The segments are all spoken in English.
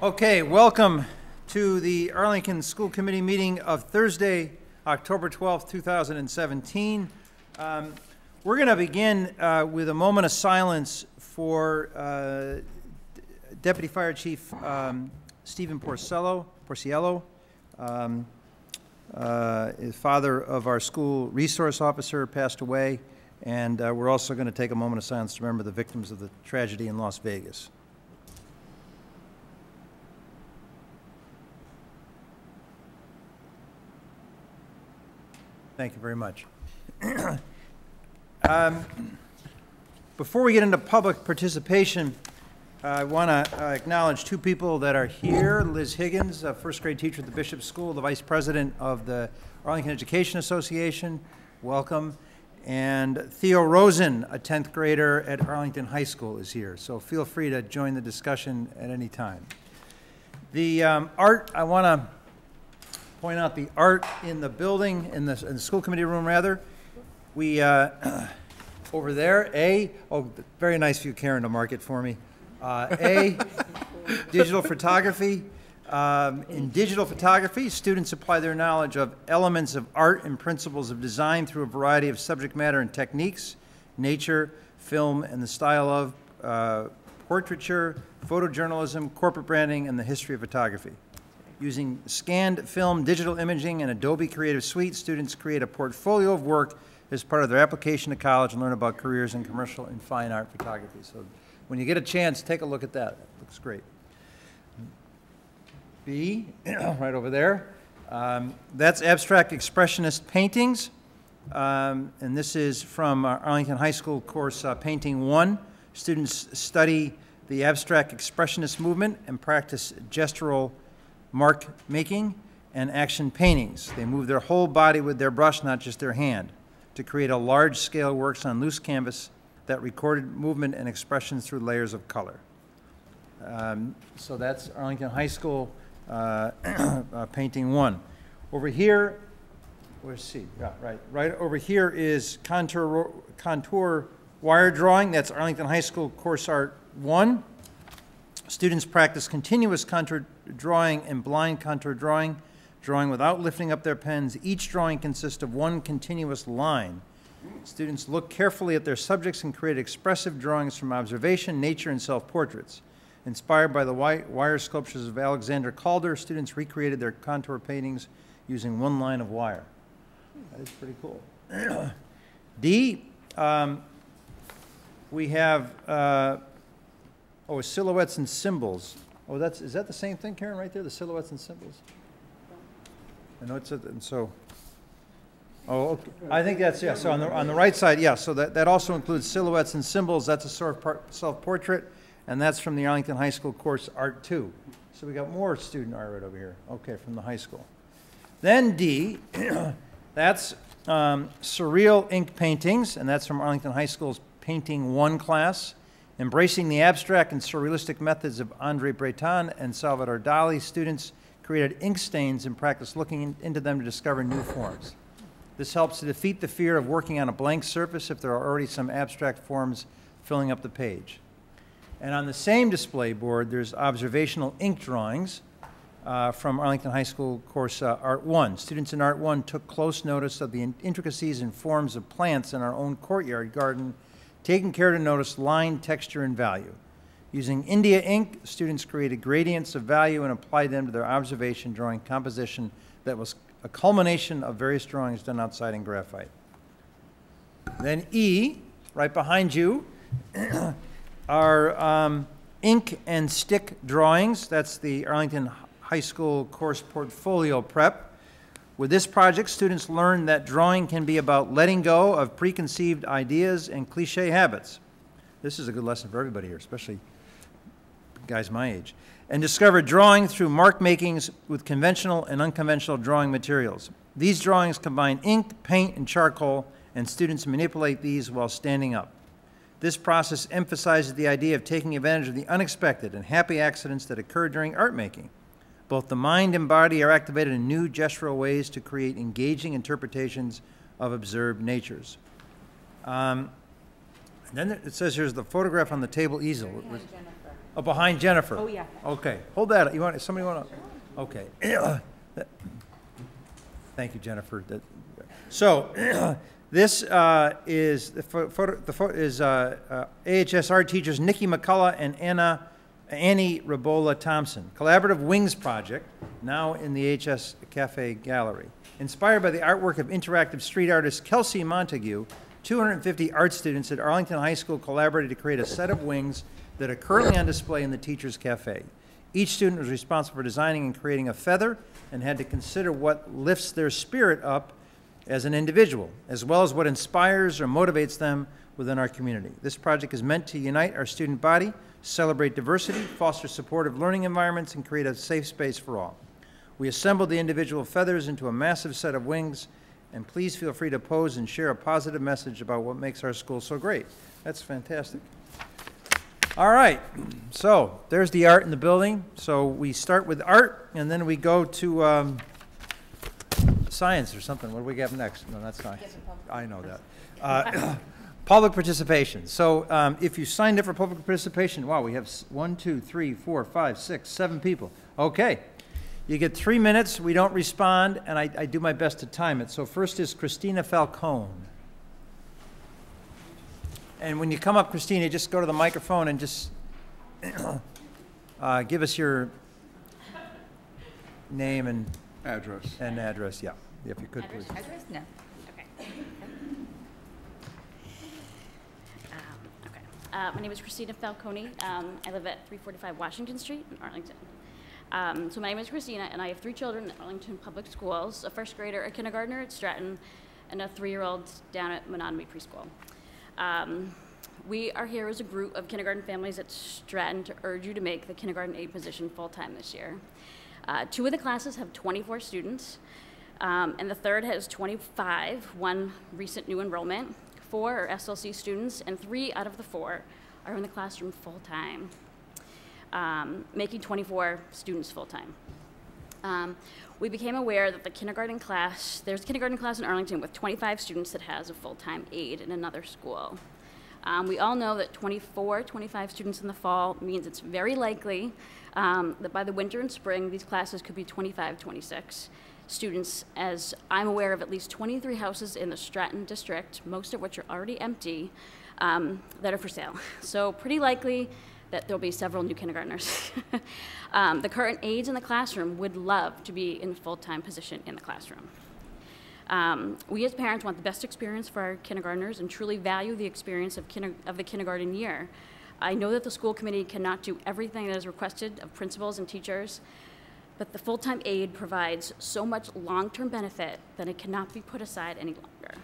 Okay, welcome to the Arlington School Committee meeting of Thursday, October 12th, 2017. We're going to begin with a moment of silence for Deputy Fire Chief Stephen Porciello, his father of our school resource officer, passed away, and we're also going to take a moment of silence to remember the victims of the tragedy in Las Vegas. Thank you very much. Before we get into public participation, I want to acknowledge two people that are here. Liz Higgins, a first grade teacher at the Bishop School, the vice president of the Arlington Education Association. Welcome. And Theo Rosen, a 10th grader at Arlington High School, is here. So feel free to join the discussion at any time. The art, I want to point out the art in the building, in the school committee room rather. We, over there, very nice of you, Karen, to mark it for me. Digital photography. In digital photography, students apply their knowledge of elements of art and principles of design through a variety of subject matter and techniques: nature, film, and the style of portraiture, photojournalism, corporate branding, and the history of photography. Using scanned film, digital imaging, and Adobe Creative Suite, students create a portfolio of work as part of their application to college and learn about careers in commercial and fine art photography. So when you get a chance, take a look at that. It looks great. B, right over there. That's abstract expressionist paintings. And this is from Arlington High School course Painting 1. Students study the abstract expressionist movement and practice gestural mark making and action paintings. They move their whole body with their brush, not just their hand, to create a large-scale works on loose canvas that recorded movement and expression through layers of color. So that's Arlington High School Painting 1. Over here, where's C? Yeah, right over here is contour wire drawing. That's Arlington High School Course Art 1. Students practice continuous contour drawing and blind contour drawing without lifting up their pens. Each drawing consists of one continuous line. Students look carefully at their subjects and create expressive drawings from observation, nature, and self-portraits. Inspired by the wire sculptures of Alexander Calder, students recreated their contour paintings using one line of wire. That is pretty cool. D, we have silhouettes and symbols. Oh, is that the same thing, Karen, right there, the silhouettes and symbols? I know it's okay. I think that's, yeah, so on the right side, yeah, so that also includes silhouettes and symbols. That's a sort of self-portrait, and that's from the Arlington High School course Art 2. So we got more student art right over here, okay, from the high school. Then D, that's surreal ink paintings, and that's from Arlington High School's Painting 1 class. Embracing the abstract and surrealistic methods of Andre Breton and Salvador Dali, students created ink stains and practiced looking into them to discover new forms. This helps to defeat the fear of working on a blank surface if there are already some abstract forms filling up the page. And on the same display board, there's observational ink drawings from Arlington High School course Art 1. Students in Art 1 took close notice of the intricacies and forms of plants in our own courtyard garden, taking care to notice line, texture, and value. Using India ink, students created gradients of value and applied them to their observation, drawing composition that was a culmination of various drawings done outside in graphite. Then E, right behind you, are ink and stick drawings. That's the Arlington High School course Portfolio Prep. With this project, students learn that drawing can be about letting go of preconceived ideas and cliche habits. This is a good lesson for everybody here, especially guys my age. And discover drawing through mark makings with conventional and unconventional drawing materials. These drawings combine ink, paint, and charcoal, and students manipulate these while standing up. This process emphasizes the idea of taking advantage of the unexpected and happy accidents that occur during art making. Both the mind and body are activated in new gestural ways to create engaging interpretations of observed natures. And then it says here's the photograph on the table easel. Oh, behind Jennifer? Oh, yeah. Okay, hold that, you want, somebody want to? Okay. Thank you, Jennifer. So, this is, AHS art teachers Nikki McCullough and Annie Rabola Thompson. Collaborative Wings project, now in the AHS Cafe Gallery. Inspired by the artwork of interactive street artist Kelsey Montague, 250 art students at Arlington High School collaborated to create a set of wings that are currently on display in the Teacher's Cafe. Each student was responsible for designing and creating a feather and had to consider what lifts their spirit up as an individual, as well as what inspires or motivates them within our community. This project is meant to unite our student body, celebrate diversity, foster supportive learning environments, and create a safe space for all. We assembled the individual feathers into a massive set of wings, and please feel free to pose and share a positive message about what makes our school so great. That's fantastic. All right, so there's the art in the building. So we start with art, and then we go to science or something. What do we have next? No, that's not. I know that. Public participation. So if you signed up for public participation, wow, we have 1, 2, 3, 4, 5, 6, 7 people. Okay. You get 3 minutes. We don't respond, and I do my best to time it. So first is Christina Falcone. And when you come up, Christina, just go to the microphone and just give us your name and address. Yeah, if you could, please. Address? No. Okay. My name is Christina Falcone. I live at 345 Washington Street in Arlington. So my name is Christina, and I have 3 children at Arlington Public Schools, a first grader, a kindergartner at Stratton, and a 3-year-old down at Menominee Preschool. We are here as a group of kindergarten families at Stratton to urge you to make the kindergarten aide position full-time this year. 2 of the classes have 24 students, and the third has 25, 1 recent new enrollment. 4 are SLC students, and 3 out of the 4 are in the classroom full-time, making 24 students full-time. We became aware that the kindergarten class, there's a kindergarten class in Arlington with 25 students that has a full-time aide in another school. We all know that 24, 25 students in the fall means it's very likely that by the winter and spring, these classes could be 25, 26 students, as I'm aware of at least 23 houses in the Stratton district, most of which are already empty, that are for sale. So pretty likely that there'll be several new kindergartners. The current aides in the classroom would love to be in a full-time position in the classroom. We as parents want the best experience for our kindergartners and truly value the experience of the kindergarten year. I know that the school committee cannot do everything that is requested of principals and teachers, but the full-time aide provides so much long-term benefit that it cannot be put aside any longer.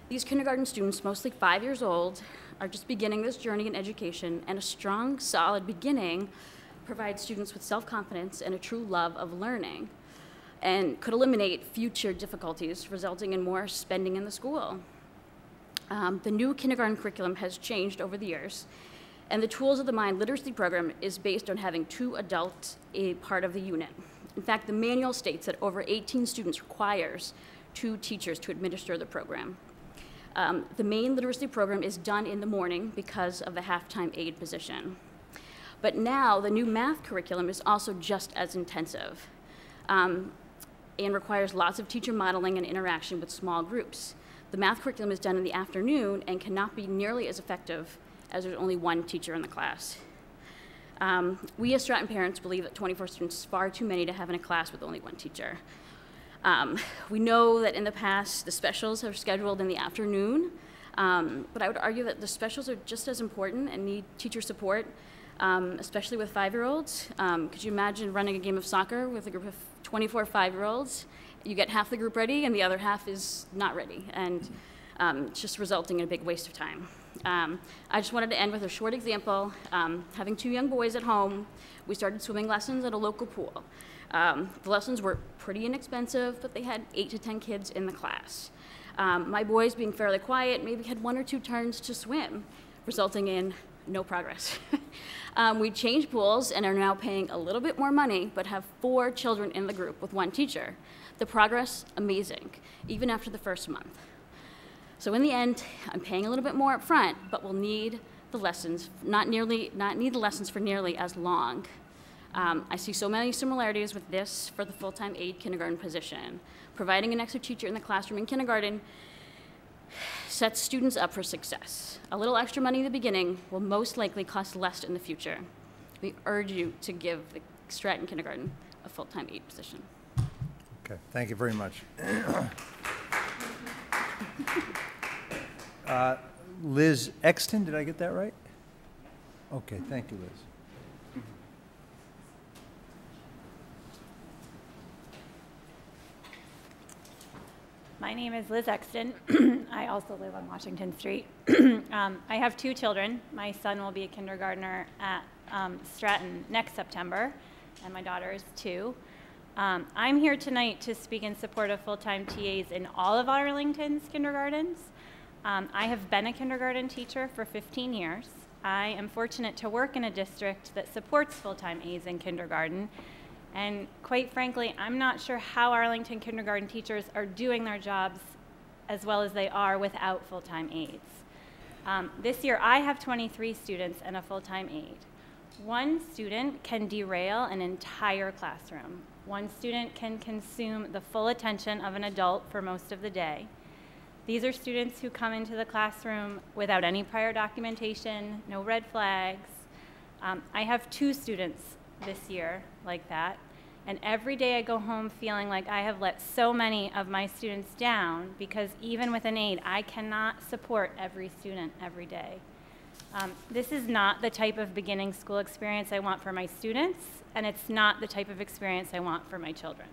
These kindergarten students, mostly 5 years old, are just beginning this journey in education, and a strong, solid beginning provides students with self-confidence and a true love of learning, and could eliminate future difficulties resulting in more spending in the school. The new kindergarten curriculum has changed over the years, and the Tools of the Mind literacy program is based on having 2 adults a part of the unit. In fact, the manual states that over 18 students requires 2 teachers to administer the program. The main literacy program is done in the morning because of the half-time aide position. But now the new math curriculum is also just as intensive and requires lots of teacher modeling and interaction with small groups. The math curriculum is done in the afternoon and cannot be nearly as effective as there's only 1 teacher in the class. We as Stratton parents believe that 24 students is far too many to have in a class with only 1 teacher. We know that in the past, the specials are scheduled in the afternoon, but I would argue that the specials are just as important and need teacher support, especially with 5-year-olds. Could you imagine running a game of soccer with a group of 24 5-year-olds? You get half the group ready and the other half is not ready, and it's just resulting in a big waste of time. I just wanted to end with a short example. Having 2 young boys at home, we started swimming lessons at a local pool. The lessons were pretty inexpensive, but they had 8 to 10 kids in the class. My boys, being fairly quiet, maybe had 1 or 2 turns to swim, resulting in no progress. We changed pools and are now paying a little bit more money, but have 4 children in the group with 1 teacher. The progress, amazing, even after the first month. So in the end, I'm paying a little bit more up front, but we'll need the lessons, not need the lessons for nearly as long. I see so many similarities with this for the full-time aide kindergarten position. Providing an extra teacher in the classroom in kindergarten sets students up for success. A little extra money in the beginning will most likely cost less in the future. We urge you to give the Stratton Kindergarten a full-time aide position. Okay, thank you very much. Liz Exton, did I get that right? Okay, thank you, Liz. My name is Liz Exton. I also live on Washington Street. I have 2 children. My son will be a kindergartner at Stratton next September, and my daughter is 2. I'm here tonight to speak in support of full-time TAs in all of Arlington's kindergartens. I have been a kindergarten teacher for 15 years. I am fortunate to work in a district that supports full-time aides in kindergarten. And quite frankly, I'm not sure how Arlington kindergarten teachers are doing their jobs as well as they are without full-time aides. This year, I have 23 students and a full-time aide. One student can derail an entire classroom. One student can consume the full attention of an adult for most of the day. These are students who come into the classroom without any prior documentation, no red flags. I have 2 students this year like that. And every day I go home feeling like I have let so many of my students down because even with an aide, I cannot support every student every day. This is not the type of beginning school experience I want for my students, and it's not the type of experience I want for my children.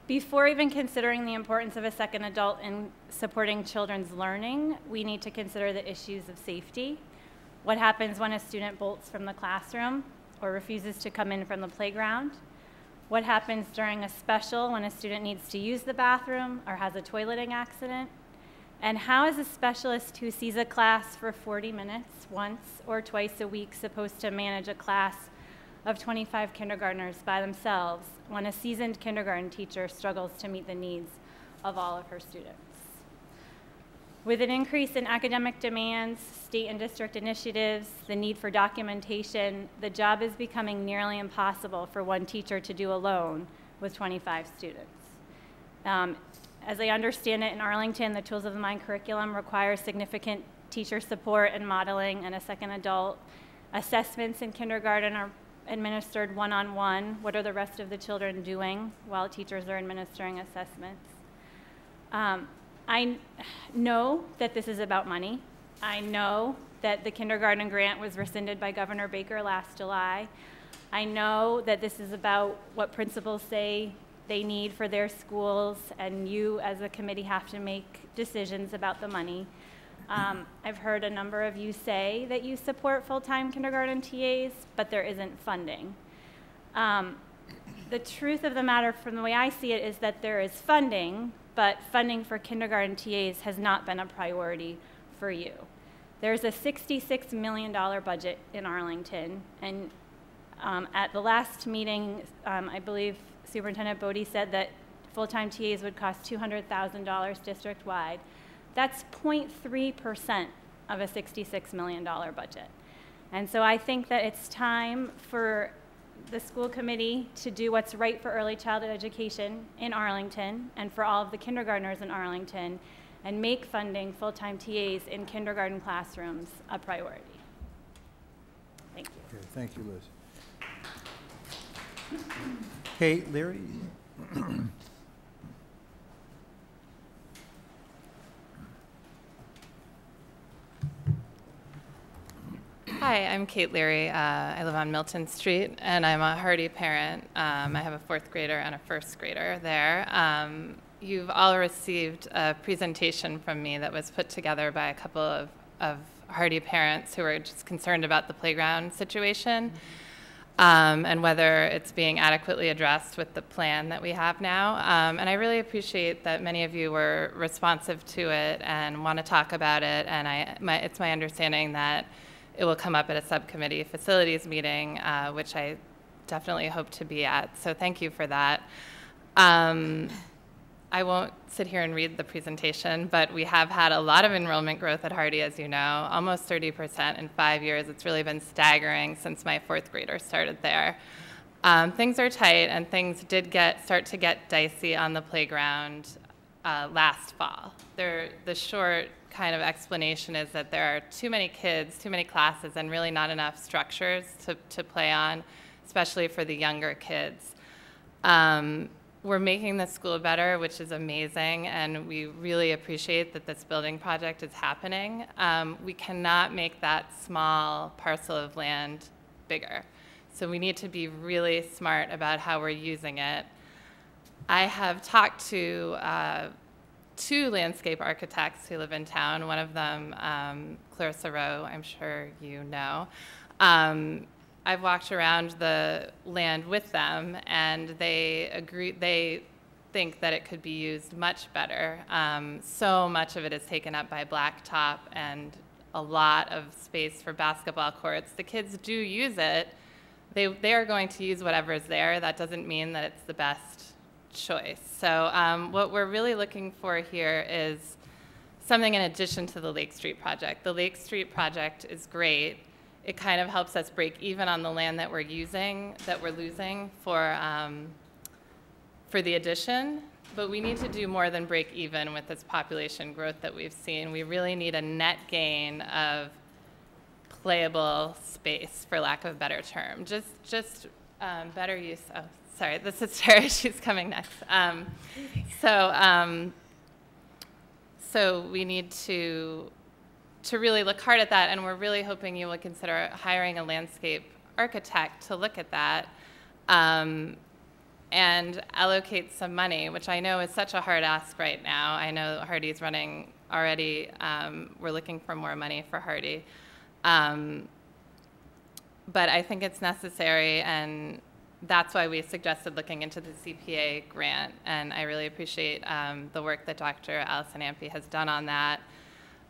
Before even considering the importance of a second adult in supporting children's learning, we need to consider the issues of safety. What happens when a student bolts from the classroom or refuses to come in from the playground? What happens during a special when a student needs to use the bathroom or has a toileting accident? And how is a specialist who sees a class for 40 minutes once or twice a week supposed to manage a class of 25 kindergartners by themselves when a seasoned kindergarten teacher struggles to meet the needs of all of her students? With an increase in academic demands, state and district initiatives, the need for documentation, the job is becoming nearly impossible for one teacher to do alone with 25 students. As I understand it, in Arlington, the Tools of the Mind curriculum requires significant teacher support and modeling and a second adult. Assessments in kindergarten are administered one-on-one. What are the rest of the children doing while teachers are administering assessments? I know that this is about money. I know that the kindergarten grant was rescinded by Governor Baker last July. I know that this is about what principals say they need for their schools, and you as a committee have to make decisions about the money. I've heard a number of you say that you support full-time kindergarten TAs, but there isn't funding. The truth of the matter, from the way I see it, is that there is funding, but funding for kindergarten TAs has not been a priority for you. There's a $66 million budget in Arlington, and at the last meeting, I believe Superintendent Bodie said that full-time TAs would cost $200,000 district-wide. That's 0.3% of a $66 million budget. And so I think that it's time for the school committee to do what's right for early childhood education in Arlington and for all of the kindergartners in Arlington and make funding full-time TAs in kindergarten classrooms a priority. Thank you. Okay, thank you, Liz. Kate Leary. Hi, I'm Kate Leary. I live on Milton Street, and I'm a Hardy parent. I have a 4th grader and a 1st grader there. You've all received a presentation from me that was put together by a couple of Hardy parents who are just concerned about the playground situation and whether it's being adequately addressed with the plan that we have now. And I really appreciate that many of you were responsive to it and want to talk about it. And it's my understanding that it will come up at a subcommittee facilities meeting, which I definitely hope to be at. So thank you for that. I won't sit here and read the presentation, but we have had a lot of enrollment growth at Hardy, as you know, almost 30% in 5 years. It's really been staggering since my fourth grader started there. Things are tight, and things did start to get dicey on the playground last fall. The short kind of explanation is that there are too many kids, too many classes, and really not enough structures to play on, especially for the younger kids. We're making the school better, which is amazing, and we really appreciate that this building project is happening. We cannot make that small parcel of land bigger. So we need to be really smart about how we're using it. I have talked to 2 landscape architects who live in town, one of them, Clarissa Rowe, I'm sure you know. I've walked around the land with them, and they think that it could be used much better. So much of it is taken up by blacktop and a lot of space for basketball courts. The kids do use it. They are going to use whatever is there. That doesn't mean that it's the best choice. So what we're really looking for here is something in addition to the Lake Street project. The Lake Street project is great. It kind of helps us break even on the land that we're losing for the addition, but we need to do more than break even with this population growth that we've seen. We really need a net gain of playable space, for lack of a better term. Just better use. Oh, sorry, this is Tara. She's coming next. So we need to really look hard at that, and we're really hoping you will consider hiring a landscape architect to look at that and allocate some money, which I know is such a hard ask right now. I know Hardy's running already. We're looking for more money for Hardy. But I think it's necessary, and that's why we suggested looking into the CPA grant, and I really appreciate the work that Dr. Allison Ampe has done on that.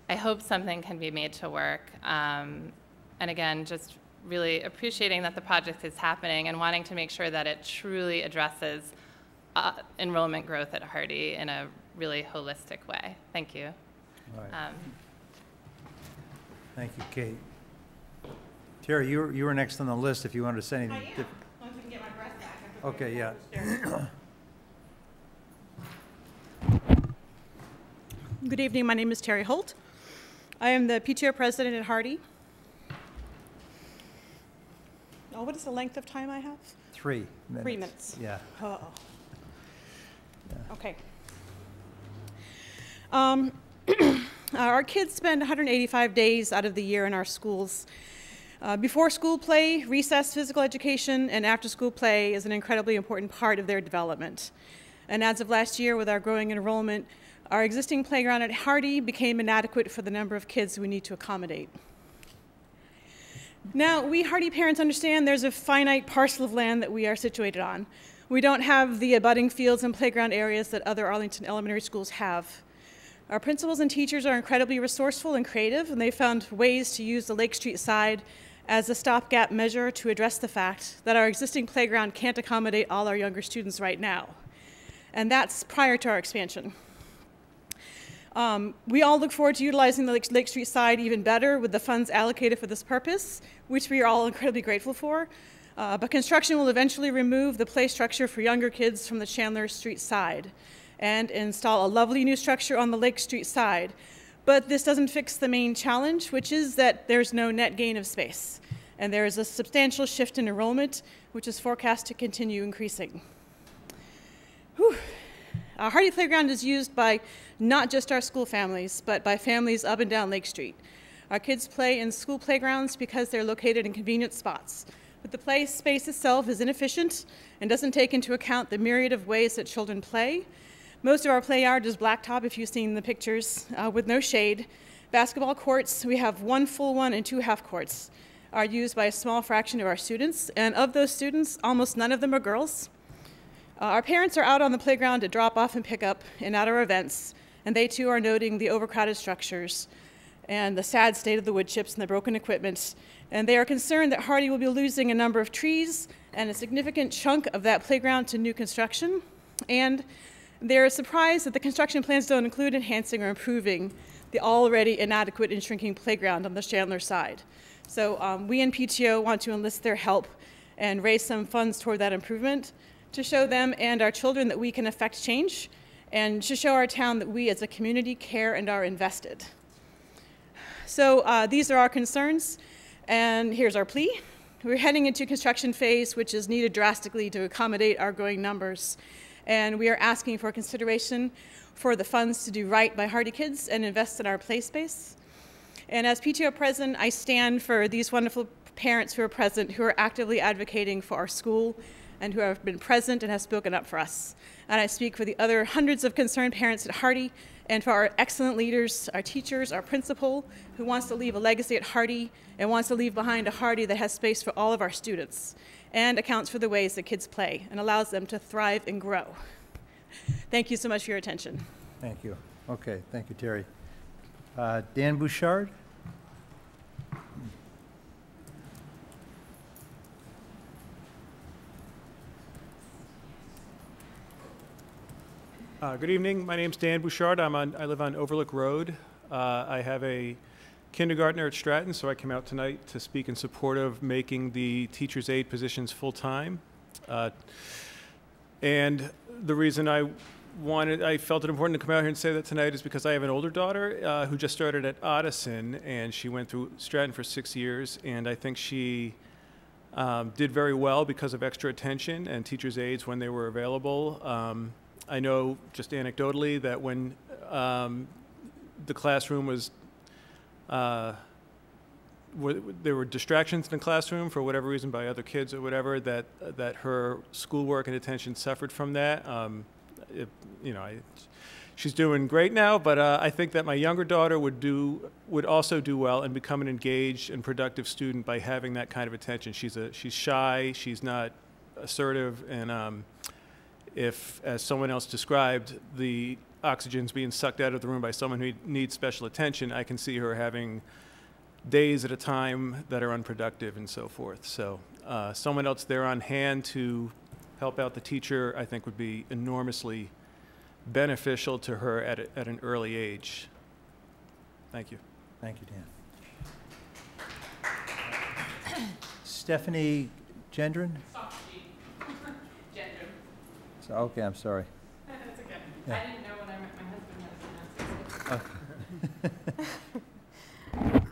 I hope something can be made to work. And again, just really appreciating that the project is happening and wanting to make sure that it truly addresses enrollment growth at Hardy in a really holistic way. Thank you. All right. Thank you, Kate. Terry, you were next on the list if you wanted to say anything different. Once I can get my breath back. Okay, yeah. Good evening. My name is Terry Holt. I am the PTO president at Hardy. Oh, what is the length of time I have? 3 minutes. 3 minutes. Yeah. Oh. Yeah. Okay. Our kids spend 185 days out of the year in our schools. Before school play, recess physical education, and after school play is an incredibly important part of their development. And as of last year, with our growing enrollment, our existing playground at Hardy became inadequate for the number of kids we need to accommodate. Now, we Hardy parents understand there's a finite parcel of land that we are situated on. We don't have the abutting fields and playground areas that other Arlington elementary schools have. Our principals and teachers are incredibly resourceful and creative, and they found ways to use the Lake Street side as a stopgap measure to address the fact that our existing playground can't accommodate all our younger students right now. And that's prior to our expansion. We all look forward to utilizing the Lake Street side even better with the funds allocated for this purpose, which we are all incredibly grateful for. But construction will eventually remove the play structure for younger kids from the Chandler Street side and install a lovely new structure on the Lake Street side. But this doesn't fix the main challenge, which is that there's no net gain of space. And there is a substantial shift in enrollment, which is forecast to continue increasing. Whew. Our Hardy Playground is used by not just our school families, but by families up and down Lake Street. Our kids play in school playgrounds because they're located in convenient spots. But the play space itself is inefficient and doesn't take into account the myriad of ways that children play. Most of our play yard is blacktop, if you've seen the pictures, with no shade. Basketball courts, we have 1 full one and 2 half courts, are used by a small fraction of our students. And of those students, almost none of them are girls. Our parents are out on the playground to drop off and pick up and at our events, and they too are noting the overcrowded structures and the sad state of the wood chips and the broken equipment. And they are concerned that Hardy will be losing a number of trees and a significant chunk of that playground to new construction. And They're surprised that the construction plans don't include enhancing or improving the already inadequate and shrinking playground on the Chandler side. So we in PTO want to enlist their help and raise some funds toward that improvement to show them and our children that we can affect change and to show our town that we as a community care and are invested. So these are our concerns, and here's our plea. We're heading into construction phase, which is needed drastically to accommodate our growing numbers. And we are asking for consideration for the funds to do right by Hardy kids and invest in our play space. And as PTO president, I stand for these wonderful parents who are present, who are actively advocating for our school and who have been present and have spoken up for us. And I speak for the other hundreds of concerned parents at Hardy and for our excellent leaders, our teachers, our principal, who wants to leave a legacy at Hardy and wants to leave behind a Hardy that has space for all of our students and accounts for the ways that kids play and allows them to thrive and grow. Thank you so much for your attention. Thank you. Okay, thank you, Terry. Dan Bouchard? Good evening. My name's Dan Bouchard. I live on Overlook Road. I have a kindergartner at Stratton, so I came out tonight to speak in support of making the teacher's aide positions full-time. And the reason I felt it important to come out here and say that tonight is because I have an older daughter who just started at Ottoson, and she went through Stratton for 6 years, and I think she did very well because of extra attention and teacher's aides when they were available. I know just anecdotally that when the classroom was, there were distractions in the classroom for whatever reason by other kids or whatever, that her schoolwork and attention suffered from that. She's doing great now, but I think that my younger daughter would also do well and become an engaged and productive student by having that kind of attention. She's shy, she's not assertive, and if, as someone else described, the oxygen's being sucked out of the room by someone who needs special attention, I can see her having days at a time that are unproductive and so forth. So someone else there on hand to help out the teacher, I think, would be enormously beneficial to her at an early age. Thank you. Thank you, Dan. Stephanie Gendron? So, okay, I'm sorry. That's okay. Yeah. I didn't know when I met my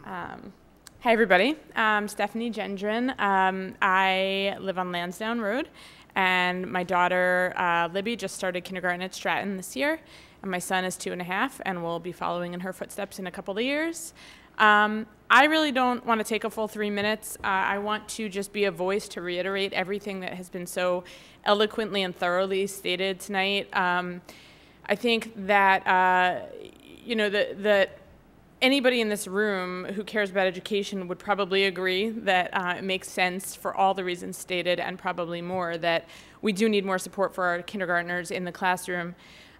husband. Hi, everybody. I'm Stephanie Gendron. I live on Lansdowne Road, and my daughter, Libby, just started kindergarten at Stratton this year, and my son is 2.5 and will be following in her footsteps in a couple of years. I really don't want to take a full 3 minutes. I want to just be a voice to reiterate everything that has been so eloquently and thoroughly stated tonight. I think that, that anybody in this room who cares about education would probably agree that it makes sense for all the reasons stated and probably more that we do need more support for our kindergartners in the classroom.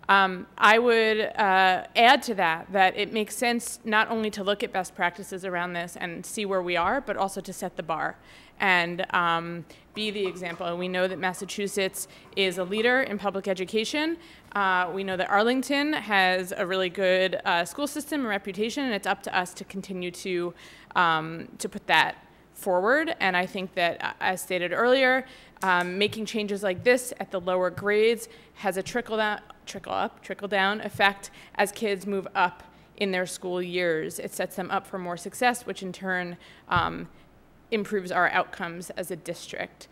I would add to that it makes sense not only to look at best practices around this and see where we are, but also to set the bar and be the example. We know that Massachusetts is a leader in public education. We know that Arlington has a really good school system and reputation, and it's up to us to continue to put that forward. And I think that, as stated earlier, making changes like this at the lower grades has a trickle-down effect as kids move up in their school years. It sets them up for more success, which in turn improves our outcomes as a district.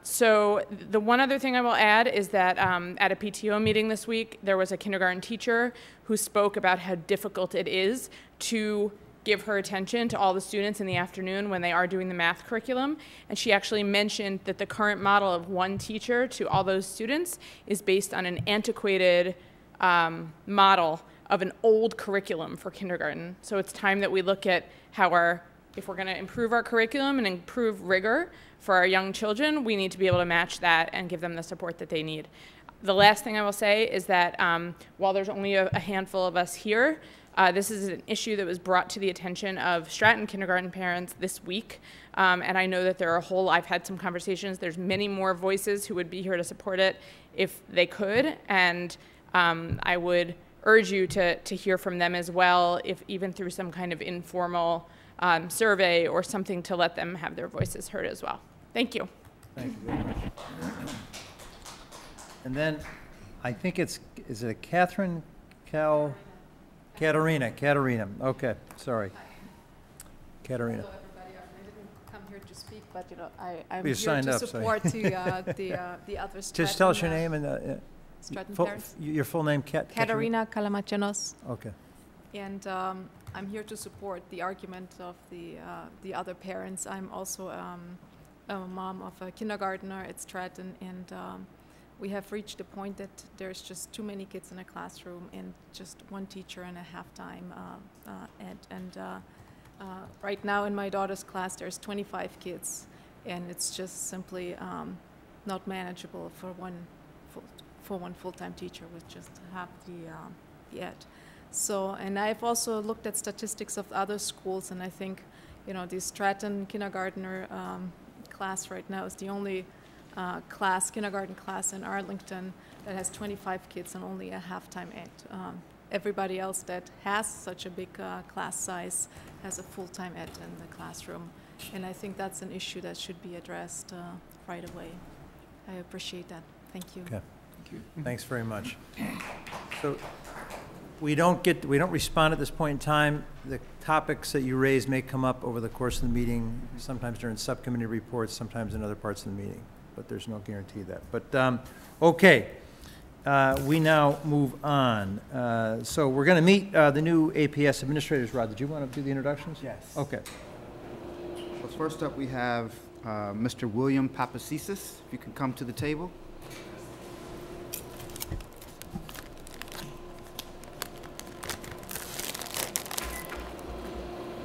So the one other thing I will add is that at a PTO meeting this week, there was a kindergarten teacher who spoke about how difficult it is to give her attention to all the students in the afternoon when they are doing the math curriculum. And she actually mentioned that the current model of one teacher to all those students is based on an antiquated model of an old curriculum for kindergarten. So it's time that we look at how if we're gonna improve our curriculum and improve rigor for our young children, we need to be able to match that and give them the support that they need. The last thing I will say is that while there's only a handful of us here, this is an issue that was brought to the attention of Stratton kindergarten parents this week. And I know that there are I've had some conversations, there's many more voices who would be here to support it if they could. And I would urge you to hear from them as well, if even through some kind of informal survey or something to let them have their voices heard as well. Thank you. Thank you very much. And then, I think is it Catherine Katerina, okay, sorry. Katerina. Hello, everybody. I didn't come here to speak, but I'm You here signed to up, so- support the other Stratton. Just tell us your name and Stratton full, parents. your full name, Katerina Kalamachenos, Okay. and I'm here to support the argument of the other parents. I'm also a mom of a kindergartner at Stratton, and we have reached a point that there's just too many kids in a classroom and just one teacher and a half-time right now in my daughter's class there's 25 kids, and it's just simply not manageable for one full-time teacher with just half the ed. So, and I've also looked at statistics of other schools, and I think, the Stratton kindergartner class right now is the only kindergarten class in Arlington that has 25 kids and only a half-time ed. Everybody else that has such a big class size has a full-time ed in the classroom. And I think that's an issue that should be addressed right away. I appreciate that. Thank you. Okay. Thanks very much. So we don't respond at this point in time. The topics that you raise may come up over the course of the meeting, sometimes during subcommittee reports, sometimes in other parts of the meeting, but there's no guarantee of that. But, okay. We now move on. So we're going to meet the new APS administrators. Rod, did you want to do the introductions? Yes. Okay. Well, first up, we have Mr. William Papacisis. If you can come to the table.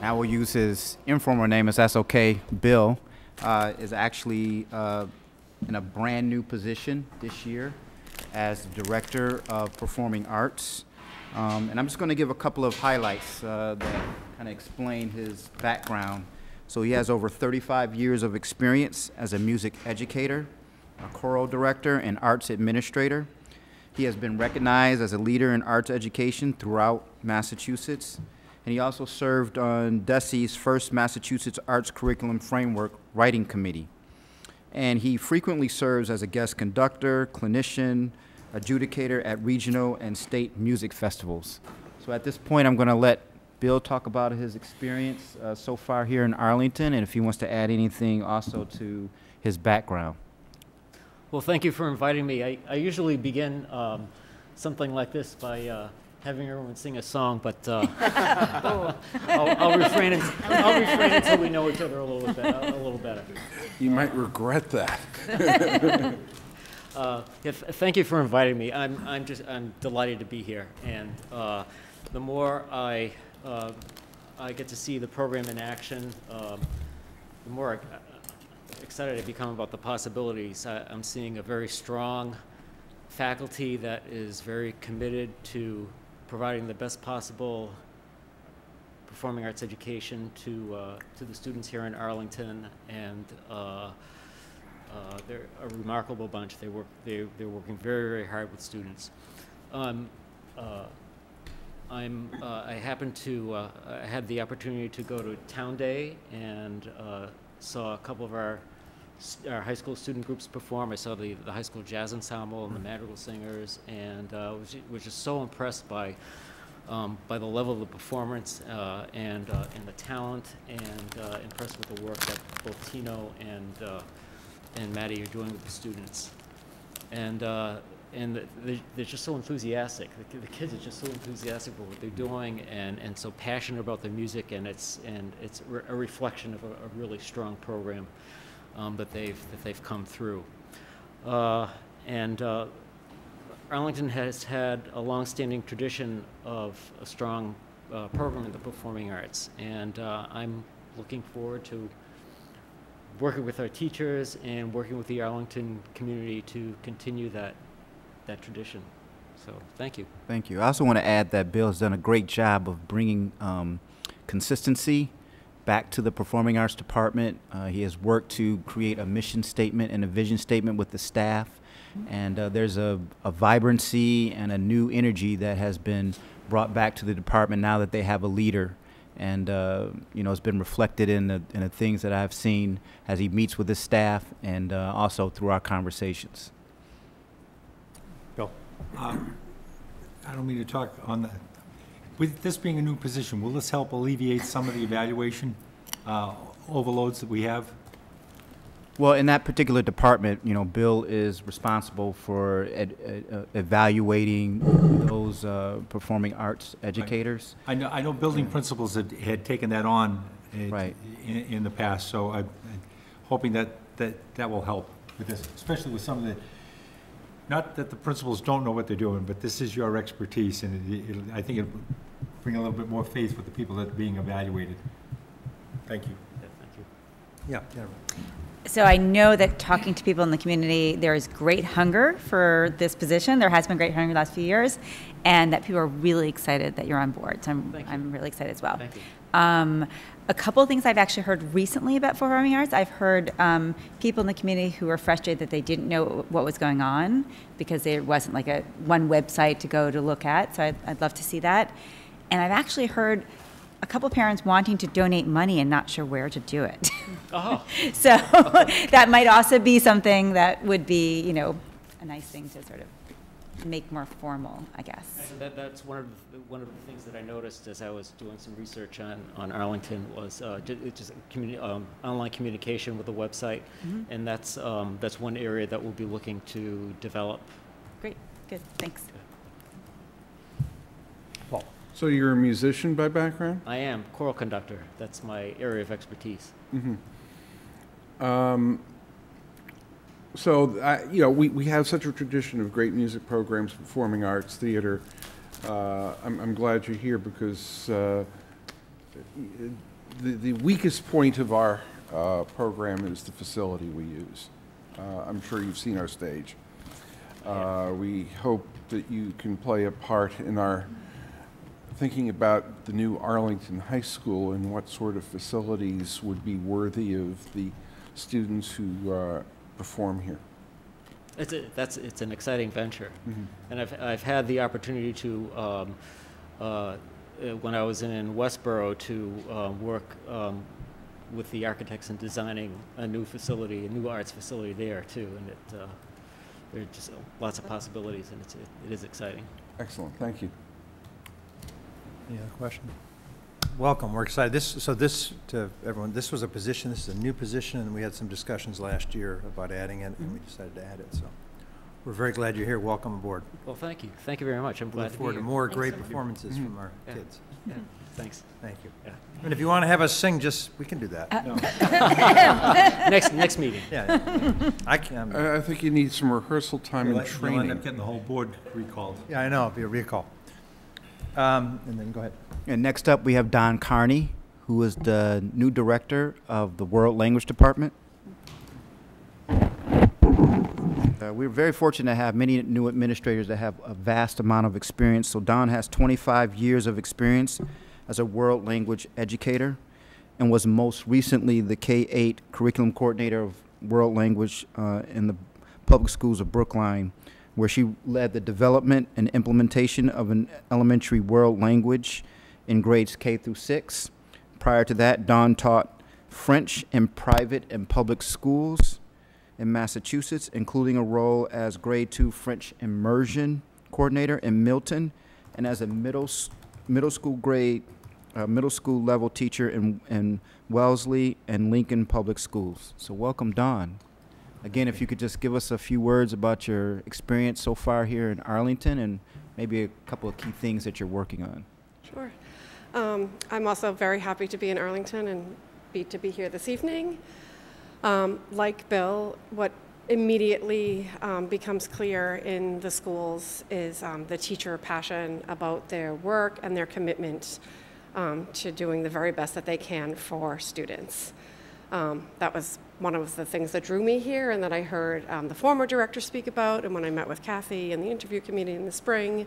Now we'll use his informal name, if that's okay. Bill is actually in a brand new position this year as Director of Performing Arts. And I'm just going to give a couple of highlights that kind of explain his background. So he has over 35 years of experience as a music educator, a choral director, and arts administrator. He has been recognized as a leader in arts education throughout Massachusetts. And he also served on DESE's first Massachusetts Arts Curriculum Framework Writing Committee. And he frequently serves as a guest conductor, clinician, adjudicator at regional and state music festivals. So at this point, I'm going to let Bill talk about his experience so far here in Arlington, and if he wants to add anything also to his background. Well, thank you for inviting me. I usually begin something like this by having everyone sing a song, but I'll refrain until we know each other a little better. You might regret that. Thank you for inviting me. I'm delighted to be here, and the more I get to see the program in action, the more excited I become about the possibilities. I'm seeing a very strong faculty that is very committed to providing the best possible performing arts education to the students here in Arlington, and they're a remarkable bunch. They're working very, very hard with students. I had the opportunity to go to Town Day and saw a couple of our high school student groups perform. I saw the high school jazz ensemble and the Madrigal Singers, and was just so impressed by the level of the performance and the talent, and impressed with the work that both Tino and Maddie are doing with the students. And they're just so enthusiastic. The kids are just so enthusiastic about what they're doing, and so passionate about their music, and it's a reflection of a really strong program that they've come through. Arlington has had a long-standing tradition of a strong program in the performing arts, and I'm looking forward to working with our teachers and working with the Arlington community to continue that tradition. So thank you. Thank you. I also want to add that Bill has done a great job of bringing consistency back to the Performing Arts Department. He has worked to create a mission statement and a vision statement with the staff. And there's a vibrancy and a new energy that has been brought back to the department now that they have a leader. And you know, it's been reflected in the things that I've seen as he meets with his staff and also through our conversations. Bill. I don't mean to talk on that. With this being a new position, will this help alleviate some of the evaluation overloads that we have? Well, in that particular department, you know, Bill is responsible for evaluating those performing arts educators. I know building principals had taken that on Right. in the past, so I'm hoping that will help with this, especially with some of the, not that the principals don't know what they're doing, but this is your expertise, and I think it'll bring a little bit more faith with the people that are being evaluated. Thank you. Yeah, thank you. Yeah. Yeah. So I know that talking to people in the community, there is great hunger for this position. There has been great hunger the last few years, and that people are really excited that you're on board. So I'm really excited as well. Thank you. A couple of things I've actually heard recently about performing arts. I've heard people in the community who were frustrated that they didn't know what was going on because there wasn't like one website to go to look at. So I'd love to see that. And I've actually heard a couple parents wanting to donate money and not sure where to do it. Oh. So that might also be something that would be, you know, a nice thing to sort of make more formal, I guess. That's one of the things that I noticed as I was doing some research on Arlington was just online communication with the website, and that's one area that we'll be looking to develop. Great, good, thanks. Paul. So you're a musician by background? I am choral conductor. That's my area of expertise. So, you know, we have such a tradition of great music programs, performing arts, theater. I'm glad you're here because the weakest point of our program is the facility we use. I'm sure you've seen our stage. We hope that you can play a part in our thinking about the new Arlington High School and what sort of facilities would be worthy of the students who perform here. It's an exciting venture, and I've had the opportunity to when I was in Westboro to work with the architects in designing a new facility, a new arts facility there too, and there are just lots of possibilities, and it is exciting. Excellent, thank you. Any other questions? Welcome. We're excited. To everyone, this was a position. This is a new position, and we had some discussions last year about adding it, and we decided to add it. So we're very glad you're here. Welcome aboard. Well, thank you. Thank you very much. I'm glad Look to be forward to here. more great performances from our Yeah. kids. Yeah. Thanks. Thank you. Yeah. And if you want to have us sing, we can do that. Next meeting. Yeah. I can. I think you need some rehearsal time and You'll end training. up getting the whole board recalled. Yeah, I know. It'll be a recall. And then go ahead. And next up, we have Don Carney, who is the new director of the World Language Department. We're very fortunate to have many new administrators that have a vast amount of experience. So Don has 25 years of experience as a world language educator and was most recently the K-8 curriculum coordinator of world language in the public schools of Brookline, where she led the development and implementation of an elementary world language in grades K through 6. Prior to that, Dawn taught French in private and public schools in Massachusetts, including a role as grade 2 French immersion coordinator in Milton, and as a middle school level teacher in Wellesley and Lincoln Public Schools. So welcome, Dawn. Again, if you could just give us a few words about your experience so far here in Arlington and maybe a couple of key things that you're working on. Sure. I'm also very happy to be in Arlington and to be here this evening. Like Bill, what immediately becomes clear in the schools is the teacher passion about their work and their commitment to doing the very best that they can for students. That was one of the things that drew me here and that I heard the former director speak about, and when I met with Kathy and the interview committee in the spring,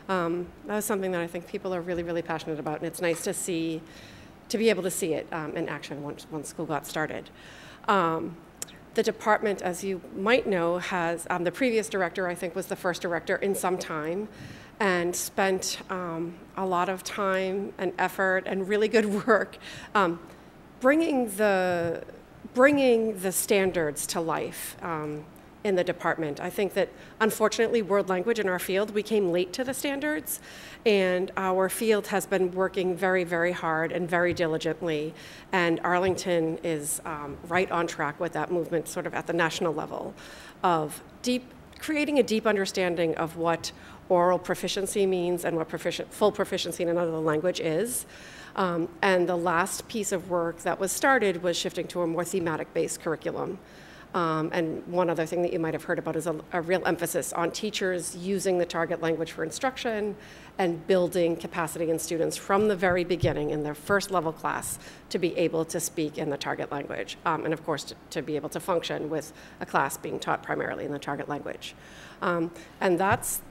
that was something that I think people are really, really passionate about, and it's nice to see to be able to see it in action once school got started. The department, as you might know, has, the previous director, I think, was the first director in some time, and spent a lot of time and effort and really good work bringing the standards to life in the department. I think that, unfortunately, world language in our field, we came late to the standards, and our field has been working very, very hard and very diligently, and Arlington is right on track with that movement sort of at the national level of creating a deep understanding of what oral proficiency means and what full proficiency in another language is. And the last piece of work that was started was shifting to a more thematic-based curriculum. And one other thing that you might have heard about is a real emphasis on teachers using the target language for instruction and building capacity in students from the very beginning in their first level class to be able to speak in the target language. And of course, to be able to function with a class being taught primarily in the target language. And that's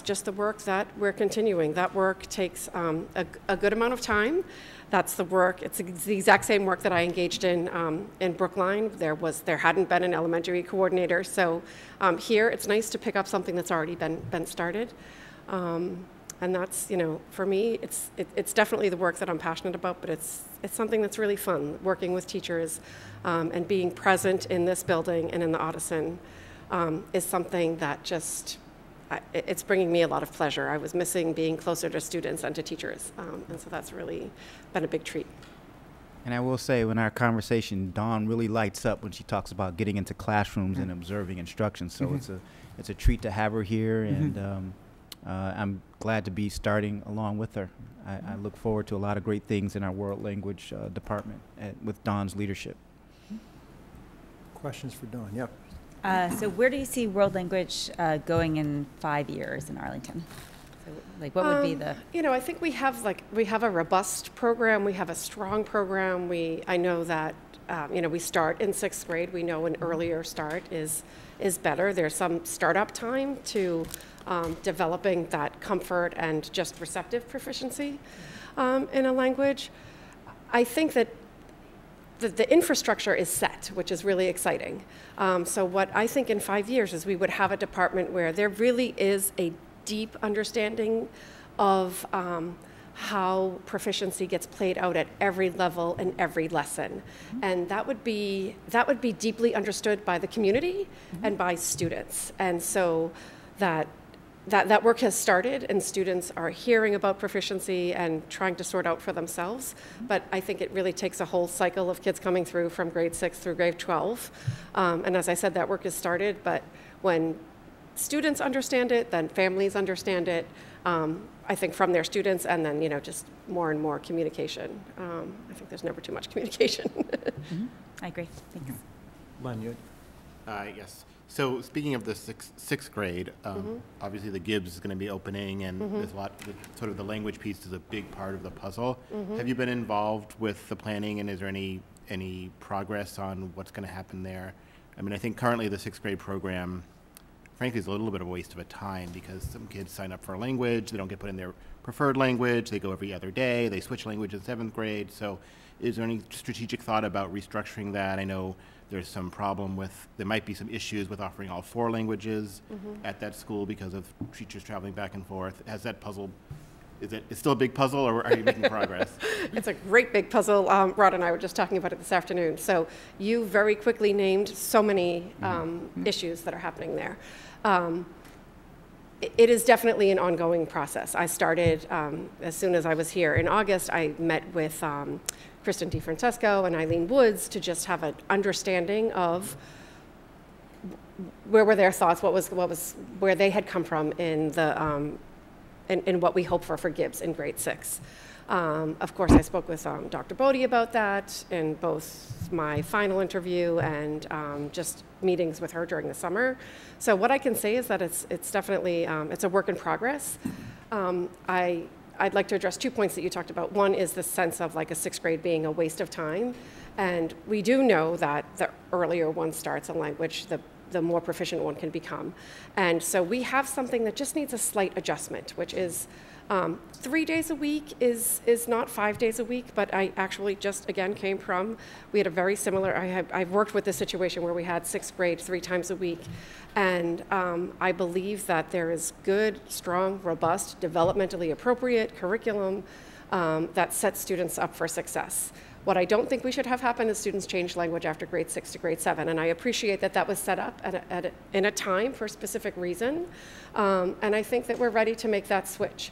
just the work that we're continuing. That work takes a good amount of time. That's the work, it's the exact same work that I engaged in Brookline. There hadn't been an elementary coordinator, so here it's nice to pick up something that's already been started. And that's, for me, it's definitely the work that I'm passionate about, but it's something that's really fun, working with teachers and being present in this building and in the Ottoson is something that just, it's bringing me a lot of pleasure. I was missing being closer to students and to teachers, and so that's really been a big treat. And I will say, in our conversation, Dawn really lights up when she talks about getting into classrooms and observing instruction. So it's a treat to have her here, and I'm glad to be starting along with her. I look forward to a lot of great things in our world language department with Dawn's leadership. Questions for Dawn? Yep. So where do you see world language going in 5 years in Arlington? So, like, what would be the? I think we have a robust program. We have a strong program. I know that we start in 6th grade. We know an earlier start is better. There's some startup time to developing that comfort and just receptive proficiency in a language. I think that the infrastructure is set, which is really exciting. So what I think in 5 years is we would have a department where there really is a deep understanding of how proficiency gets played out at every level and every lesson. And that would be deeply understood by the community and by students. And so that work has started, and students are hearing about proficiency and trying to sort out for themselves. But I think it really takes a whole cycle of kids coming through from grade 6 through grade 12. And as I said, that work has started, but when students understand it, then families understand it, I think from their students, and then, just more and more communication. I think there's never too much communication. I agree. Thanks. Len, you? Yes. So speaking of the sixth grade, obviously the Gibbs is going to be opening, and there's a lot, sort of the language piece is a big part of the puzzle. Have you been involved with the planning, and is there any progress on what's going to happen there? I mean, I think currently the 6th grade program, frankly, is a little bit of a waste of a time, because some kids sign up for a language, they don't get put in their preferred language, they go every other day, they switch language in 7th grade. So is there any strategic thought about restructuring that? I know there's some problem with, there might be some issues with offering all 4 languages at that school because of teachers traveling back and forth. Has that puzzle, it's still a big puzzle, or are you making progress? It's a great big puzzle. Rod and I were just talking about it this afternoon. So you very quickly named so many issues that are happening there. It is definitely an ongoing process. I started, as soon as I was here in August, I met with Kristen DeFrancesco and Eileen Woods to just have an understanding of where were their thoughts, where they had come from in the in what we hope for Gibbs in grade 6. Of course, I spoke with Dr. Bodie about that in both my final interview and just meetings with her during the summer. So what I can say is that it's definitely it's a work in progress. I'd like to address 2 points that you talked about. One is the sense of like a 6th grade being a waste of time. And we do know that the earlier one starts a language, the more proficient one can become. And so we have something that just needs a slight adjustment, which is 3 days a week is not 5 days a week, but I actually just, again, came from, we had a very similar, I've worked with this situation where we had 6th grade 3 times a week, and I believe that there is good, strong, robust, developmentally appropriate curriculum that sets students up for success. What I don't think we should have happen is students change language after grade 6 to grade 7, and I appreciate that that was set up in a time for a specific reason, and I think that we're ready to make that switch.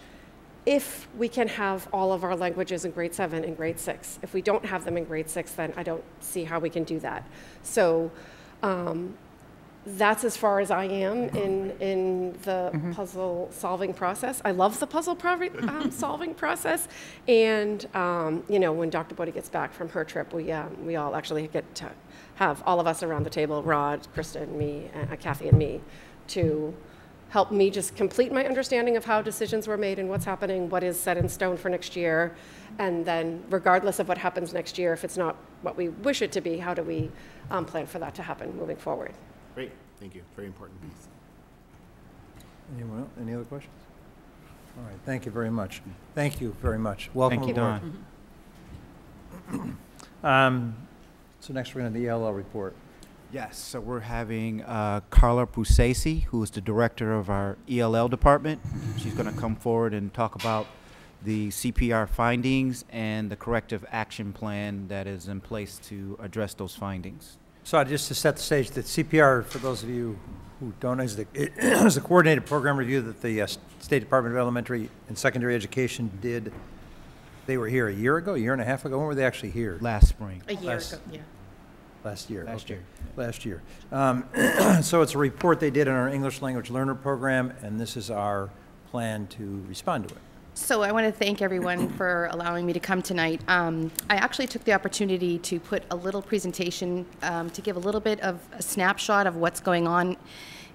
If we can have all of our languages in grade 7 and grade 6. If we don't have them in grade 6, then I don't see how we can do that. So that's as far as I am in the puzzle solving process. I love the puzzle solving process. And, you know, when Dr. Bodie gets back from her trip, we all actually get to have all of us around the table, Rod, Krista, and me, Kathy and me, to help me just complete my understanding of how decisions were made and what's happening, what is set in stone for next year, and then regardless of what happens next year, if it's not what we wish it to be, how do we plan for that to happen moving forward? Great, thank you. Very important piece. Anyone else? Any other questions? All right, thank you very much. Thank you very much. Welcome Thank you, aboard. So next we're going to the ELL report. Yes, so we're having Carla Pusesi, who is the director of our ELL department. She's going to come forward and talk about the CPR findings and the corrective action plan that is in place to address those findings. So just to set the stage, the CPR, for those of you who don't know, is the coordinated program review that the State Department of Elementary and Secondary Education did. They were here a year ago, a year and a half ago. When were they actually here? Last spring. A year ago, yeah. Last year. Last year. Last year. So it's a report they did on our English language learner program, and this is our plan to respond to it. So I want to thank everyone for allowing me to come tonight. I actually took the opportunity to put a little presentation to give a little bit of a snapshot of what's going on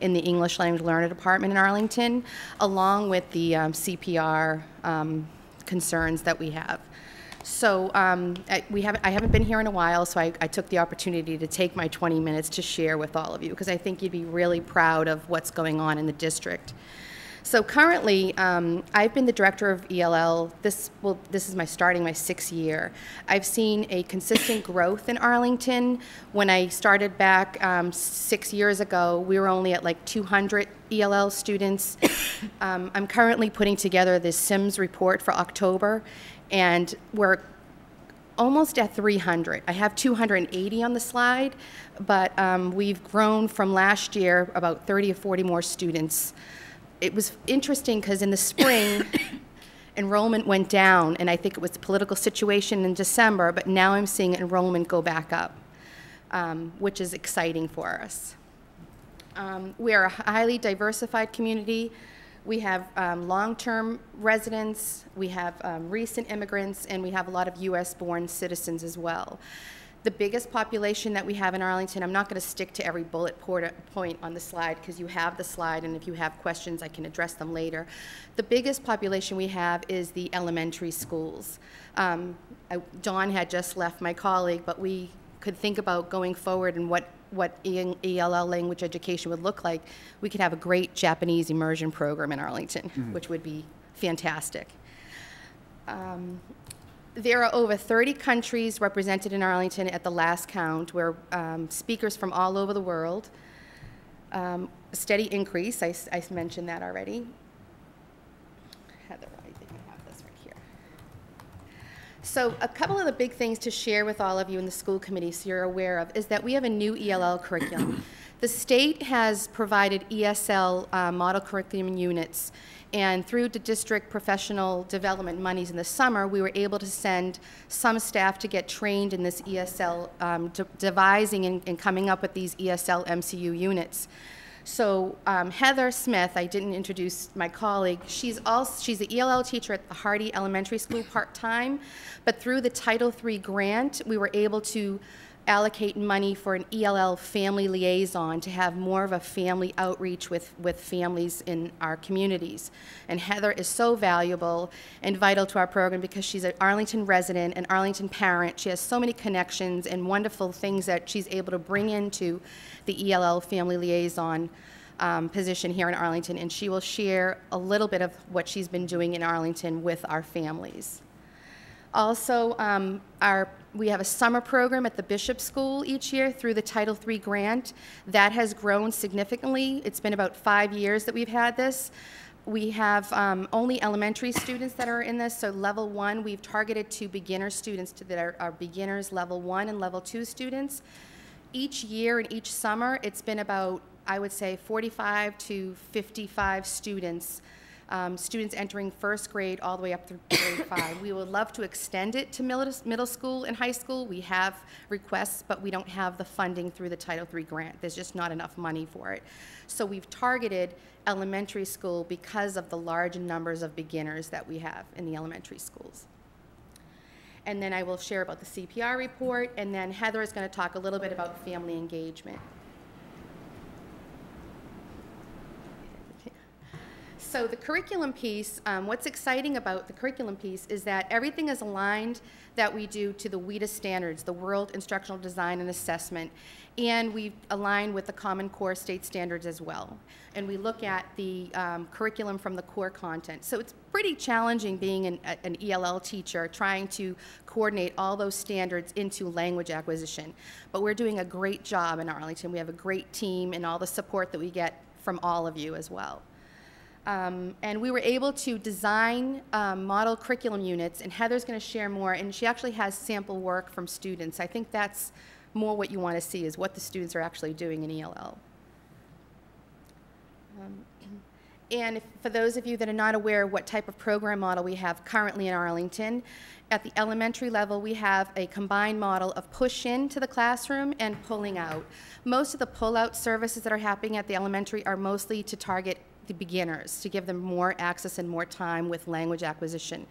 in the English language learner department in Arlington, along with the CPR concerns that we have. So I haven't been here in a while, so I took the opportunity to take my 20 minutes to share with all of you, because I think you'd be really proud of what's going on in the district. So currently, I've been the director of ELL. This is starting my 6th year. I've seen a consistent growth in Arlington. When I started back 6 years ago, we were only at like 200 ELL students. I'm currently putting together this SIMS report for October, and we're almost at 300. I have 280 on the slide, but we've grown from last year about 30 or 40 more students. It was interesting because in the spring, enrollment went down, and I think it was the political situation in December, but now I'm seeing enrollment go back up, which is exciting for us. We are a highly diversified community. We have long-term residents, we have recent immigrants, and we have a lot of US-born citizens as well. The biggest population that we have in Arlington, I'm not going to stick to every bullet point on the slide because you have the slide, and if you have questions, I can address them later. The biggest population we have is the elementary schools. Dawn had just left, my colleague, but we could think about going forward and what ELL language education would look like. We could have a great Japanese immersion program in Arlington, which would be fantastic. There are over 30 countries represented in Arlington at the last count. We're speakers from all over the world. A steady increase, I mentioned that already. Heather, I think I have this right here. So a couple of the big things to share with all of you in the school committee so you're aware of is that we have a new ELL curriculum. The state has provided ESL model curriculum units, and through the district professional development monies in the summer, we were able to send some staff to get trained in this ESL, devising and coming up with these ESL MCU units. So Heather Smith, I didn't introduce my colleague, she's the ELL teacher at the Hardy Elementary School part-time, but through the Title III grant, we were able to allocate money for an ELL family liaison to have more of a family outreach with families in our communities. And Heather is so valuable and vital to our program because she's an Arlington resident, an Arlington parent. She has so many connections and wonderful things that she's able to bring into the ELL family liaison position here in Arlington, and she will share a little bit of what she's been doing in Arlington with our families. Also, we have a summer program at the Bishop School each year through the Title III grant. That has grown significantly. It's been about 5 years that we've had this. We have only elementary students that are in this, so level 1, we've targeted to beginner students that are beginners, level 1 and level 2 students. Each year and each summer, it's been about, I would say, 45 to 55 students, students entering first grade all the way up through grade 5. We would love to extend it to middle school and high school. We have requests, but we don't have the funding through the Title III grant. There's just not enough money for it. So we've targeted elementary school because of the large numbers of beginners that we have in the elementary schools. And then I will share about the CPR report, and then Heather is going to talk a little bit about family engagement. So the curriculum piece, what's exciting about the curriculum piece is that everything is aligned that we do to the WIDA standards, the World Instructional Design and Assessment, and we align with the Common Core state standards as well. And we look at the curriculum from the core content. So it's pretty challenging being an ELL teacher, trying to coordinate all those standards into language acquisition. But we're doing a great job in Arlington. We have a great team and all the support that we get from all of you as well. And we were able to design model curriculum units, and Heather's going to share more, and she actually has sample work from students. I think that's more what you want to see, is what the students are actually doing in ELL. And for those of you that are not aware what type of program model we have currently in Arlington, at the elementary level we have a combined model of push into the classroom and pulling out. Most of the pull-out services that are happening at the elementary are mostly to target the beginners, to give them more access and more time with language acquisition.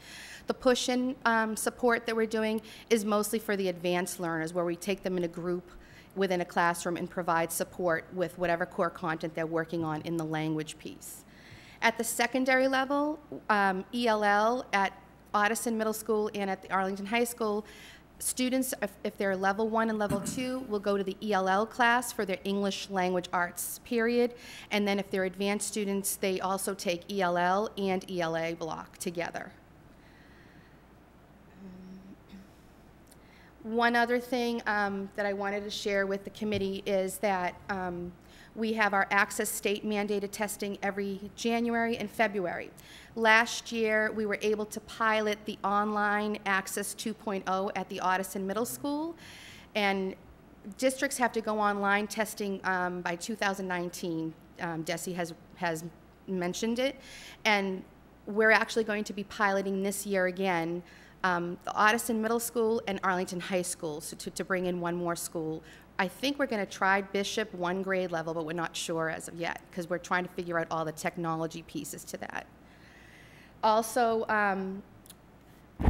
The push-in support that we're doing is mostly for the advanced learners, where we take them in a group within a classroom and provide support with whatever core content they're working on in the language piece. At the secondary level, ELL at Ottoson Middle School and at the Arlington High School, students, if they're level 1 and level 2, will go to the ELL class for their English language arts period. And then if they're advanced students, they also take ELL and ELA block together. One other thing that I wanted to share with the committee is that we have our Access state mandated testing every January and February. Last year, we were able to pilot the online Access 2.0 at the Ottoson Middle School, and districts have to go online testing by 2019. DESE has mentioned it, and we're actually going to be piloting this year again the Ottoson Middle School and Arlington High School, so to bring in one more school. I think we're going to try Bishop 1 grade level, but we're not sure as of yet, because we're trying to figure out all the technology pieces to that. Also,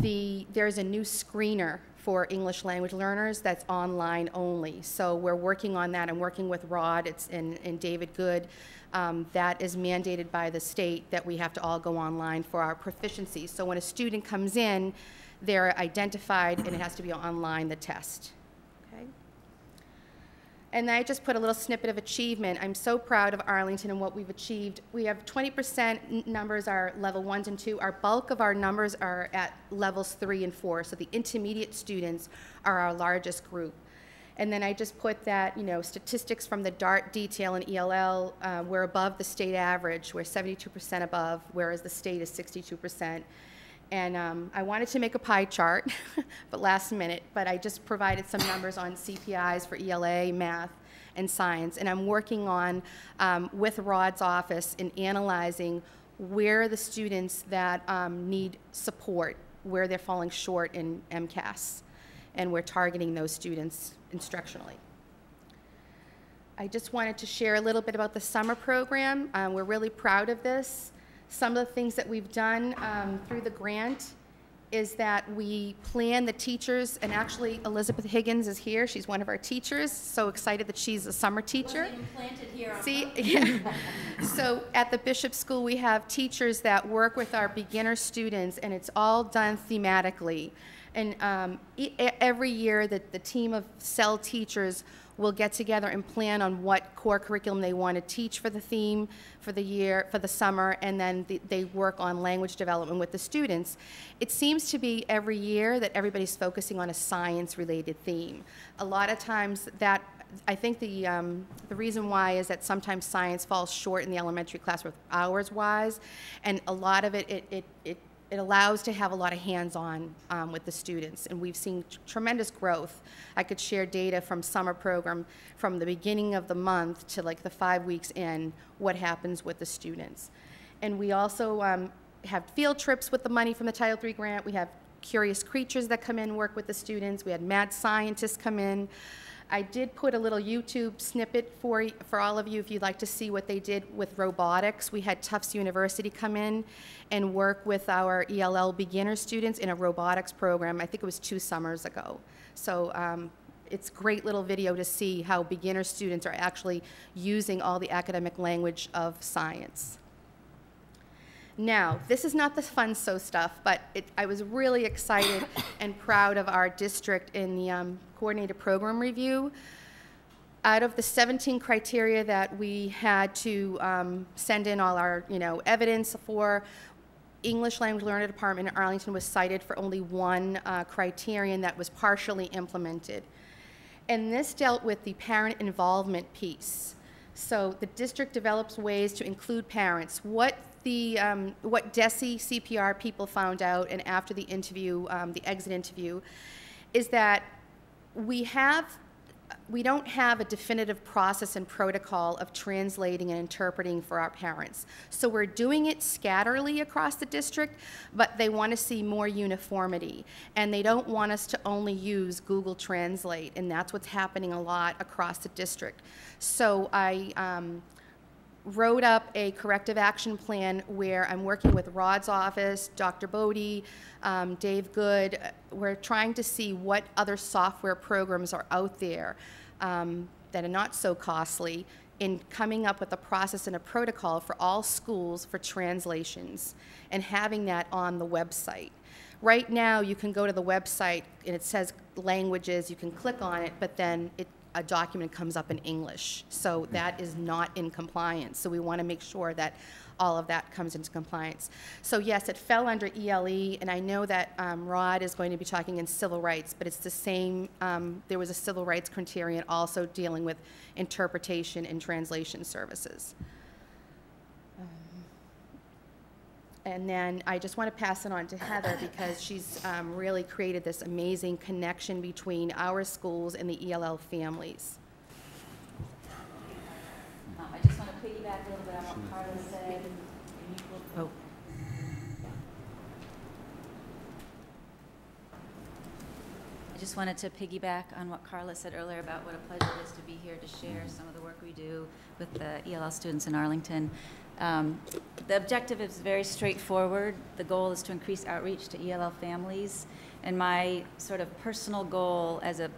there's a new screener for English language learners that's online only. So we're working on that and working with Rod and David Good. That is mandated by the state that we have to all go online for our proficiency. So when a student comes in, they're identified and it has to be online, the test. Okay? And I just put a little snippet of achievement. I'm so proud of Arlington and what we've achieved. We have 20% numbers are level 1s and 2. Our bulk of our numbers are at levels 3 and 4. So the intermediate students are our largest group. And then I just put that, you know, statistics from the DART detail in ELL, we're above the state average. We're 72% above, whereas the state is 62%. And I wanted to make a pie chart, but last minute, but I just provided some numbers on CPIs for ELA, math, and science. And I'm working on, with Rod's office, in analyzing where the students that need support, where they're falling short in MCAS. And we're targeting those students instructionally. I just wanted to share a little bit about the summer program. We're really proud of this. Some of the things that we've done through the grant is that we plan the teachers, and actually Elizabeth Higgins is here. She's one of our teachers. So excited that she's a summer teacher. Wasn't even planted here. See, yeah. So at the Bishop School, we have teachers that work with our beginner students, and it's all done thematically. And every year that the team of CEL teachers will get together and plan on what core curriculum they want to teach for the theme for the year, for the summer, and then they work on language development with the students. It seems to be every year that everybody's focusing on a science-related theme. A lot of times that, I think the reason why is that sometimes science falls short in the elementary class with hours-wise, and a lot of it allows to have a lot of hands-on with the students, and we've seen tremendous growth. I could share data from summer program from the beginning of the month to like the 5 weeks in, what happens with the students. And we also have field trips with the money from the Title III grant. We have curious creatures that come in, work with the students. We had mad scientists come in. I did put a little YouTube snippet for all of you if you'd like to see what they did with robotics. We had Tufts University come in and work with our ELL beginner students in a robotics program. I think it was 2 summers ago. So it's a great little video to see how beginner students are actually using all the academic language of science. Now, this is not the fun so stuff, but I was really excited and proud of our district in the coordinated program review. Out of the 17 criteria that we had to send in all our evidence for, English Language Learner Department in Arlington was cited for only 1 criterion that was partially implemented. And this dealt with the parent involvement piece. So the district develops ways to include parents. What DESE CPR people found out, and after the interview, the exit interview, is that we don't have a definitive process and protocol of translating and interpreting for our parents. So we're doing it scatterly across the district, but they want to see more uniformity. And they don't want us to only use Google Translate, and that's what's happening a lot across the district. So I wrote up a corrective action plan where I'm working with Rod's office, Dr. Bodie, Dave Good. We're trying to see what other software programs are out there that are not so costly in coming up with a process and a protocol for all schools for translations and having that on the website. Right now, you can go to the website and it says languages, you can click on it, but then a document comes up in English. So that is not in compliance. So we want to make sure that all of that comes into compliance. So yes, it fell under ELE, and I know that Rod is going to be talking in civil rights, but it's the same, there was a civil rights criterion also dealing with interpretation and translation services. And then I just want to pass it on to Heather because she's really created this amazing connection between our schools and the ELL families. I just want to piggyback a little bit on what Carla said. Oh. I just wanted to piggyback on what Carla said earlier about what a pleasure it is to be here to share some of the work we do with the ELL students in Arlington. The objective is very straightforward. The goal is to increase outreach to ELL families. And my sort of personal goal as a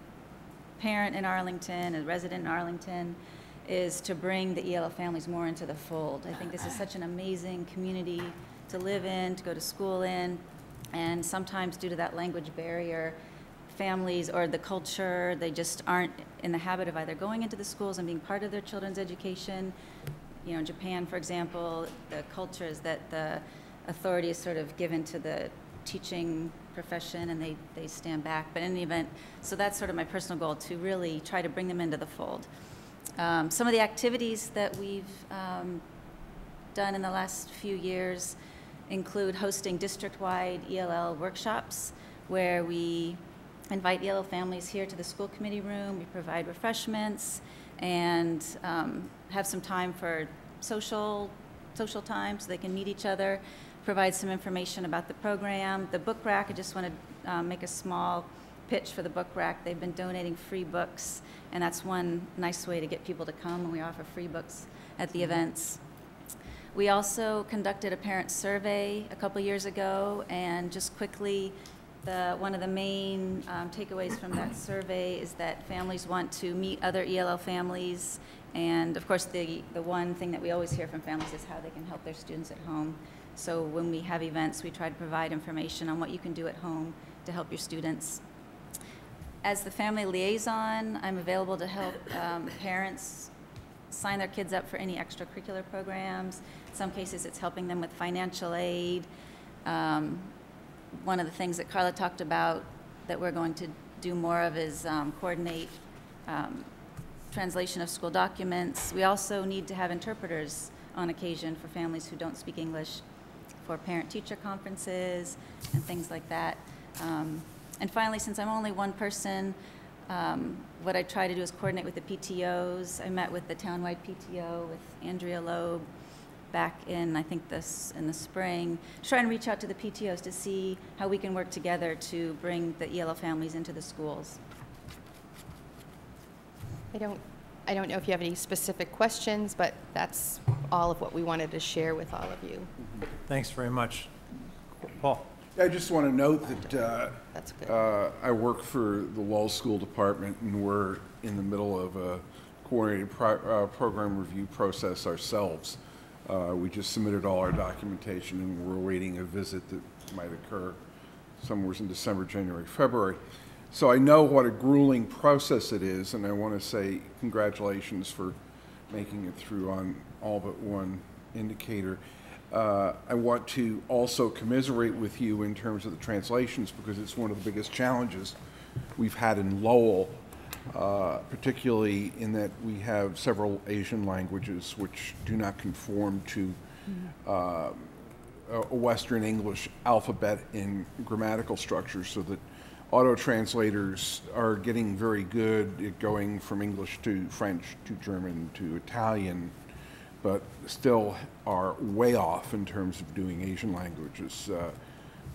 parent in Arlington, a resident in Arlington, is to bring the ELL families more into the fold. I think this is such an amazing community to live in, to go to school in, and sometimes due to that language barrier, families or the culture, they just aren't in the habit of either going into the schools and being part of their children's education. You know, in Japan, for example, the culture is that the authority is sort of given to the teaching profession and they stand back. But in any event, so that's sort of my personal goal, to really try to bring them into the fold. Some of the activities that we've done in the last few years include hosting district-wide ELL workshops where we invite ELL families here to the school committee room. We provide refreshments and have some time for social time so they can meet each other, provide some information about the program. The book rack, I just want to make a small pitch for the book rack. They've been donating free books, and that's one nice way to get people to come, and we offer free books at the events. We also conducted a parent survey a couple years ago, and just quickly, one of the main takeaways from that survey is that families want to meet other ELL families, and of course the one thing that we always hear from families is how they can help their students at home. So when we have events, we try to provide information on what you can do at home to help your students. As the family liaison, I'm available to help parents sign their kids up for any extracurricular programs. In some cases, it's helping them with financial aid. One of the things that Carla talked about that we're going to do more of is coordinate translation of school documents. We also need to have interpreters on occasion for families who don't speak English, for parent-teacher conferences and things like that. And finally, since I'm only one person, what I try to do is coordinate with the PTOs. I met with the townwide PTO with Andrea Loeb back in, I think, in the spring, to try and reach out to the PTOs to see how we can work together to bring the ELL families into the schools. I don't know if you have any specific questions, but that's all of what we wanted to share with all of you. Thanks very much. Paul? I just want to note that That's good. I work for the Lowell School Department, and we're in the middle of a coordinated program review process ourselves. We just submitted all our documentation, and we're awaiting a visit that might occur somewhere in December, January, February. So I know what a grueling process it is, and I want to say congratulations for making it through on all but one indicator. I want to also commiserate with you in terms of the translations, because it's one of the biggest challenges we've had in Lowell, particularly in that we have several Asian languages which do not conform to a Western English alphabet in grammatical structure, so that auto-translators are getting very good at going from English to French to German to Italian, but still are way off in terms of doing Asian languages.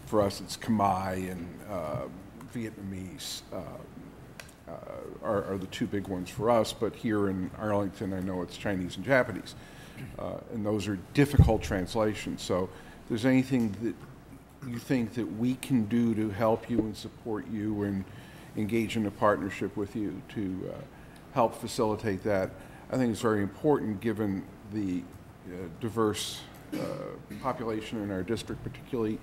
For us, it's Khmer and Vietnamese are the two big ones for us, but here in Arlington, I know it's Chinese and Japanese. And those are difficult translations. So if there's anything that you think that we can do to help you and support you and engage in a partnership with you to help facilitate that, I think it's very important given the diverse population in our district, particularly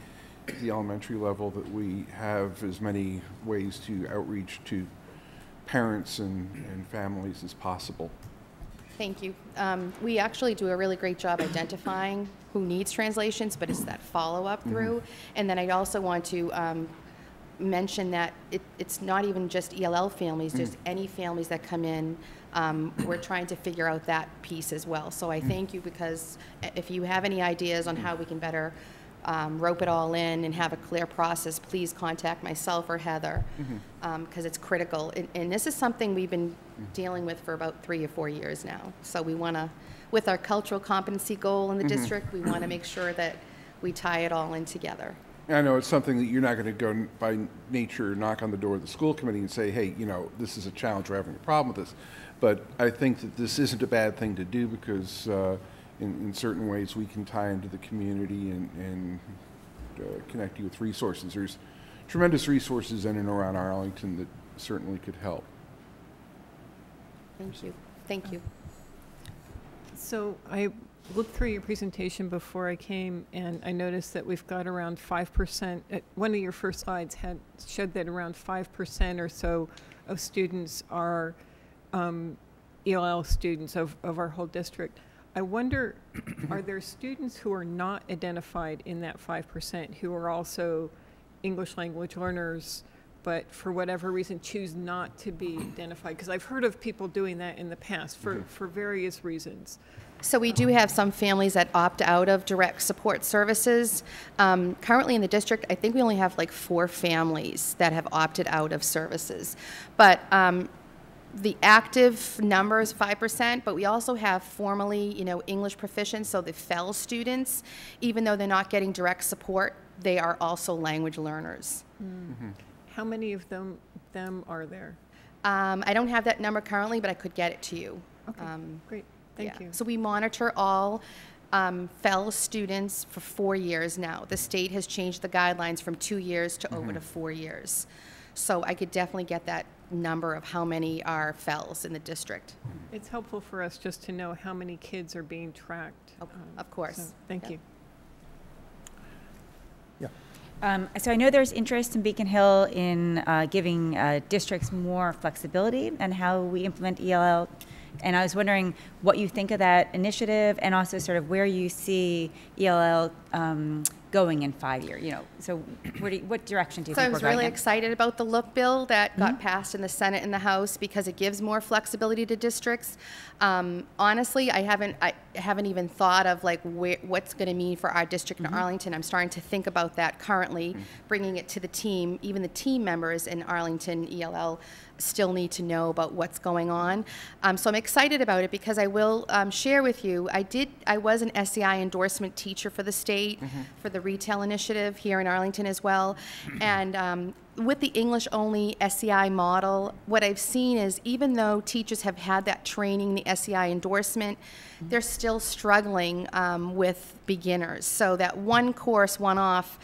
at the elementary level, that we have as many ways to outreach to parents and families as possible. Thank you. We actually do a really great job identifying who needs translations, but it's that follow-up through. And then I also want to mention that it's not even just ELL families, just any families that come in. We're trying to figure out that piece as well. So I thank you, because if you have any ideas on how we can better rope it all in and have a clear process, please contact myself or Heather, because it's critical. And this is something we've been dealing with for about 3 or 4 years now. So we want to, with our cultural competency goal in the district, we want to make sure that we tie it all in together. I know it's something that you're not going to go by nature, knock on the door of the school committee and say, hey, you know, this is a challenge, we're having a problem with this. But I think that this isn't a bad thing to do, because in certain ways we can tie into the community and connect you with resources. There's tremendous resources in and around Arlington that certainly could help. Thank you. Thank you. So I looked through your presentation before I came, and I noticed that we've got around 5%. One of your first slides showed that around 5% or so of students are ELL students of our whole district. I wonder, are there students who are not identified in that 5% who are also English language learners, but for whatever reason choose not to be identified? Because I've heard of people doing that in the past for various reasons. So we do have some families that opt out of direct support services. Currently in the district, I think we only have like 4 families that have opted out of services. But the active number is 5%, but we also have formally, English proficient, so the FEL students, even though they're not getting direct support, they are also language learners. How many of them are there? I don't have that number currently, but I could get it to you. Okay, great. Thank you. So we monitor all FEL students for 4 years now. The state has changed the guidelines from 2 years to over to 4 years. So I could definitely get that number of how many are FELs in the district. It's helpful for us just to know how many kids are being tracked. Of course. So thank you. So I know there's interest in Beacon Hill in giving districts more flexibility and how we implement ELL. And I was wondering what you think of that initiative, and also sort of where you see ELL going in 5 years. You know, so what direction do you So think I was we're going really in? excited about the look bill that got passed in the Senate and the House because it gives more flexibility to districts. Honestly, I haven't even thought of like what's going to mean for our district in Arlington. I'm starting to think about that currently, bringing it to the team. Even the team members in Arlington ELL still need to know about what's going on. So I'm excited about it because I will share with you, I was an SEI endorsement teacher for the state, for the retail initiative here in Arlington as well. And with the English-only SEI model, what I've seen is even though teachers have had that training, the SEI endorsement, they're still struggling with beginners. So that one course, one-off,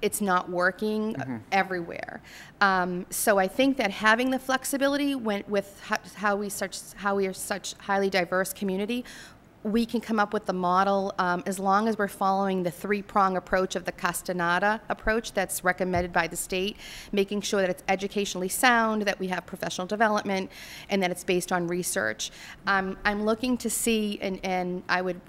it's not working everywhere. So I think that having the flexibility with how we are such highly diverse community, we can come up with the model as long as we're following the three-prong approach of the Castaneda approach that's recommended by the state, making sure that it's educationally sound, that we have professional development, and that it's based on research. I'm looking to see, and I would,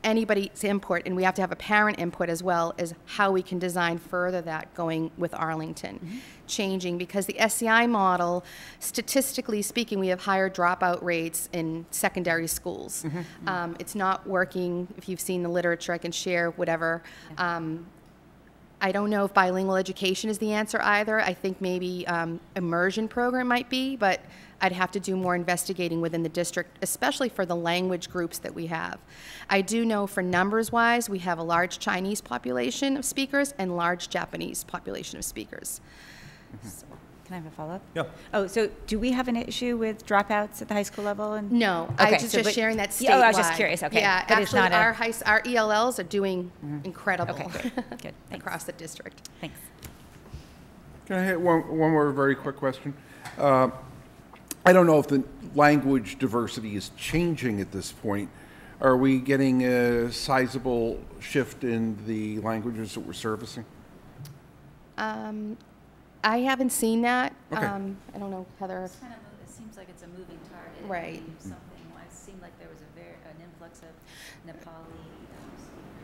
anybody's input, and we have to have a parent input as well, is how we can design further that going with Arlington, changing, because the SEI model, statistically speaking, we have higher dropout rates in secondary schools. It's not working. If you've seen the literature, I can share whatever. I don't know if bilingual education is the answer either. I think maybe immersion program might be, but I'd have to do more investigating within the district, especially for the language groups that we have. I do know for numbers-wise, we have a large Chinese population of speakers and large Japanese population of speakers. So, can I have a follow-up? Yeah. Oh, so do we have an issue with dropouts at the high school level? And no, okay, I was just sharing that statewide. Yeah, I was just curious. Okay, yeah, but actually, it's not our ELLs are doing incredible Okay, good. across the district. Thanks. Can I have one more very quick question? I don't know if the language diversity is changing at this point. Are we getting a sizable shift in the languages that we're servicing? I haven't seen that. Okay. I don't know, Heather. It seems like it's a moving target. Right. Something. It seemed like there was an influx of Nepali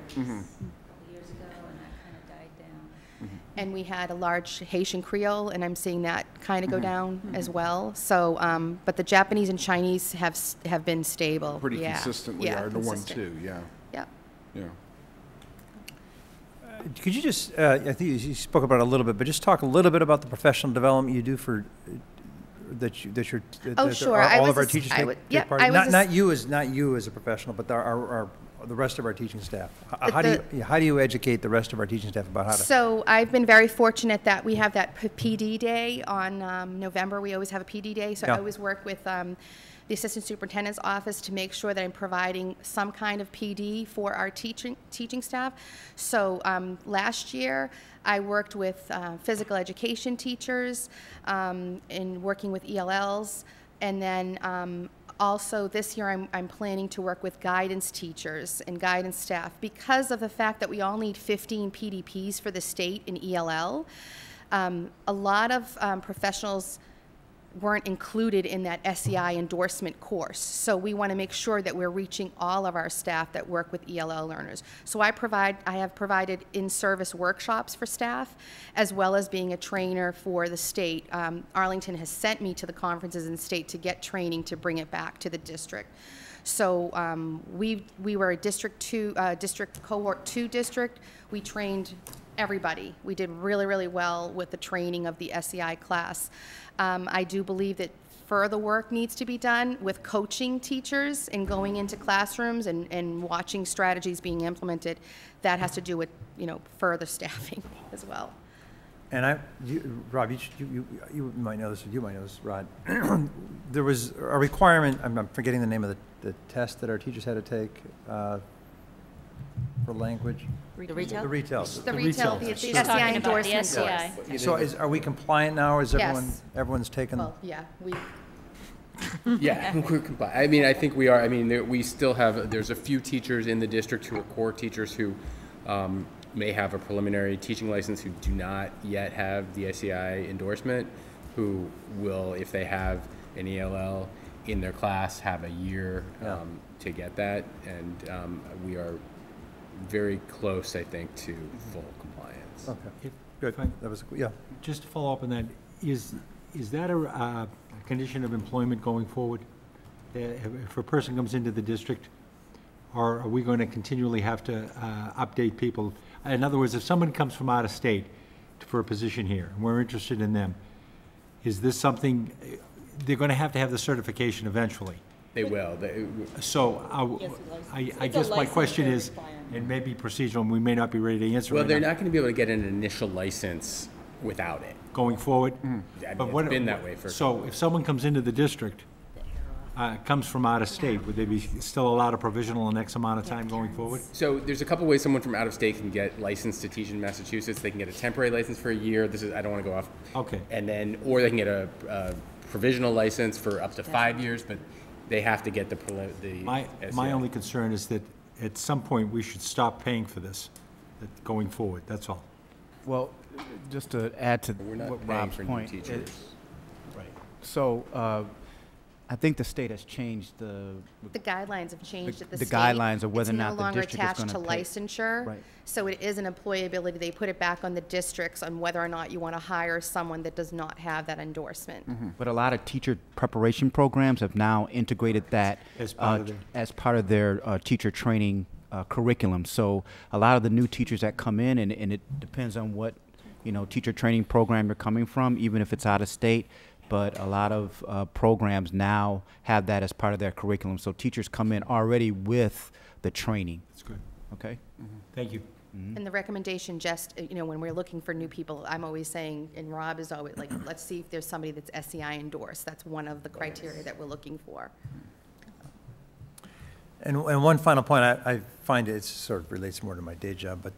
speakers a couple years ago, and that kind of died down. And we had a large Haitian Creole, and I'm seeing that kind of go down as well. So, but the Japanese and Chinese have been stable. Pretty consistently are the 1-2, yeah. Yeah. Yeah. Could you just, I think you spoke about it a little bit, but just talk a little bit about the professional development you do for, that sure. all of our teachers take part in? Not you as a professional, but the rest of our teaching staff. How do you educate the rest of our teaching staff about how to? So I've been very fortunate that we have that PD day on November. We always have a PD day. So I always work with the Assistant Superintendent's Office to make sure that I'm providing some kind of PD for our teaching staff. So last year, I worked with physical education teachers in working with ELLs, and then also this year I'm planning to work with guidance teachers and guidance staff because of the fact that we all need 15 PDPs for the state in ELL. A lot of professionals weren't included in that SEI endorsement course. So we want to make sure that we're reaching all of our staff that work with ELL learners. So I have provided in-service workshops for staff, as well as being a trainer for the state. Arlington has sent me to the conferences in the state to get training to bring it back to the district. So we were a district cohort 2 district. We trained everybody. We did really, really well with the training of the SEI class. I do believe that further work needs to be done with coaching teachers and going into classrooms and watching strategies being implemented. That has to do with, further staffing as well. And Rob, you might know this, or you might know this, Rod. There was a requirement, I'm forgetting the name of the test that our teachers had to take for language. The retail? The retail. The SEI endorsement course. So are we compliant now? Is Yes. everyone's taken? Well, yeah, yeah, we're compliant. I mean, I think we are. I mean, we still have, there's a few teachers in the district who are core teachers who may have a preliminary teaching license who do not yet have the SEI endorsement, who will, if they have an ELL in their class, have a year to get that. And we are very close, I think, to full compliance. Okay. Good. That was, Just to follow up on that, is that a condition of employment going forward? If a person comes into the district, or are we going to continually have to update people? In other words, if someone comes from out of state for a position here, and we're interested in them, is this something, they're going to have the certification eventually? They will. So I guess my question is, and maybe procedural, and we may not be ready to answer. Well, right they're now. not going to be able to get an initial license without it. Going forward? I mean, But it's been that way for. So if someone comes into the district, comes from out of state, would they be still allowed a provisional in X amount of time going forward? So there's a couple ways someone from out of state can get licensed to teach in Massachusetts. They can get a temporary license for a year. This is, I don't want to go off. Okay. And then, or they can get a provisional license for up to 5 years, but they have to get the My SEI. only concern is that at some point, we should stop paying for this, going forward, that's all. Well, just to add to We're not what paying Rob's for new point. teachers. Right. So I think the state has changed the guidelines have changed at the the state. guidelines of whether or not It's the no longer district is attached to gonna pay. licensure. Right. So it is an employability. They put it back on the districts on whether or not you want to hire someone that does not have that endorsement. But a lot of teacher preparation programs have now integrated that As part of their teacher training curriculum. So a lot of the new teachers that come in, and it depends on what teacher training program you're coming from, even if it's out of state. But a lot of programs now have that as part of their curriculum. So teachers come in already with the training. That's good. Okay. Thank you. And the recommendation, just, when we're looking for new people, I'm always saying, and Rob is always like, let's see if there's somebody that's SEI endorsed. That's one of the criteria that we're looking for. And one final point, I find it sort of relates more to my day job, but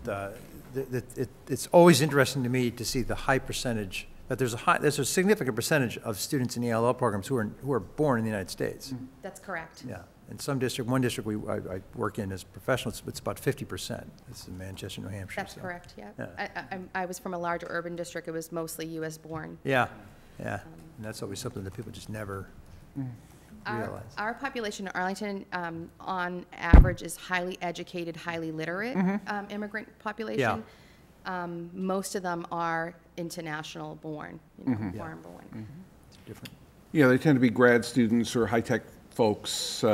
it's always interesting to me to see the high percentage, that there's a significant percentage of students in ELL programs who are born in the United States. That's correct. Yeah. In one district I work in as professional, it's about 50%. This is in Manchester, New Hampshire. That's so. correct, yeah. I was from a larger urban district. It was mostly U.S. born. Yeah, and that's always something that people just never realize. Our population in Arlington, on average, is highly educated, highly literate immigrant population. Most of them are international born, foreign born. It's different. Yeah, they tend to be grad students or high-tech folks.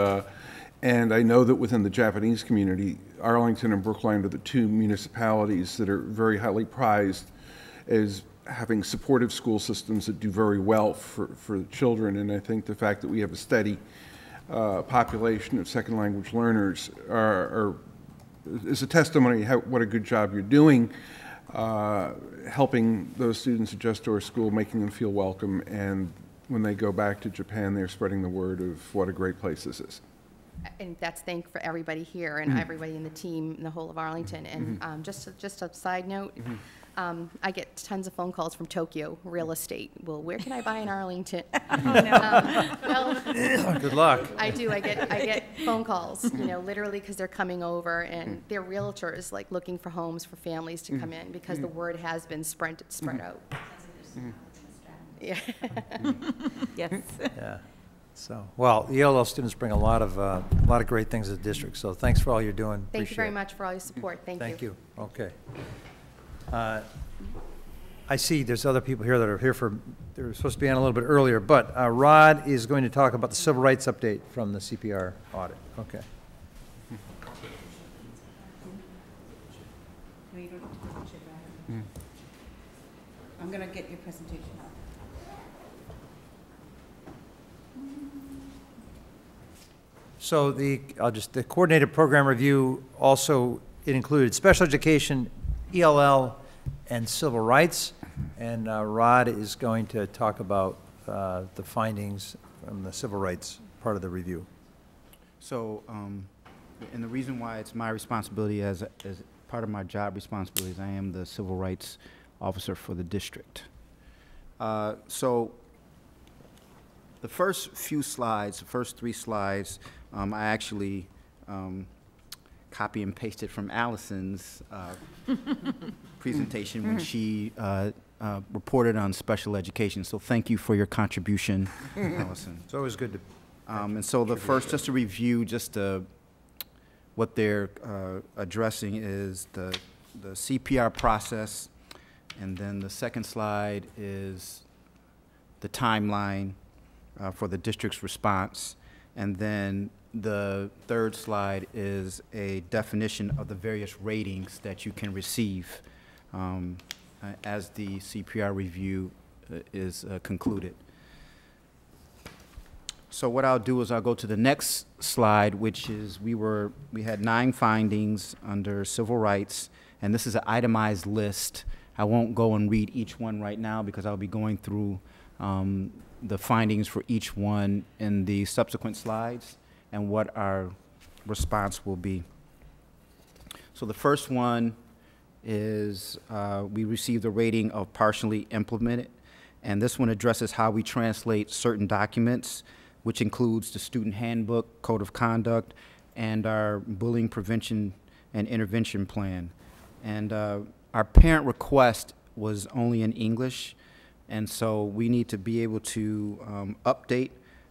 And I know that within the Japanese community, Arlington and Brookline are the two municipalities that are very highly prized as having supportive school systems that do very well for the children. And I think the fact that we have a steady population of second language learners is a testimony to what a good job you're doing, helping those students adjust to our school, making them feel welcome, and when they go back to Japan, they're spreading the word of what a great place this is. And that's thank for everybody here and everybody in the team in the whole of Arlington. And just a side note, I get tons of phone calls from Tokyo real estate. Well, where can I buy in Arlington? Good luck. I do. I get phone calls, literally because they're coming over and they're realtors, like looking for homes for families to come in because the word has been spread out. Yeah. Yes. Yeah. So, well, the ELL students bring a lot of great things to the district. So, thanks for all you're doing. Thank you very Appreciate it. much for all your support. Thank you. Thank you. Okay. I see there's other people here that are here they're supposed to be on a little bit earlier, but Rod is going to talk about the civil rights update from the CPR audit. Okay. No, you don't have to push it back. I'm going to get your presentation up. So the coordinated program review also, it included special education, ELL, and civil rights. And Rod is going to talk about the findings from the civil rights part of the review. So, and the reason why it's my responsibility as part of my job responsibilities, I am the civil rights officer for the district. So the first few slides, the first 3 slides, I actually kind copy and pasted from Allison's presentation when she reported on special education. So thank you for your contribution, Allison. It's always good to. And so the first, just to review, what they're addressing is the CPR process, and then the second slide is the timeline for the district's response, and then the third slide is a definition of the various ratings that you can receive as the CPR review is concluded. So what I'll do is I'll go to the next slide, which is we had 9 findings under civil rights, and this is an itemized list. I won't go and read each one right now because I'll be going through the findings for each one in the subsequent slides and what our response will be. So the first one is we received a rating of partially implemented, and this one addresses how we translate certain documents, which includes the student handbook, code of conduct, and our bullying prevention and intervention plan. And our parent request was only in English, and so we need to be able to update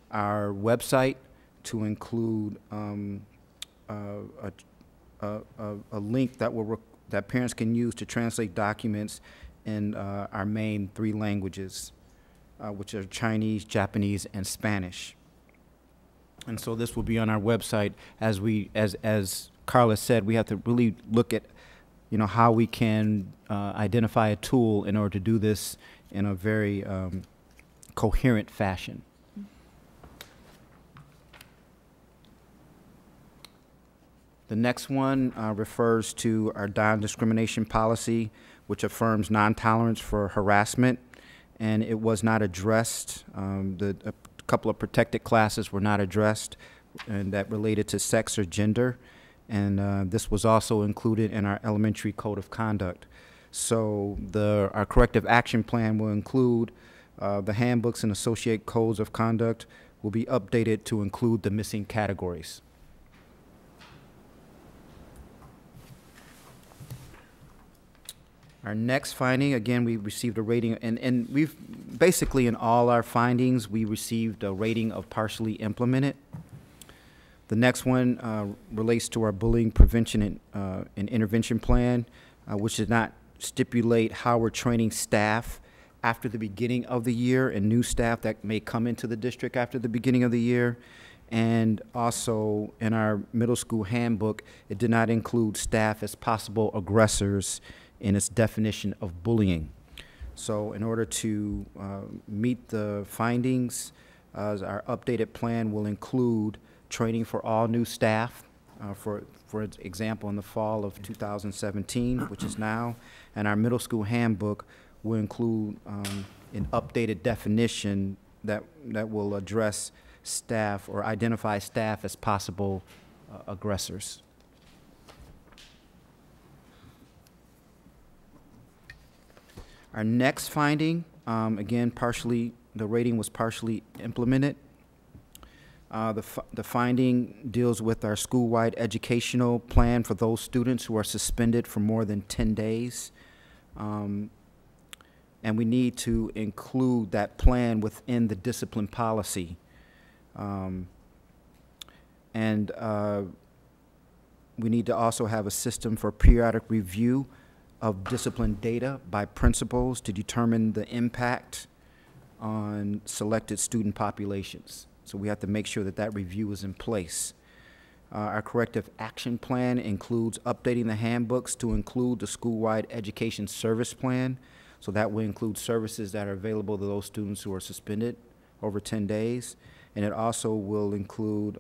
our website to include a link that parents can use to translate documents in our main 3 languages, which are Chinese, Japanese, and Spanish. And so this will be on our website. As Carla said, we have to really look at, how we can identify a tool in order to do this in a very coherent fashion. The next one refers to our non-discrimination policy, which affirms non-tolerance for harassment, and it was not addressed. A couple of protected classes were not addressed, and that related to sex or gender, and this was also included in our elementary code of conduct. So our corrective action plan will include the handbooks and associated codes of conduct will be updated to include the missing categories. Our next finding, again, we received a rating, and we've basically in all our findings, we received a rating of partially implemented. The next one relates to our bullying prevention and intervention plan, which did not stipulate how we're training staff after the beginning of the year and new staff that may come into the district after the beginning of the year. And also in our middle school handbook, it did not include staff as possible aggressors in its definition of bullying. So in order to meet the findings, our updated plan will include training for all new staff, for example, in the fall of 2017, which is now, and our middle school handbook will include an updated definition that will address staff or identify staff as possible aggressors. Our next finding, again, the rating was partially implemented. The finding deals with our school-wide educational plan for those students who are suspended for more than 10 days. And we need to include that plan within the discipline policy. We need to also have a system for periodic review of discipline data by principals to determine the impact on selected student populations. So we have to make sure that that review is in place. Our corrective action plan includes updating the handbooks to include the school-wide education service plan. So that will include services that are available to those students who are suspended over 10 days. And it also will include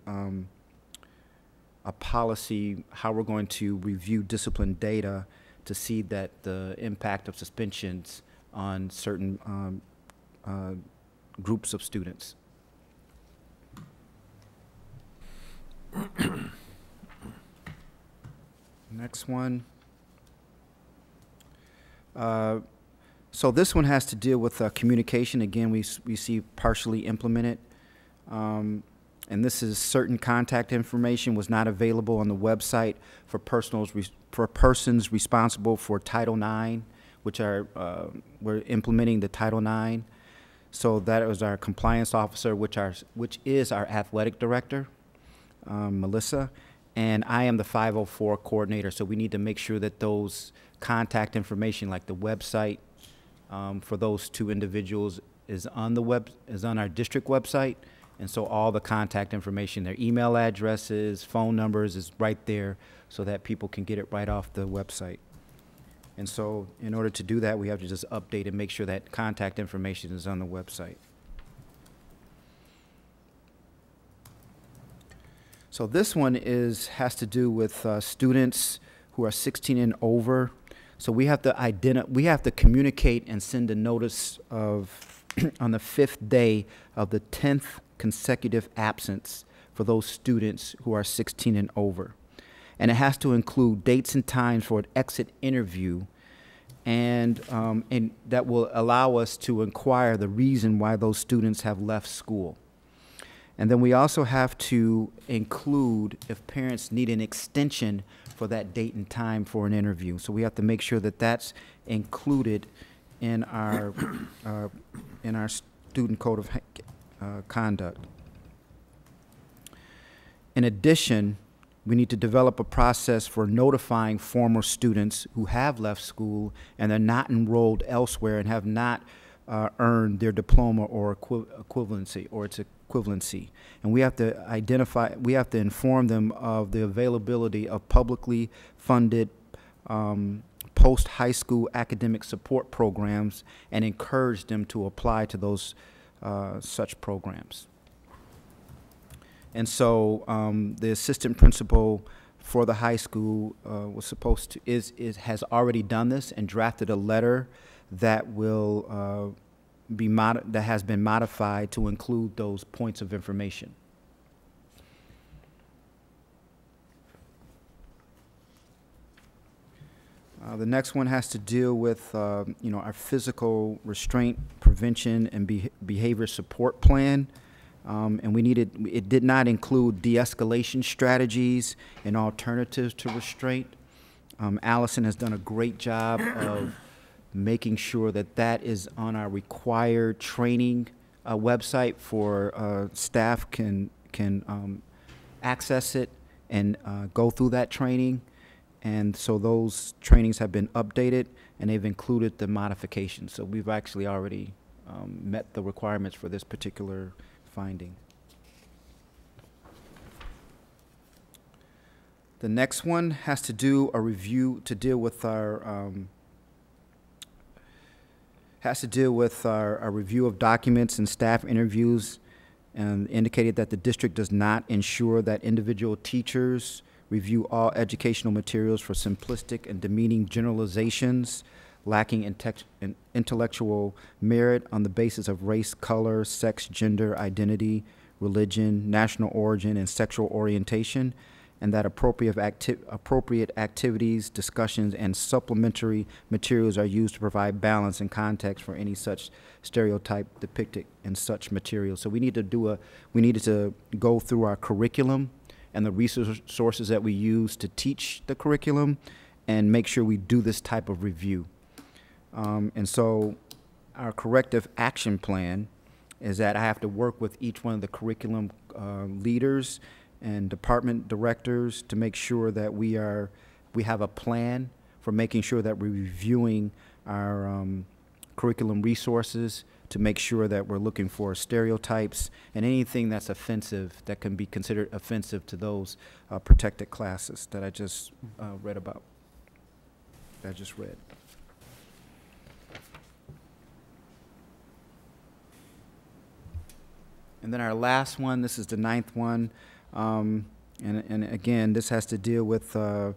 a policy, how we're going to review discipline data to see that the impact of suspensions on certain groups of students. Next one. So this one has to deal with communication. Again, we see partially implemented. And this is certain contact information was not available on the website for persons responsible for Title IX, which are, we're implementing the Title IX. So that was our compliance officer, which is our athletic director, Melissa, and I am the 504 coordinator. So we need to make sure that those contact information, like the website for those two individuals, is on our district website. And so all the contact information, their email addresses, phone numbers is right there so that people can get it right off the website. And so in order to do that, we have to just update and make sure that contact information is on the website. So this one has to do with students who are 16 and over. So we have to communicate and send a notice of on the 5th day of the 10th consecutive absence for those students who are 16 and over. And it has to include dates and times for an exit interview, and that will allow us to inquire the reason why those students have left school. And then we also have to include if parents need an extension for that date and time for an interview. So we have to make sure that that's included in our student code of conduct. In addition, we need to develop a process for notifying former students who have left school and are not enrolled elsewhere and have not earned their diploma or equivalency, or its equivalency. And we have to inform them of the availability of publicly funded post-high school academic support programs and encourage them to apply to those such programs. And so the assistant principal for the high school has already done this and drafted a letter that will that has been modified to include those points of information. The next one has to deal with our physical restraint prevention and behavior support plan. And it did not include de-escalation strategies and alternatives to restraint. Allison has done a great job of making sure that that is on our required training website for staff can access it and go through that training. And so those trainings have been updated and they've included the modifications. So we've actually already met the requirements for this particular finding. The next one has to do a review to deal with our review of documents and staff interviews, and indicated that the district does not ensure that individual teachers review all educational materials for simplistic and demeaning generalizations lacking intellectual merit on the basis of race, color, sex, gender, identity, religion, national origin, and sexual orientation, and that appropriate activities, discussions, and supplementary materials are used to provide balance and context for any such stereotype depicted in such materials. So we needed to go through our curriculum and the resources that we use to teach the curriculum and make sure we do this type of review. And so our corrective action plan is that I have to work with each one of the curriculum leaders and department directors to make sure that we have a plan for making sure that we're reviewing our curriculum resources to make sure that we're looking for stereotypes and anything that's offensive, that can be considered offensive to those protected classes that I just read about, that I just read. And then our last one, this is the 9th one, and again, this has to deal with an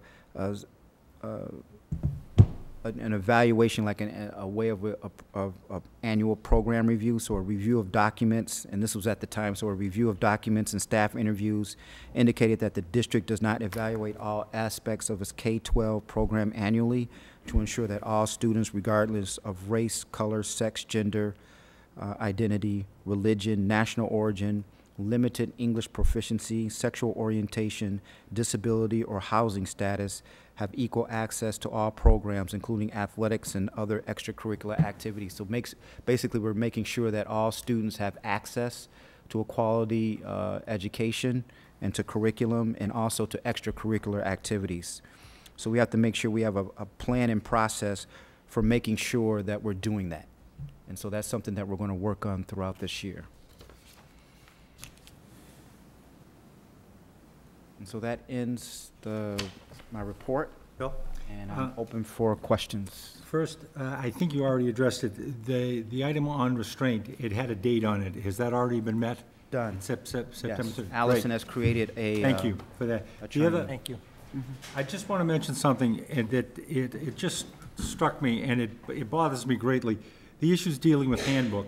evaluation, like a way of annual program review, so a review of documents, and this was at the time, so a review of documents and staff interviews indicated that the district does not evaluate all aspects of its K-12 program annually to ensure that all students, regardless of race, color, sex, gender, identity, religion, national origin, limited English proficiency, sexual orientation, disability, or housing status have equal access to all programs, including athletics and other extracurricular activities. So basically, we're making sure that all students have access to a quality education and to curriculum and also to extracurricular activities. So we have to make sure we have a plan and process for making sure that we're doing that. And so that's something that we're going to work on throughout this year. And so that ends my report. Bill? And I'm open for questions. First, I think you already addressed it. The item on restraint, it had a date on it. Has that already been met? Done. September Yes. 3rd. Allison Great. has created a Thank you for that. training. Thank you. I just want to mention something, and that it just struck me, and it bothers me greatly. The issues dealing with handbook.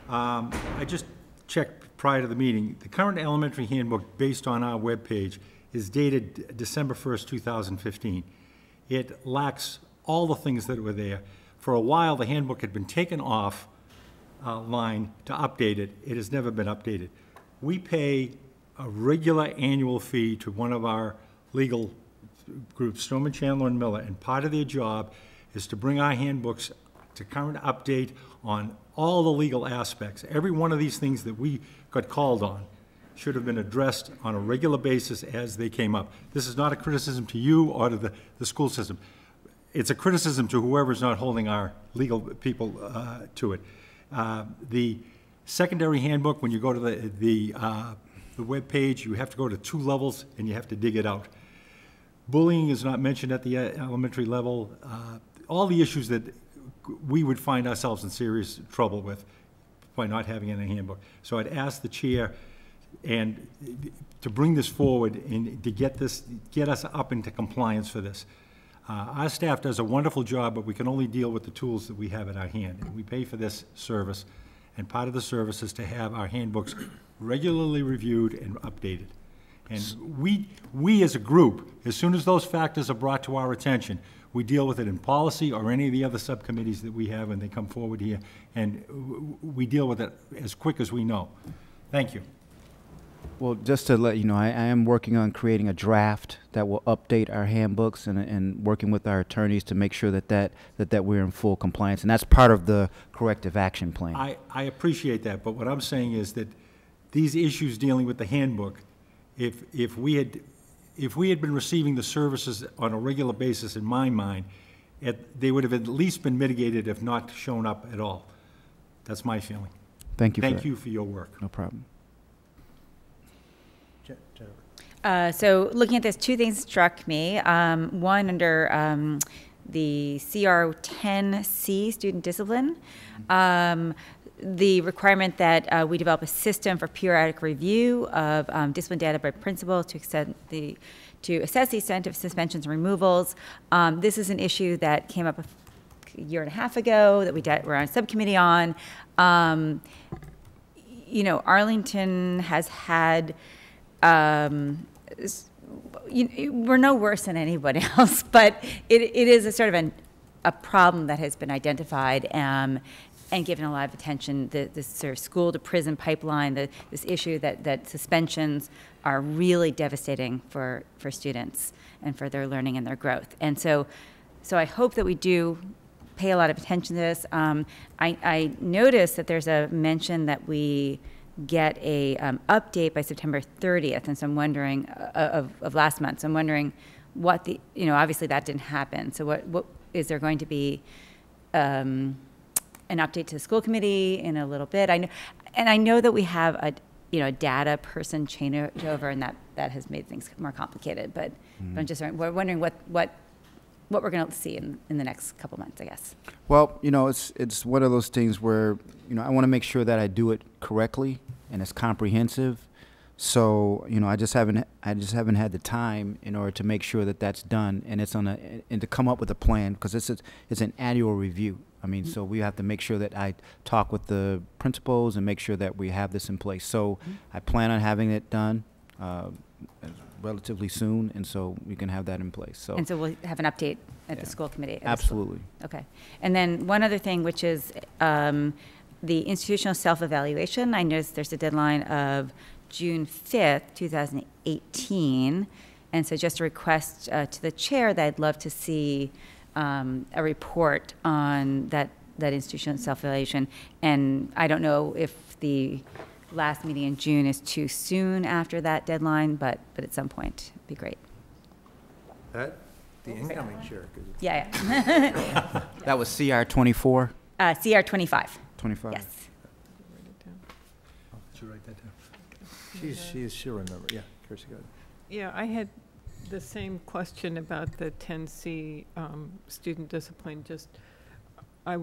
I just checked prior to the meeting. The current elementary handbook, based on our webpage, is dated December 1st, 2015. It lacks all the things that were there. For a while, the handbook had been taken off line to update it. It has never been updated. We pay a regular annual fee to one of our legal groups, Stoneman, Chandler, and Miller, and part of their job is to bring our handbooks to current update on all the legal aspects. Every one of these things that we got called on should have been addressed on a regular basis as they came up. This is not a criticism to you or to the school system. It's a criticism to whoever's not holding our legal people to it. The secondary handbook, when you go to the web page, you have to go to 2 levels and you have to dig it out. Bullying is not mentioned at the elementary level. All the issues that we would find ourselves in serious trouble with by not having it in a handbook. So I'd ask the chair and to bring this forward and to get us up into compliance for this. Our staff does a wonderful job, but we can only deal with the tools that we have at our hand. And we pay for this service, and part of the service is to have our handbooks regularly reviewed and updated. And we as a group, as soon as those factors are brought to our attention, we deal with it in policy or any of the other subcommittees that we have, and they come forward here, and we deal with it as quick as we know. Thank you. Well, just to let you know, I am working on creating a draft that will update our handbooks and working with our attorneys to make sure that we're in full compliance. And that's part of the corrective action plan. I appreciate that, but what I'm saying is that these issues dealing with the handbook, if we had been receiving the services on a regular basis, in my mind, they would have at least been mitigated, if not shown up at all. That's my feeling. Thank you. Thank you for your work. No problem. So looking at this, 2 things struck me. One, under the CR 10C, student discipline, the requirement that we develop a system for periodic review of discipline data by principals to assess the extent of suspensions and removals. This is an issue that came up a year and a half ago that we're on a subcommittee on. Arlington has had, we're no worse than anybody else, but it is a sort of a problem that has been identified and given a lot of attention. This sort of school to prison pipeline, this issue that suspensions are really devastating for students and for their learning and their growth. And so I hope that we do pay a lot of attention to this. I noticed that there's a mention that we get a update by September 30th, and so I'm wondering, of last month, so I'm wondering what obviously that didn't happen, so what is there going to be an update to the school committee in a little bit? I know that we have a data person changeover, and that has made things more complicated, but I'm just wondering what we're going to see in the next couple months, I guess. Well, it's one of those things where, I want to make sure that I do it correctly and it's comprehensive. So, I just haven't had the time in order to make sure that that's done, and and to come up with a plan, because it's an annual review. So we have to make sure that I talk with the principals and make sure that we have this in place. So I plan on having it done relatively soon, and so we can have that in place. And so we'll have an update at the school committee. Absolutely. Okay. And then one other thing, which is the institutional self-evaluation. I noticed there's a deadline of June 5th, 2018. And so just a request to the chair that I'd love to see a report on that institutional self-evaluation. And I don't know if the last meeting in June is too soon after that deadline, but at some point, it'd be great. That, the incoming chair. Yeah. That was CR 24? CR 25. 25. Yes. Did you write that down? She'll remember. Yeah, Kirsty, go ahead. Yeah, I had the same question about the 10C student discipline. Just, I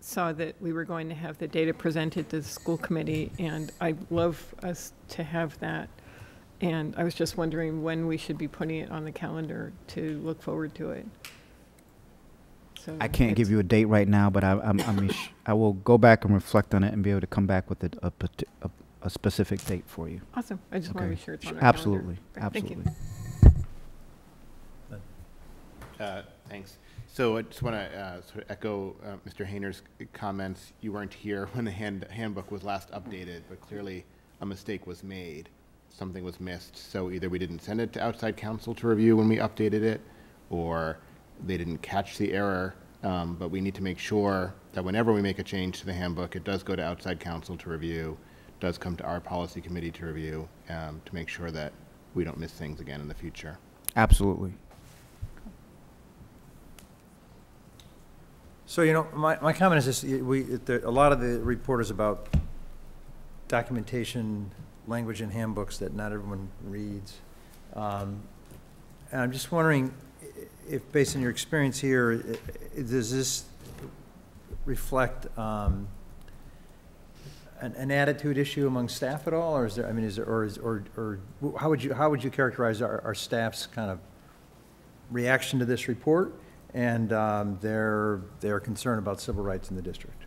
saw that we were going to have the data presented to the school committee, and I'd love us to have that. And I was just wondering when we should be putting it on the calendar to look forward to it. So I can't give you a date right now, but I will go back and reflect on it and be able to come back with a specific date for you. Awesome. I just want to be sure it's on our Absolutely. calendar. Absolutely. Thank you. Thanks. So I just want to sort of echo Mr. Hayner's comments. You weren't here when the handbook was last updated, but clearly a mistake was made. Something was missed. So either we didn't send it to outside counsel to review when we updated it, or they didn't catch the error. But we need to make sure that whenever we make a change to the handbook, it does go to outside counsel to review, does come to our policy committee to review, to make sure that we don't miss things again in the future. Absolutely. So, you know, my comment is this, a lot of the report is about documentation, language in handbooks that not everyone reads. And I'm just wondering if, based on your experience here, does this reflect an attitude issue among staff at all, or is there? I mean, is there, or how would you characterize our staff's kind of reaction to this report and their concern about civil rights in the district?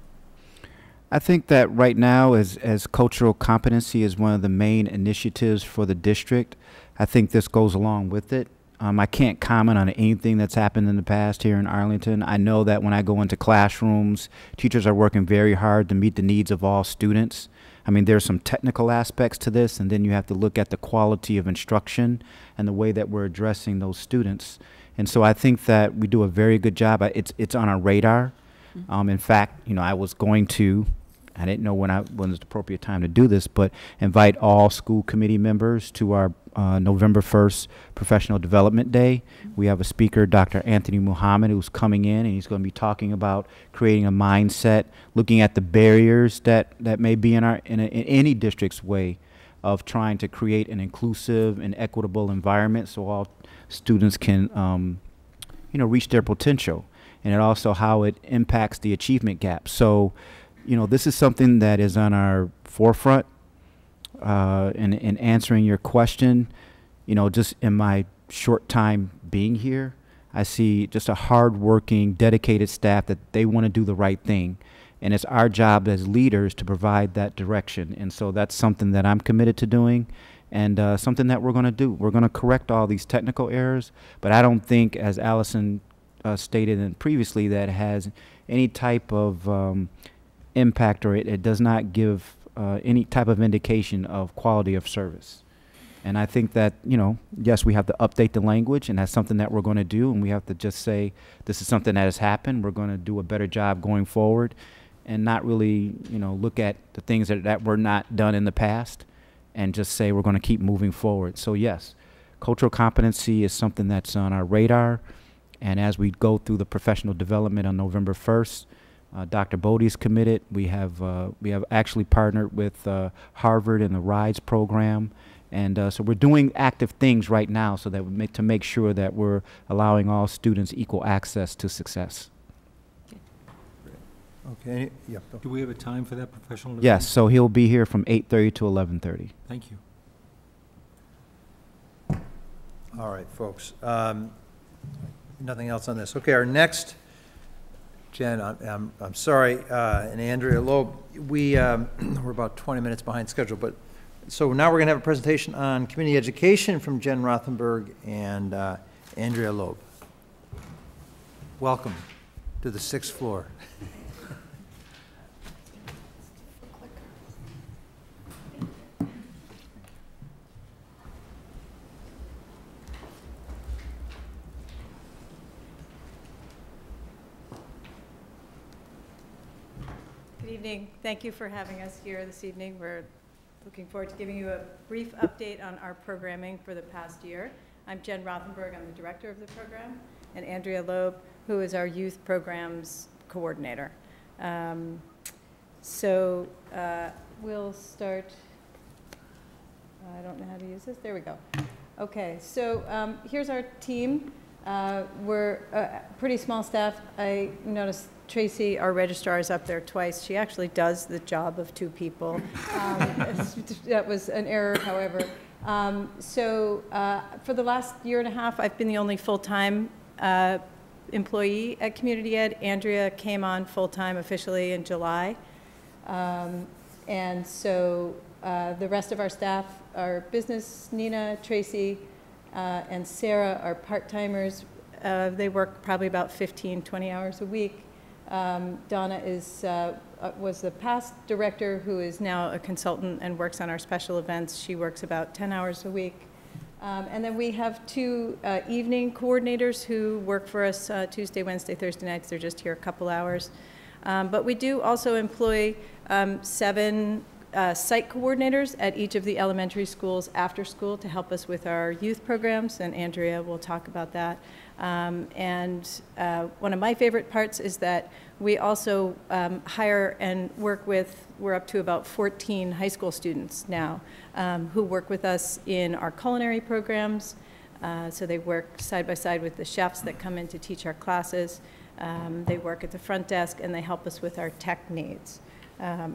I think that right now, as cultural competency is one of the main initiatives for the district, I think this goes along with it. I can't comment on anything that's happened in the past here in Arlington. I know that when I go into classrooms, teachers are working very hard to meet the needs of all students. I mean, there's some technical aspects to this, and then you have to look at the quality of instruction and the way that we're addressing those students. And so I think that we do a very good job. It's on our radar. In fact, you know, I didn't know when was the appropriate time to do this, but invite all school committee members to our November 1st Professional Development Day. We have a speaker, Dr. Anthony Muhammad, who's coming in, and he's going to be talking about creating a mindset, looking at the barriers that may be in any district's way of trying to create an inclusive and equitable environment so all students can reach their potential, and it also how it impacts the achievement gap. So, you know, this is something that is on our forefront. In answering your question, you know, just in my short time being here, I see just a hard-working, dedicated staff that they want to do the right thing. And it's our job as leaders to provide that direction. And so that's something that I'm committed to doing, and something that we're going to do. We're going to correct all these technical errors, but I don't think, as Allison stated previously, that it has any type of impact, or it does not give any type of indication of quality of service. And I think that, you know, yes, we have to update the language, and that's something that we're going to do, and we have to just say this is something that has happened. We're going to do a better job going forward, and not really, you know, look at the things that were not done in the past, and just say we're going to keep moving forward. So yes, cultural competency is something that's on our radar, and as we go through the professional development on November 1st, Dr. Bodie is committed. We have actually partnered with Harvard in the RIDES program, and so we're doing active things right now so that to make sure that we're allowing all students equal access to success. Okay. Yeah. Do we have a time for that professional development? Yes. So he'll be here from 8:30 to 11:30. Thank you. All right, folks. Nothing else on this. Okay. Our next. Jen, I'm sorry, and Andrea Loeb, we're about 20 minutes behind schedule, but so now we're going to have a presentation on community education from Jen Rothenberg and Andrea Loeb. Welcome to the 6th floor. Good evening. Thank you for having us here this evening. We're looking forward to giving you a brief update on our programming for the past year. I'm Jen Rothenberg. I'm the director of the program, and Andrea Loeb, who is our youth programs coordinator. We'll start. I don't know how to use this. There we go. Okay, so here's our team. We're a pretty small staff. I noticed Tracy, our registrar, is up there twice. She actually does the job of 2 people. That was an error, however. For the last year and a half, I've been the only full-time employee at Community Ed. Andrea came on full-time officially in July. The rest of our staff are business. Nina, Tracy, and Sarah are part-timers. They work probably about 15, 20 hours a week. Donna was the past director who is now a consultant and works on our special events. She works about 10 hours a week. And then we have 2 evening coordinators who work for us Tuesday, Wednesday, Thursday nights. They're just here a couple hours. But we do also employ 7 site coordinators at each of the elementary schools after school to help us with our youth programs, and Andrea will talk about that. One of my favorite parts is that we also hire and work with, we're up to about 14 high school students now who work with us in our culinary programs. So they work side by side with the chefs that come in to teach our classes. They work at the front desk, and they help us with our tech needs. Our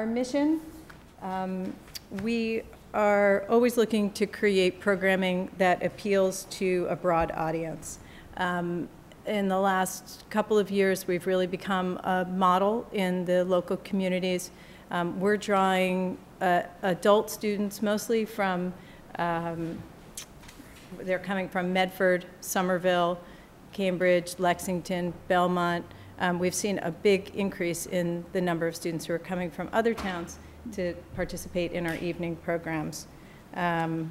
mission, we are always looking to create programming that appeals to a broad audience. In the last couple of years, we've really become a model in the local communities. We're drawing adult students mostly from, they're coming from Medford, Somerville, Cambridge, Lexington, Belmont. We've seen a big increase in the number of students who are coming from other towns to participate in our evening programs. I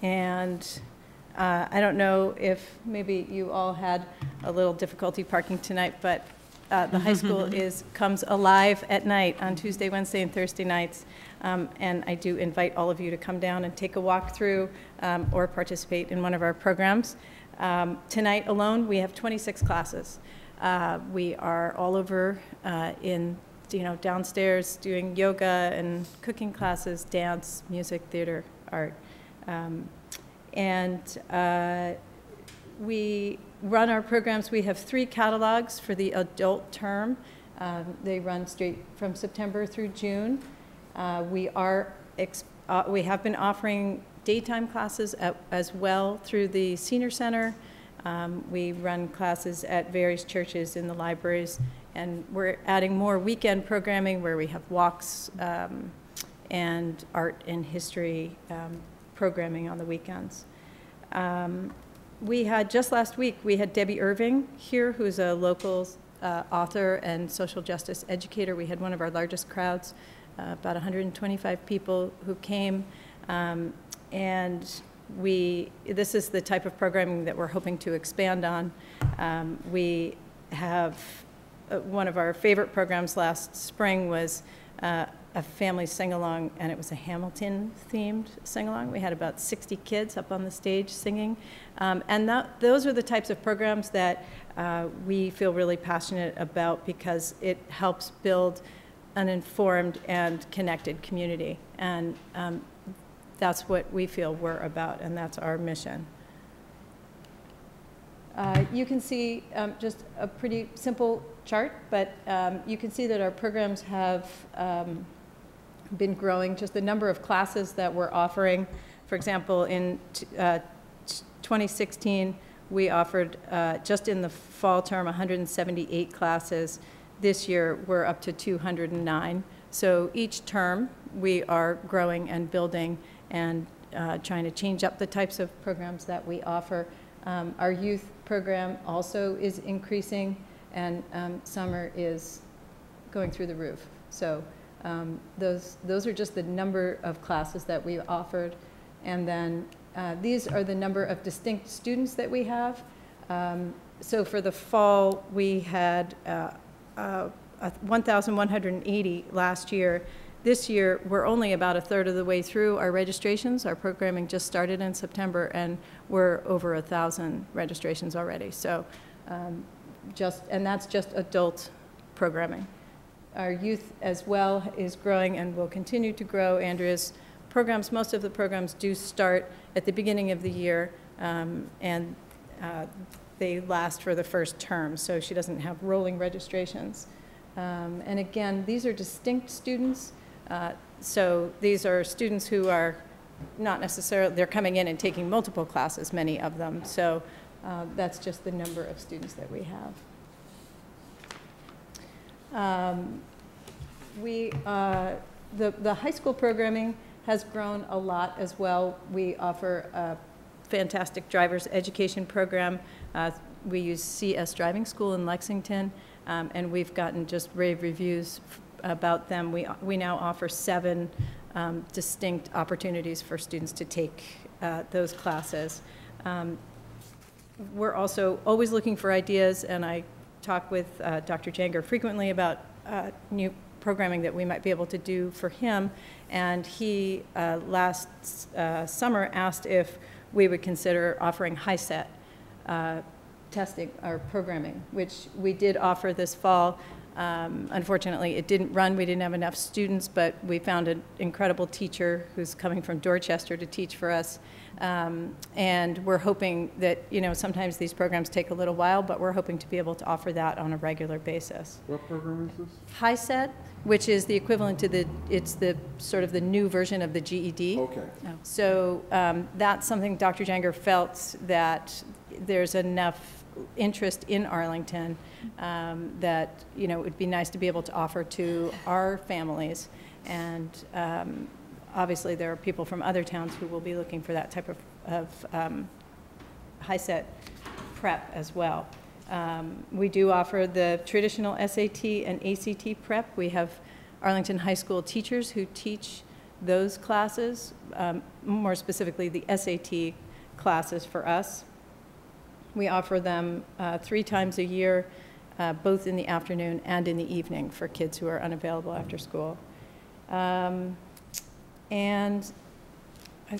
don't know if maybe you all had a little difficulty parking tonight, but the high school comes alive at night on Tuesday, Wednesday, and Thursday nights. And I do invite all of you to come down and take a walk through or participate in one of our programs. Tonight alone, we have 26 classes. We are all over downstairs doing yoga and cooking classes, dance, music, theater, art. We run our programs. We have 3 catalogs for the adult term. They run straight from September through June. We have been offering daytime classes as well through the senior center. We run classes at various churches in the libraries, and we're adding more weekend programming where we have walks and art and history programming on the weekends. We had, just last week, we had Debbie Irving here, who's a local author and social justice educator. We had one of our largest crowds, about 125 people who came. This is the type of programming that we're hoping to expand on. We have one of our favorite programs last spring was a family sing-along, and it was a Hamilton-themed sing-along. We had about 60 kids up on the stage singing. Those are the types of programs that we feel really passionate about because it helps build an informed and connected community. And that's what we feel we're about, and that's our mission. You can see just a pretty simple chart, but you can see that our programs have been growing. Just the number of classes that we're offering. For example, in 2016, we offered, just in the fall term, 178 classes. This year, we're up to 209. So each term, we are growing and building and trying to change up the types of programs that we offer. Our youth program also is increasing, and summer is going through the roof. So those are just the number of classes that we offered. And then these are the number of distinct students that we have. So for the fall, we had 1,180 last year. This year, we're only about a third of the way through our registrations. Our programming just started in September, and we're over 1,000 registrations already. So and that's just adult programming. Our youth as well is growing and will continue to grow. Andrea's programs, most of the programs do start at the beginning of the year, and they last for the first term, so she doesn't have rolling registrations. And again, these are distinct students. So these are students who are not necessarily, they're coming in and taking multiple classes, many of them. So that's just the number of students that we have. The high school programming has grown a lot as well. We offer a fantastic driver's education program. We use CS Driving School in Lexington, and we've gotten just rave reviews about them. We now offer 7 distinct opportunities for students to take those classes. We're also always looking for ideas, and I talk with Dr. Janger frequently about new programming that we might be able to do for him, and he last summer asked if we would consider offering HiSET testing or programming, which we did offer this fall. Unfortunately, it didn't run. We didn't have enough students, but we found an incredible teacher who's coming from Dorchester to teach for us. And we're hoping that, sometimes these programs take a little while, but we're hoping to be able to offer that on a regular basis. What program is this? HiSET, which is the equivalent to it's the sort of the new version of the GED. Okay. So that's something Dr. Janger felt that there's enough interest in Arlington that it would be nice to be able to offer to our families, and obviously there are people from other towns who will be looking for that type of HiSET prep as well. We do offer the traditional SAT and ACT prep. We have Arlington High School teachers who teach those classes, more specifically the SAT classes for us. We offer them 3 times a year, both in the afternoon and in the evening for kids who are unavailable after school. And I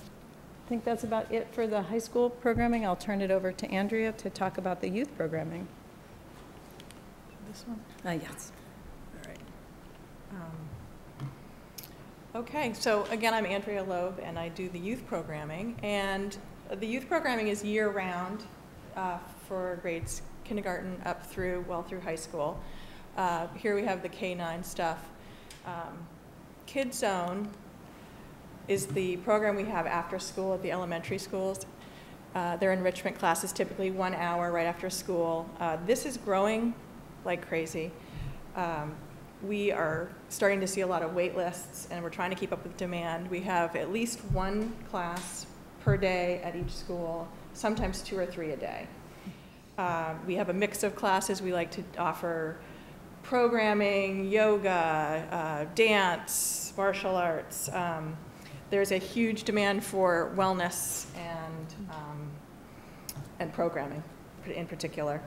think that's about it for the high school programming. I'll turn it over to Andrea to talk about the youth programming. This one? Yes. All right. Okay, so again, I'm Andrea Loeb, and I do the youth programming. And the youth programming is year-round for grades kindergarten up through high school. Here we have the K-9 stuff. Kids Zone is the program we have after school at the elementary schools. They're enrichment classes, typically 1 hour right after school. This is growing like crazy. We are starting to see a lot of wait lists, and we're trying to keep up with demand. We have at least 1 class per day at each school, sometimes 2 or 3 a day. We have a mix of classes. We like to offer programming, yoga, dance, martial arts. There's a huge demand for wellness and programming in particular.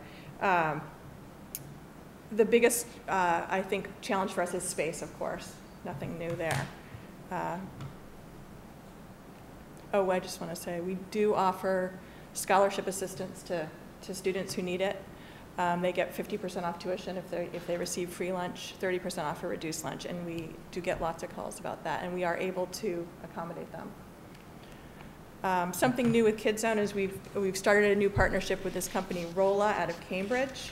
The biggest, I think, challenge for us is space, of course. Nothing new there. I just want to say we do offer scholarship assistance to students who need it. They get 50% off tuition if they receive free lunch, 30% off a reduced lunch, and we do get lots of calls about that, and we are able to accommodate them. Something new with Kids Zone is we've started a new partnership with this company, Rolla, out of Cambridge.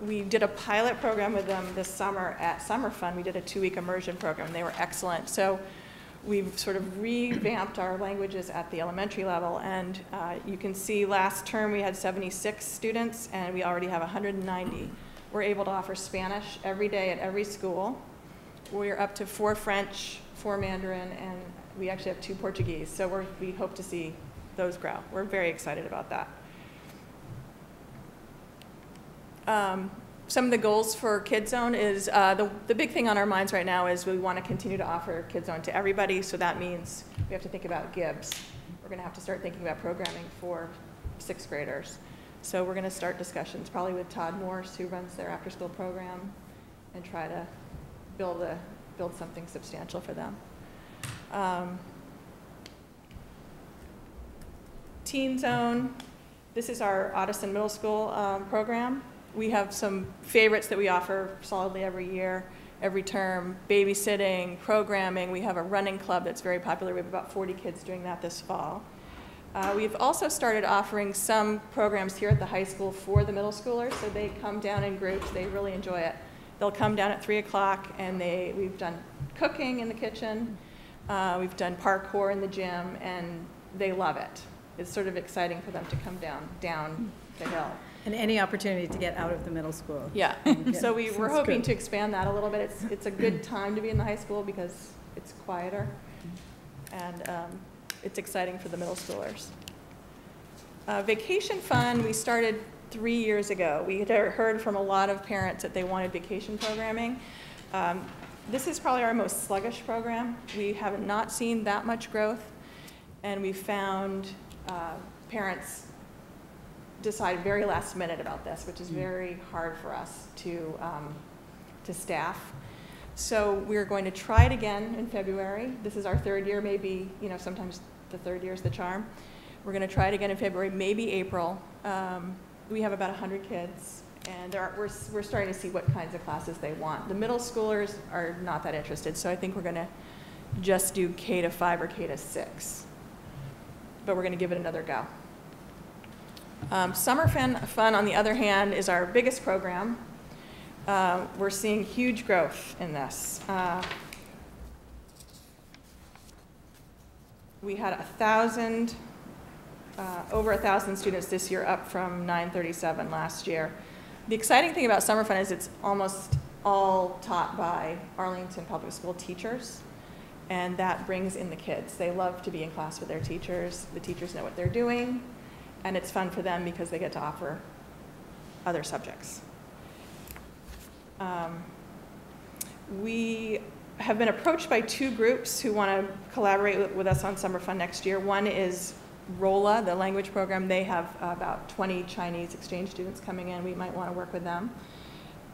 We did a pilot program with them this summer at Summer Fun. We did a 2-week immersion program. They were excellent. So we've sort of revamped our languages at the elementary level, and you can see last term we had 76 students, and we already have 190. We're able to offer Spanish every day at every school. We're up to 4 French, 4 Mandarin, and we actually have 2 Portuguese. So we hope to see those grow. We're very excited about that. Some of the goals for Kids Zone is, the big thing on our minds right now is we want to continue to offer Kids Zone to everybody, so that means we have to think about GIBS. We're going to have to start thinking about programming for 6th graders. So we're going to start discussions, probably with Todd Morse, who runs their after-school program, and try to build something substantial for them. Teen Zone, this is our Ottoson Middle School program. We have some favorites that we offer solidly every year, every term: babysitting, programming. We have a running club that's very popular. We have about 40 kids doing that this fall. We've also started offering some programs here at the high school for the middle schoolers, so they come down in groups. They really enjoy it. They'll come down at 3 o'clock, and we've done cooking in the kitchen. We've done parkour in the gym, and they love it. It's sort of exciting for them to come down the hill. And any opportunity to get out of the middle school. Yeah, so we're hoping to expand that a little bit. It's a good time to be in the high school because it's quieter, and it's exciting for the middle schoolers. Vacation Fun, we started 3 years ago. We had heard from a lot of parents that they wanted vacation programming. This is probably our most sluggish program. We have not seen that much growth, and we found parents decide very last minute about this, which is very hard for us to staff. So we're going to try it again in February. This is our 3rd year, maybe, sometimes the 3rd year is the charm. We're going to try it again in February, maybe April. We have about 100 kids, and we're starting to see what kinds of classes they want. The middle schoolers are not that interested, so I think we're going to just do K-5 or K-6. But we're going to give it another go. Summer Fun, on the other hand, is our biggest program. We're seeing huge growth in this. We had over 1,000 students this year, up from 937 last year. The exciting thing about Summer Fun is it's almost all taught by Arlington Public School teachers, and that brings in the kids. They love to be in class with their teachers. The teachers know what they're doing, and it's fun for them because they get to offer other subjects. We have been approached by 2 groups who want to collaborate with us on Summer Fun next year. One is ROLA, the language program. They have about 20 Chinese exchange students coming in. We might want to work with them.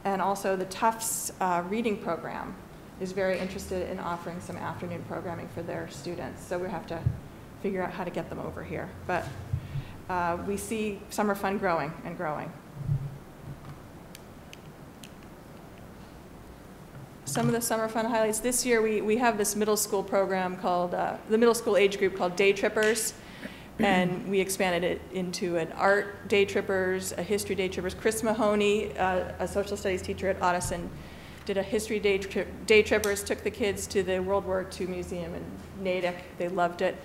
And also the Tufts reading program is very interested in offering some afternoon programming for their students. So we have to figure out how to get them over here. But we see Summer Fun growing and growing. Some of the Summer Fun highlights this year, we have this middle school program called, the middle school age group called Day Trippers, and we expanded it into an art Day Trippers, a history Day Trippers. Chris Mahoney, a social studies teacher at Ottoson, did a history Day Trippers, took the kids to the World War II Museum in Natick. They loved it.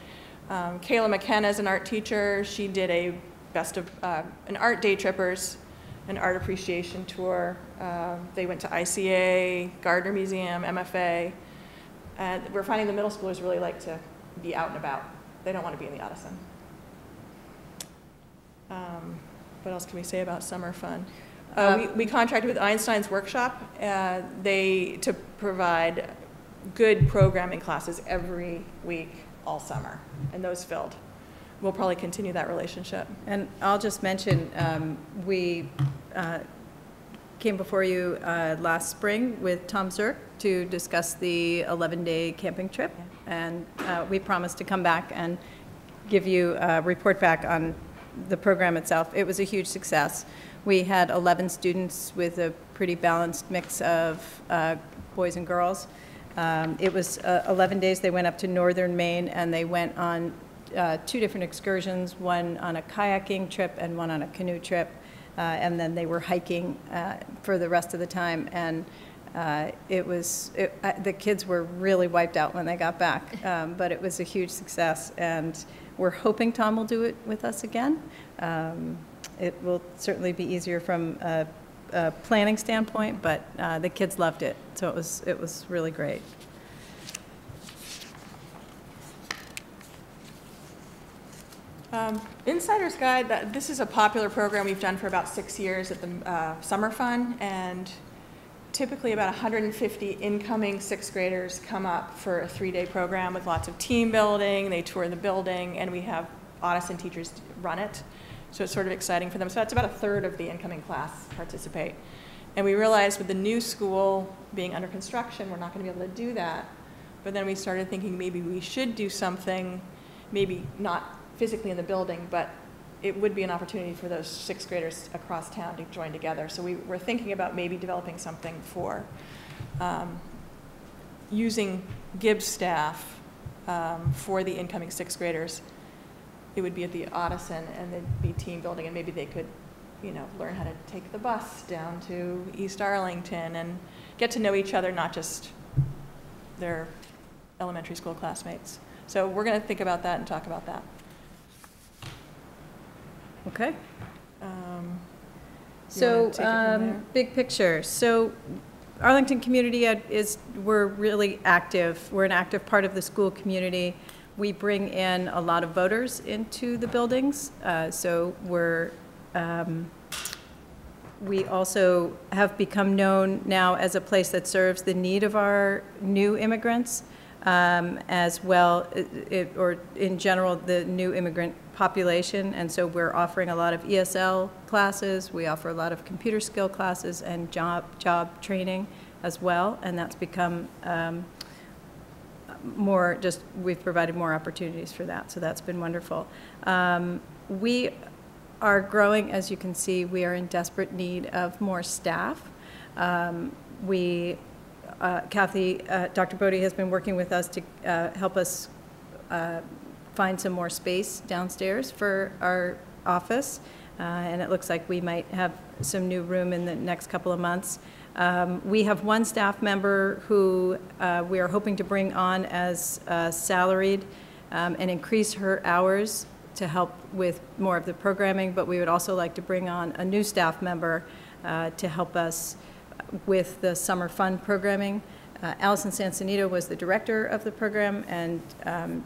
Kayla McKenna is an art teacher. She did an art Day Trippers, an art appreciation tour. They went to ICA, Gardner Museum, MFA. And we're finding the middle schoolers really like to be out and about. They don't want to be in the Ottoson. What else can we say about Summer Fun? We contracted with Einstein's Workshop to provide good programming classes every week all summer, and those filled. We'll probably continue that relationship. And I'll just mention, we came before you last spring with Tom Zirk to discuss the 11-day camping trip, and we promised to come back and give you a report back on the program itself. It was a huge success. We had 11 students with a pretty balanced mix of boys and girls. It was 11 days. They went up to northern Maine, and they went on 2 different excursions, one on a kayaking trip and one on a canoe trip, and then they were hiking for the rest of the time. And the kids were really wiped out when they got back, but it was a huge success, and we're hoping Tom will do it with us again. It will certainly be easier from a planning standpoint, but the kids loved it, so it was really great. Insider's Guide, this is a popular program we've done for about 6 years at the Summer Fun, and typically about 150 incoming 6th graders come up for a 3-day program with lots of team building. They tour the building, and we have Ottoson teachers run it. So it's sort of exciting for them. So that's about a third of the incoming class participate. And we realized with the new school being under construction, we're not going to be able to do that. But then we started thinking maybe we should do something, maybe not physically in the building, but it would be an opportunity for those sixth graders across town to join together. So we were thinking about maybe developing something for using Gibbs staff for the incoming sixth graders. It would be at the Ottoson, and they'd be team building, and maybe they could, you know, learn how to take the bus down to East Arlington and get to know each other, not just their elementary school classmates. So we're going to think about that and talk about that. Okay. So, big picture. So Arlington Community Ed we're really active. We're an active part of the school community. We bring in a lot of voters into the buildings. So we also have become known now as a place that serves the need of our new immigrants, as well, or in general, the new immigrant population. And so we're offering a lot of ESL classes. We offer a lot of computer skill classes and job training as well. And that's become we've provided more opportunities for that. So that's been wonderful. We are growing, as you can see. We are in desperate need of more staff. Kathy, Dr. Bodie has been working with us to help us find some more space downstairs for our office, and it looks like we might have some new room in the next couple of months. We have one staff member who we are hoping to bring on as salaried and increase her hours to help with more of the programming, but we would also like to bring on a new staff member to help us with the summer fun programming. Allison Sansonito was the director of the program, and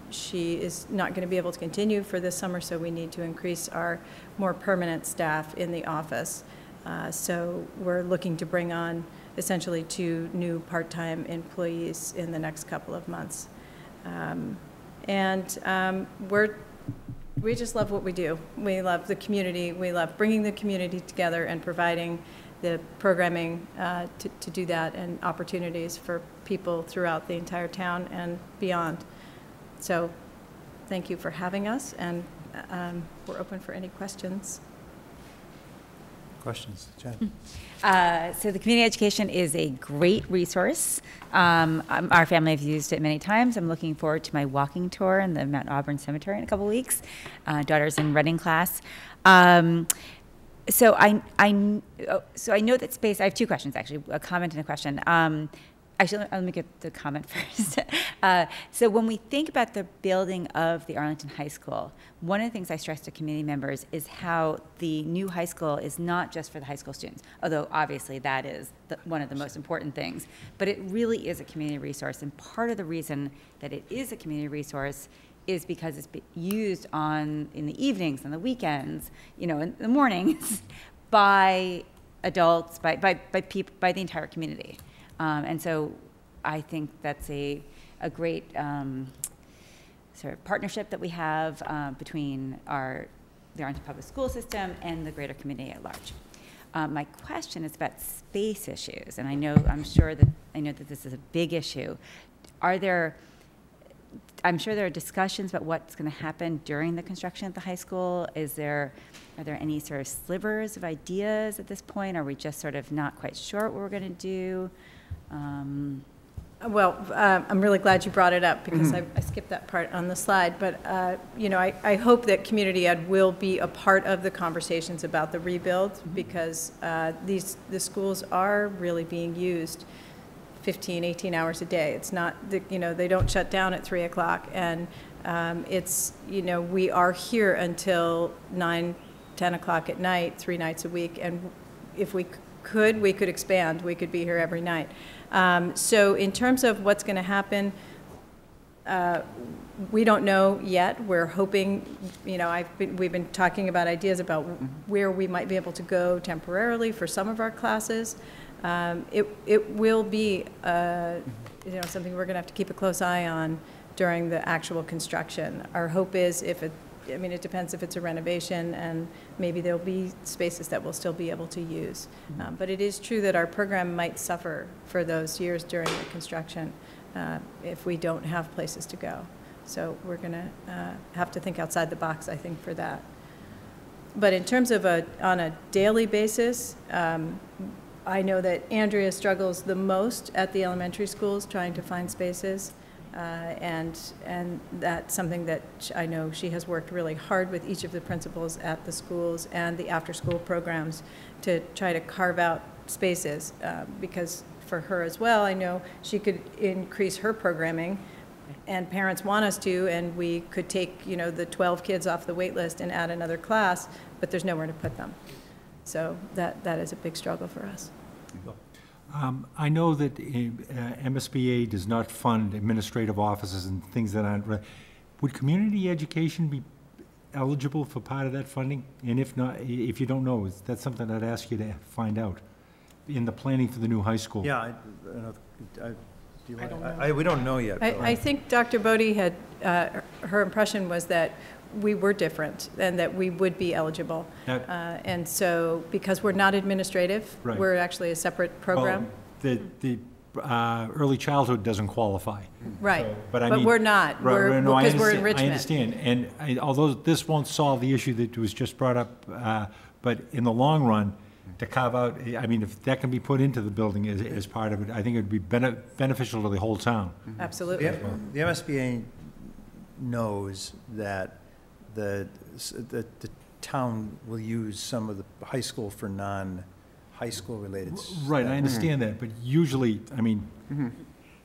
she is not going to be able to continue for this summer, so we need to increase our more permanent staff in the office. So we're looking to bring on essentially 2 new part-time employees in the next couple of months. We just love what we do. We love the community. We love bringing the community together and providing the programming to do that, and opportunities for people throughout the entire town and beyond. So thank you for having us, and we're open for any questions. Questions, Jen? So the community education is a great resource. Our family has used it many times. I'm looking forward to my walking tour in the Mount Auburn Cemetery in a couple weeks. Daughter's in running class. So I know that space. I have 2 questions, actually, a comment and a question. Actually, let me get the comment first. So when we think about the building of the Arlington High School, one of the things I stress to community members is how the new high school is not just for the high school students, although obviously that is one of the most important things, but it really is a community resource. And part of the reason that it is a community resource is because it's used in the evenings and the weekends, in the mornings, by adults, by people, by the entire community. And so I think that's a great sort of partnership that we have between the Arlington Public School System and the greater community at large. My question is about space issues, and I know that this is a big issue. I'm sure there are discussions about what's going to happen during the construction at the high school. Are there any sort of slivers of ideas at this point? Are we just sort of not quite sure what we're going to do? I'm really glad you brought it up, because I skipped that part on the slide. But I hope that community ed will be a part of the conversations about the rebuild, because the schools are really being used 15, 18 hours a day. It's not, they don't shut down at 3 o'clock. And we are here until 9, 10 o'clock at night, 3 nights a week. And if we could expand. We could be here every night. So in terms of what's going to happen, we don't know yet. We're hoping, we've been talking about ideas about where we might be able to go temporarily for some of our classes. It will be something we're going to have to keep a close eye on during the actual construction. Our hope is if I mean, it depends if it's a renovation, and maybe there'll be spaces that we'll still be able to use. But it is true that our program might suffer for those years during the construction if we don't have places to go. So we're going to have to think outside the box, I think, for that. But in terms of on a daily basis, I know that Andrea struggles the most at the elementary schools trying to find spaces. And that's something that I know she has worked really hard with each of the principals at the schools and the after-school programs to try to carve out spaces, because for her as well, I know she could increase her programming, and parents want us to, and we could take, you know, the 12 kids off the wait list and add another class, but there's nowhere to put them. So that is a big struggle for us. I know that MSBA does not fund administrative offices and things that aren't. Would community education be eligible for part of that funding? And if not, if you don't know, that's something I'd ask you to find out in the planning for the new high school. Yeah, we don't know yet. I think Dr. Bodie had, her impression was that we were different and that we would be eligible. And so, because we're not administrative, right. We're actually a separate program. Well, the early childhood doesn't qualify. Right, so, but I mean, we're not, because we're enrichment. I understand, and although this won't solve the issue that was just brought up, but in the long run, to carve out, I mean, if that can be put into the building as part of it, I think it would be beneficial to the whole town. Absolutely. The MSBA knows that the town will use some of the high school for non-high school related stuff. Right, I understand that, but usually, I mean,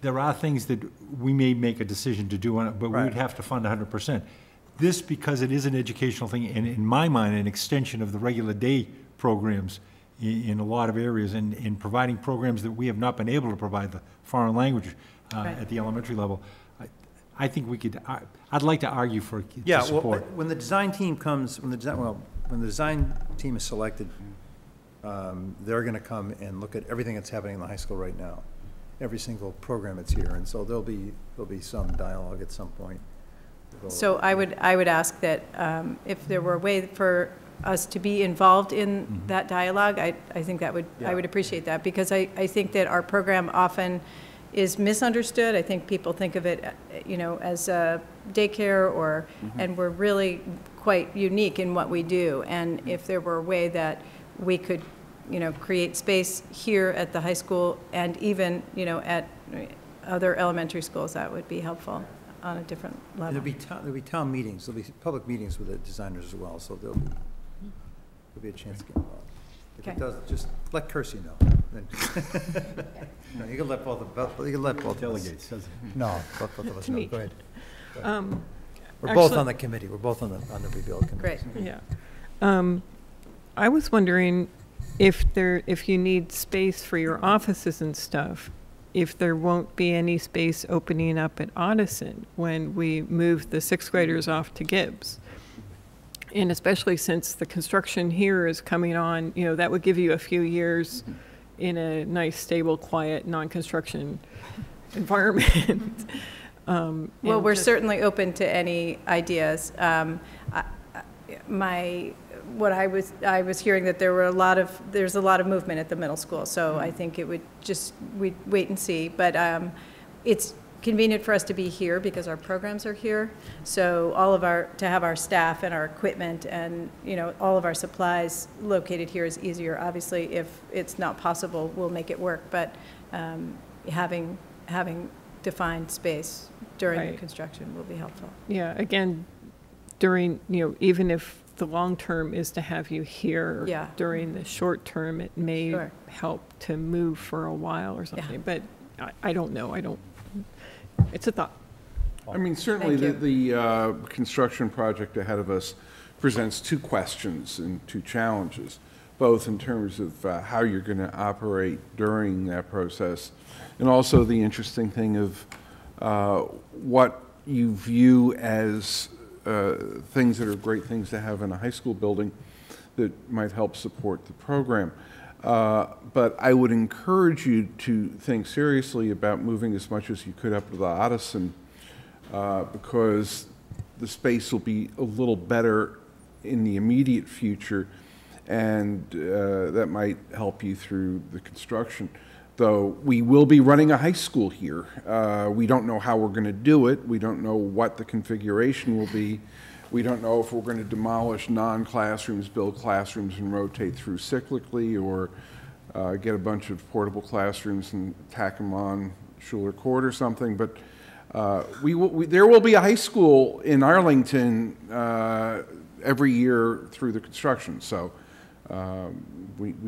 there are things that we may make a decision to do on it, but we would have to fund 100%. This, because it is an educational thing, and in my mind, an extension of the regular day programs in a lot of areas, and in providing programs that we have not been able to provide, the foreign language at the elementary level. I think we could, I'd like to argue for support. Well, when the design team comes, when the design team is selected, they're going to come and look at everything that's happening in the high school right now, every single program that's here, and so there'll be some dialogue at some point. So I would ask that if there were a way for us to be involved in that dialogue, I think that would, I would appreciate that, because I think that our program often is misunderstood. I think people think of it, you know, as a daycare, or, and we're really quite unique in what we do. And if there were a way that we could, you know, create space here at the high school and even, you know, at other elementary schools, that would be helpful on a different level. There'll be town meetings, there'll be public meetings with the designers as well, so there'll be a chance to get involved. If it does, just let Kersey know. No, you can let both delegates. No, both of us know. Go ahead. We're Actually, both on the committee. We're both on the rebuild committee. Great. Yeah. I was wondering if you need space for your offices and stuff, if there won't be any space opening up at Addison when we move the 6th graders off to Gibbs. And especially since the construction here is coming on, you know, that would give you a few years in a nice, stable, quiet, non-construction environment. Well, we're certainly open to any ideas. What I was hearing that there's a lot of movement at the middle school, so I think it would we'd wait and see. But it's convenient for us to be here because our programs are here. So to have our staff and our equipment and, you know, all of our supplies located here is easier. Obviously, if it's not possible, we'll make it work. But having defined space during the construction will be helpful. Yeah. Again, during, you know, even if the long term is to have you here, during the short term, it may help to move for a while or something. But I don't know. It's a thought. I mean, certainly the construction project ahead of us presents two questions and two challenges, both in terms of how you're going to operate during that process, and also the interesting thing of what you view as things that are great things to have in a high school building that might help support the program. But I would encourage you to think seriously about moving as much as you could up to the Addison, because the space will be a little better in the immediate future, and that might help you through the construction. Though we will be running a high school here. We don't know how we're going to do it. We don't know what the configuration will be. We don't know if we're going to demolish non-classrooms, build classrooms, and rotate through cyclically, or get a bunch of portable classrooms and tack them on Schuler Court or something. But there will be a high school in Arlington every year through the construction. So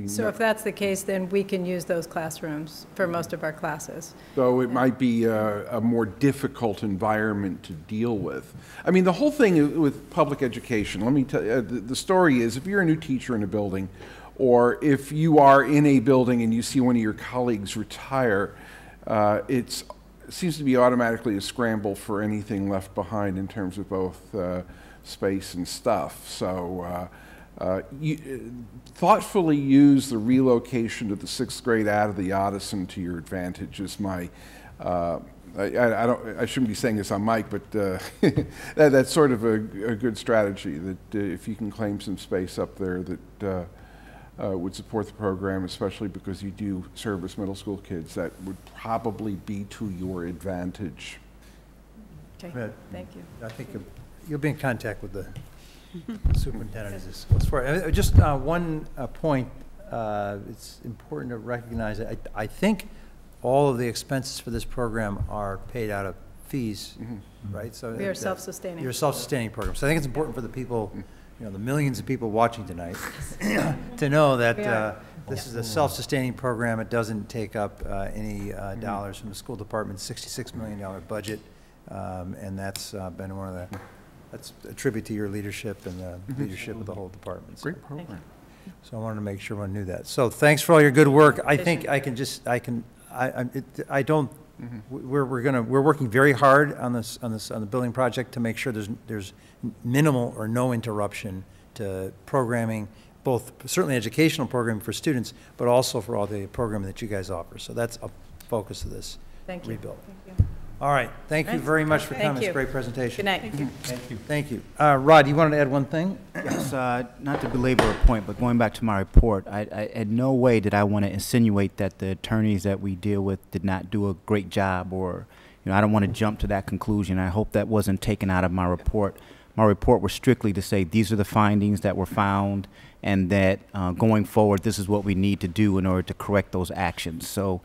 So if that's the case, then we can use those classrooms for most of our classes. So it might be a more difficult environment to deal with. I mean, the whole thing with public education, let me tell you, the story is, if you're a new teacher in a building, or if you are in a building and you see one of your colleagues retire, it seems to be automatically a scramble for anything left behind in terms of both space and stuff. So thoughtfully use the relocation of the 6th grade out of the Ottoson to your advantage is my, I shouldn't be saying this on mic, but that's sort of a good strategy, that if you can claim some space up there that would support the program, especially because you do service middle school kids, that would probably be to your advantage. Okay, thank you. I think you'll be in contact with the superintendent as this goes forward. Just one point, it's important to recognize that I think all of the expenses for this program are paid out of fees, right? So we are self-sustaining. You're a self-sustaining program. So I think it's important for the people, you know, the millions of people watching tonight, to know that this is a self-sustaining program. It doesn't take up any dollars from the school department's $66 million budget, and that's been one of the. That's a tribute to your leadership and the leadership of the whole department. So. Great program. So I wanted to make sure everyone knew that. So thanks for all your good work. I think we're working very hard on the building project to make sure there's minimal or no interruption to programming, both certainly educational programming for students, but also for all the programming that you guys offer. So that's a focus of this rebuild. Thank you. All right. Thank you very much for coming. It's a great presentation. Good night. Thank you. Thank you. Thank you. Rod, you wanted to add one thing? Yes, not to belabor a point, but going back to my report, I in no way did I want to insinuate that the attorneys that we deal with did not do a great job, or, you know, I don't want to jump to that conclusion. I hope that wasn't taken out of my report. My report was strictly to say these are the findings that were found, and that going forward, this is what we need to do in order to correct those actions. So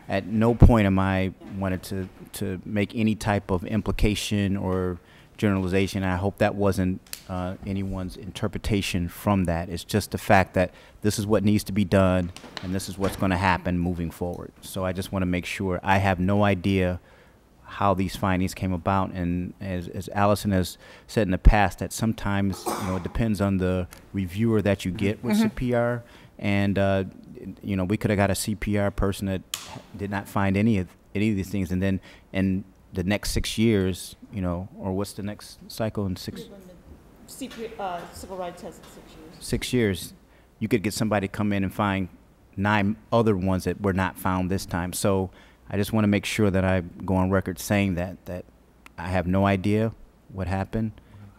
at no point am I wanted to make any type of implication or generalization. I hope that wasn't anyone's interpretation from that. It's just the fact that this is what needs to be done, and this is what's going to happen moving forward. So I just want to make sure. I have no idea how these findings came about, and as Allison has said in the past, that sometimes, you know, it depends on the reviewer that you get with CPR, and you know, we could have got a CPR person that did not find any of these things, and then in the next 6 years, you know, or what's the next cycle in Civil rights has 6 years. 6 years, you could get somebody to come in and find 9 other ones that were not found this time. So I just want to make sure that I go on record saying that I have no idea what happened,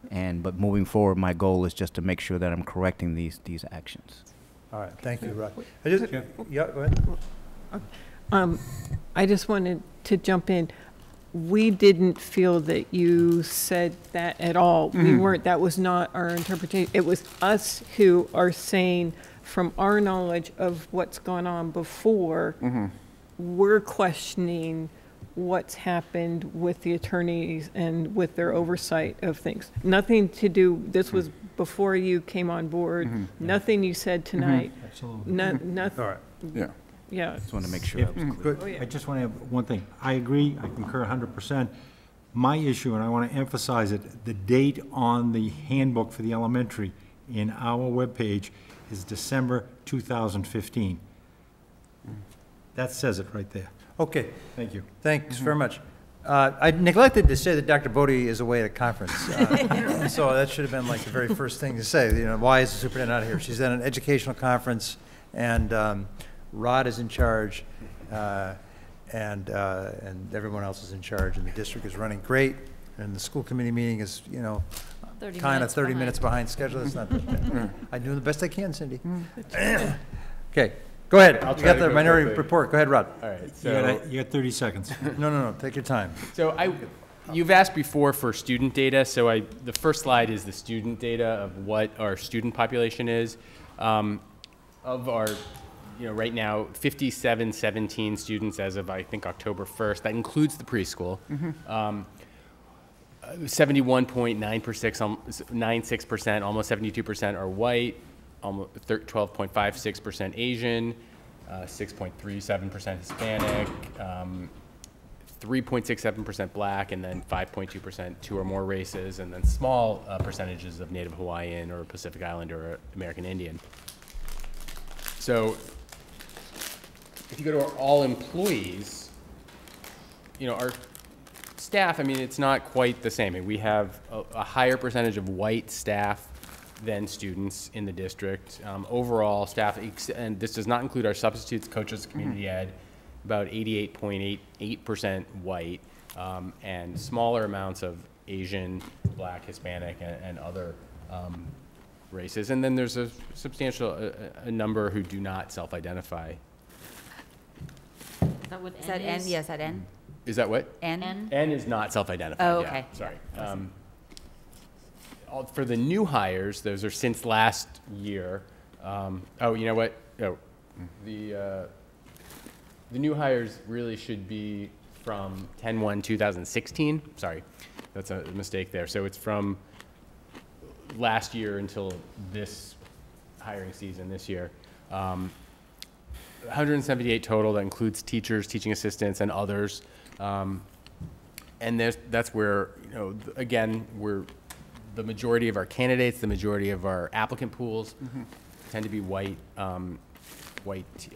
but moving forward, my goal is just to make sure that I'm correcting these actions. All right, thank you, Rod. Yeah, go ahead. I just wanted to jump in. We didn't feel that you said that at all. We weren't, that was not our interpretation. It was us who are saying, from our knowledge of what's gone on before, we're questioning what's happened with the attorneys and with their oversight of things. Nothing to do, this was before you came on board, nothing you said tonight. Absolutely. Nothing. All right. Yeah. Yeah. Just want to make sure that was clear. Oh, yeah. I just want to have one thing. I agree, I concur 100%. My issue, and I want to emphasize it, the date on the handbook for the elementary in our webpage is December 2015. That says it right there. Okay. Thank you. Thanks very much. I neglected to say that Dr. Bodie is away at a conference. So that should have been like the very first thing to say. You know, why is the superintendent not here? She's at an educational conference, and Rod is in charge, and everyone else is in charge, and the district is running great. And the school committee meeting is, you know, 30 kind of minutes 30 behind. minutes behind schedule. It's not that bad. I do the best I can, Cindy. Okay, go ahead. I'll You try got to the go minority quickly. report. Go ahead, Rod. All right, You so got 30 seconds. No, take your time. So you've asked before for student data. So the first slide is the student data of what our student population is. Of our, right now, 5717 students as of, I think, October 1st. That includes the preschool. 71.96%, almost 72% are white, almost 12.56% Asian, 6.37% Hispanic, 3.67% Black, and then 5.2% two or more races, and then small percentages of Native Hawaiian or Pacific Islander or American Indian. So if you go to our all employees, our staff, it's not quite the same. We have a higher percentage of white staff than students in the district. Overall staff, and this does not include our substitutes, coaches, community ed, about 88.88% white, and smaller amounts of Asian, Black, Hispanic, and other races. And then there's a substantial a number who do not self-identify. Is that N? Yes, that N. Is that what? N? N is not self-identified. Oh, okay. Yeah, sorry. For the new hires, those are since last year. Oh, you know what? Oh, the new hires really should be from 10/1/2016. Sorry, that's a mistake there. So it's from last year until this hiring season this year. 178 total. That includes teachers, teaching assistants, and others. And that's where, again, the majority of our candidates, the majority of our applicant pools tend to be white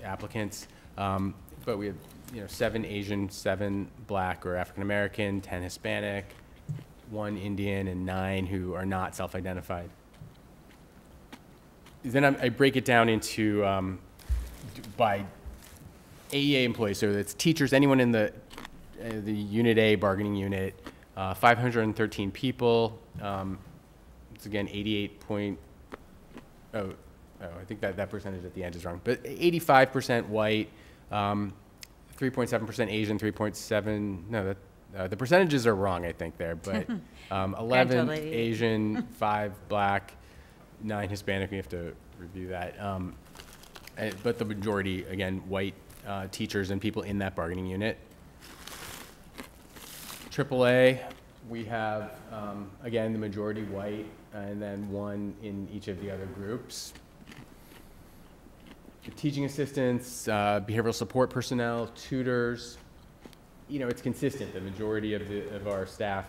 applicants. But we have, 7 Asian, 7 Black or African American, 10 Hispanic, 1 Indian, and 9 who are not self-identified. Then I break it down into by AEA employees, so that's teachers, anyone in the Unit A bargaining unit, 513 people. It's again 88 point. I think that percentage at the end is wrong, but 85% white, 3.7% Asian, 3.7. No, the percentages are wrong, I think there, but 11 Asian, 5 Black, 9 Hispanic. We have to review that. But the majority, again, white teachers and people in that bargaining unit. AAA, we have, again, the majority white, and then 1 in each of the other groups. The teaching assistants, behavioral support personnel, tutors, it's consistent. The majority of our staff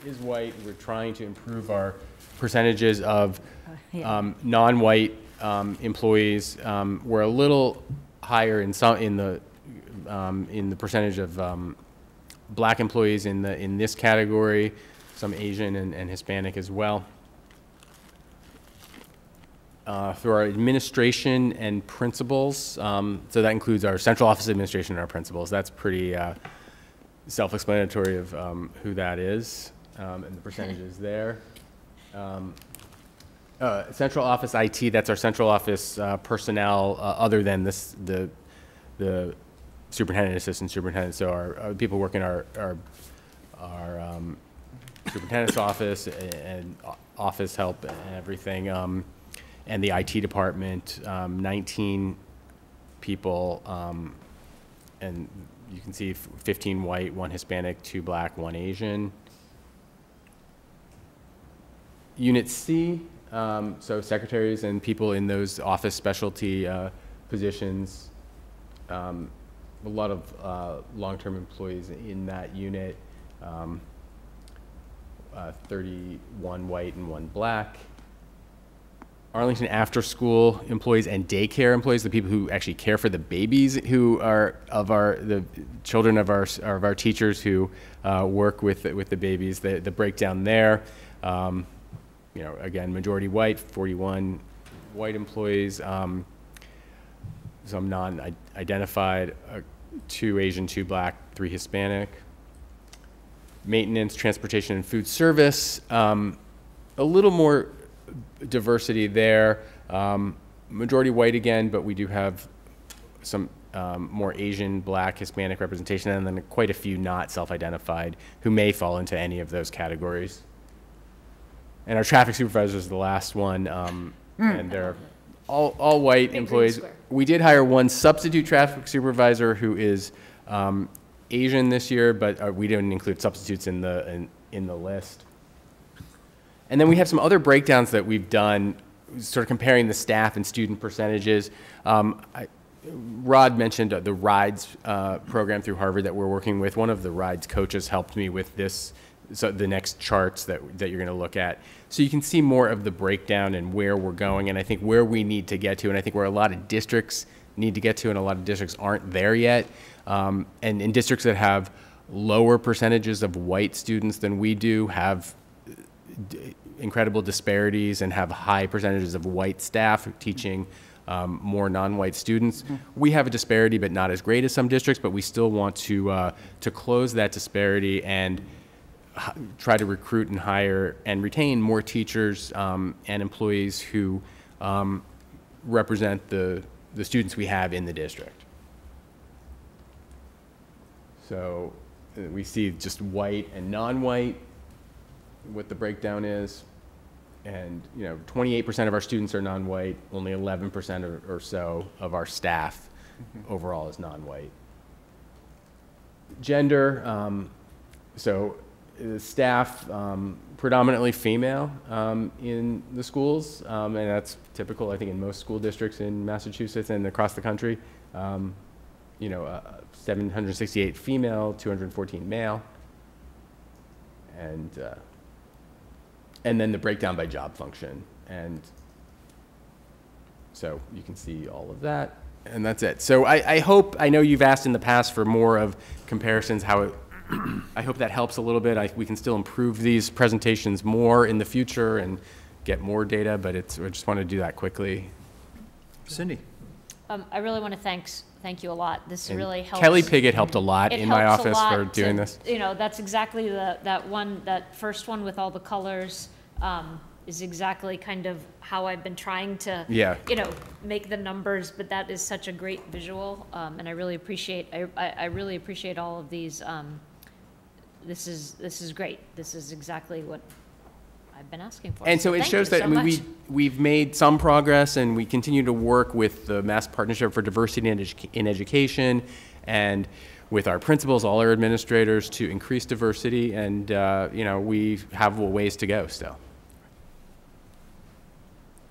is white. We're trying to improve our percentages of non-white employees. We're a little higher in the percentage of Black employees in this category, some Asian and Hispanic as well. Through our administration and principals, so that includes our central office administration and our principals. That's pretty self-explanatory of who that is and the percentages there. Central office IT, that's our central office personnel other than the superintendent, assistant superintendent. So our people work in our superintendent's office and office help and everything. And the IT department, 19 people, and you can see 15 white, 1 Hispanic, 2 Black, 1 Asian. Unit C, so secretaries and people in those office specialty positions. A lot of long-term employees in that unit, 31 white and 1 Black. Arlington after-school employees and daycare employees, the people who actually care for the babies who are the children of our teachers who work with the babies. The breakdown there, again, majority white, 41 white employees, some non-identified, 2 Asian, 2 Black, 3 Hispanic. maintenance, transportation, and food service. A little more diversity there. Majority white again, but we do have some more Asian, Black, Hispanic representation, and then quite a few not self-identified who may fall into any of those categories. And our traffic supervisor is the last one, and they're all white employees. We did hire one substitute traffic supervisor who is Asian this year, but we didn't include substitutes in the list. And then we have some other breakdowns that we've done, sort of comparing the staff and student percentages. Rod mentioned the RIDES program through Harvard that we're working with. One of the RIDES coaches helped me with this, so the next charts that you're going to look at. So you can see more of the breakdown and where we're going, and I think where we need to get to, and I think where a lot of districts need to get to, and a lot of districts aren't there yet. And in districts that have lower percentages of white students than we do have incredible disparities and have high percentages of white staff teaching more non-white students. We have a disparity, but not as great as some districts, but we still want to close that disparity and try to recruit and hire and retain more teachers and employees who represent the students we have in the district. So we see just white and non-white, what the breakdown is. And 28% of our students are non-white, only 11% or so of our staff overall is non-white. Gender, so staff predominantly female in the schools, and that's typical, I think, in most school districts in Massachusetts and across the country. 768 female, 214 male, and then the breakdown by job function. And so you can see all of that, and that's it. So I know you've asked in the past for more of comparisons, I hope that helps a little bit. We can still improve these presentations more in the future and get more data, but I just want to do that quickly. Cindy. I really want to thank you a lot. This really helps. Kelly Piggott helped a lot in my office for doing this. That's exactly that first one with all the colors is exactly kind of how I've been trying to, make the numbers. But that is such a great visual, and I really appreciate. I really appreciate all of these. This is great. This is exactly what I've been asking for. And so it shows that we've made some progress, and we continue to work with the Mass Partnership for Diversity in Education and with our principals, all our administrators, to increase diversity, and we have ways to go still.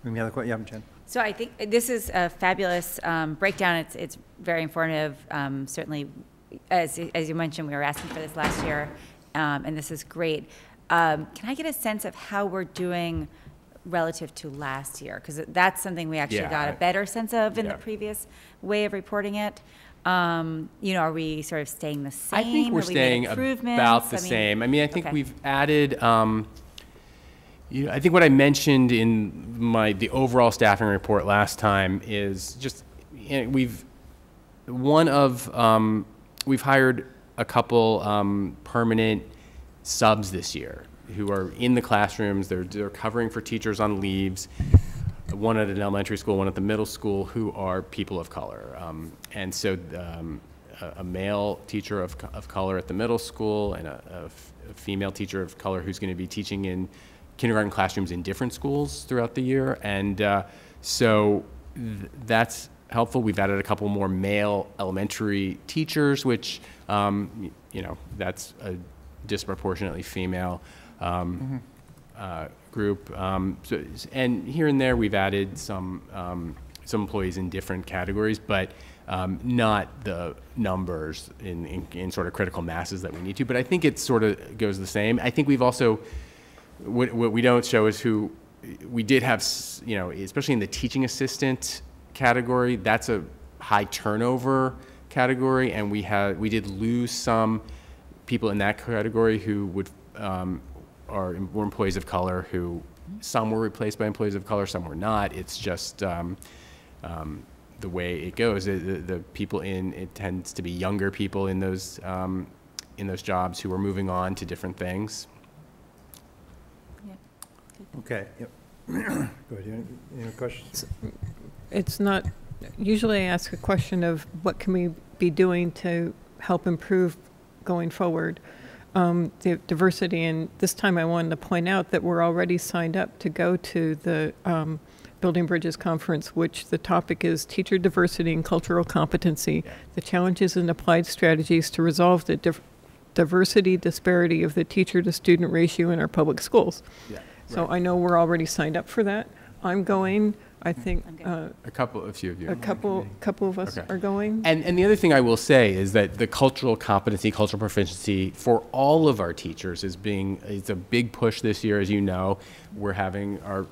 Any other questions? Yeah, Jen. So I think this is a fabulous breakdown. It's very informative. Certainly, as you mentioned, we were asking for this last year, and this is great. Can I get a sense of how we're doing relative to last year? Because that's something we actually got a better sense of in the previous way of reporting it. Are we sort of staying the same? I think we're staying about the same. I mean, I think we've added, I think what I mentioned in the overall staffing report last time is just, we've hired a couple permanent subs this year who are in the classrooms. They're covering for teachers on leaves, one at an elementary school, one at the middle school, who are people of color. And so a male teacher of color at the middle school and a female teacher of color who's going to be teaching in kindergarten classrooms in different schools throughout the year. And so that's helpful. We've added a couple more male elementary teachers, which, that's a disproportionately female group. And here and there, we've added some employees in different categories, but not the numbers in sort of critical masses that we need to. But I think it sort of goes the same. I think we've also, what we don't show is who we did have, especially in the teaching assistant category, that's a high turnover category, and we did lose some people in that category who were employees of color, who some were replaced by employees of color, some were not. It's just the way it goes. The people it tends to be younger people in those in those jobs who are moving on to different things. Okay. Yep. Go ahead. Any questions? It's not, usually I ask a question of what can we be doing to help improve going forward. The diversity, and this time I wanted to point out that we're already signed up to go to the Building Bridges Conference, which the topic is Teacher Diversity and Cultural Competency, the Challenges and Applied Strategies to Resolve the Diversity Disparity of the Teacher-to-Student Ratio in Our Public Schools. Yeah, So right. I know we're already signed up for that. I'm going. I think a few of you. A couple of us Okay. are going. And the other thing I will say is that the cultural competency, cultural proficiency for all of our teachers is a big push this year. As you know, we're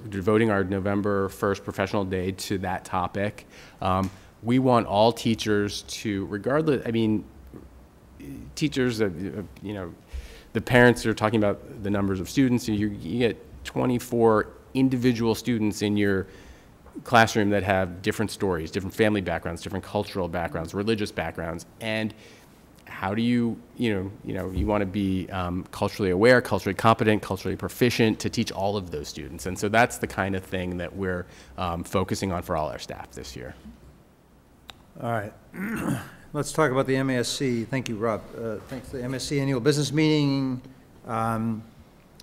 devoting our November 1st professional day to that topic. We want all teachers to, regardless, I mean, teachers, you know, the parents are talking about the numbers of students. You get 24 individual students in your classroom that have different stories, different family backgrounds, different cultural backgrounds, religious backgrounds, and how do you want to be culturally aware, culturally competent, culturally proficient to teach all of those students. And so that's the kind of thing that we're focusing on for all our staff this year. All right. Let's talk about the MASC. Thank you, Rob. Thanks to the MASC annual business meeting.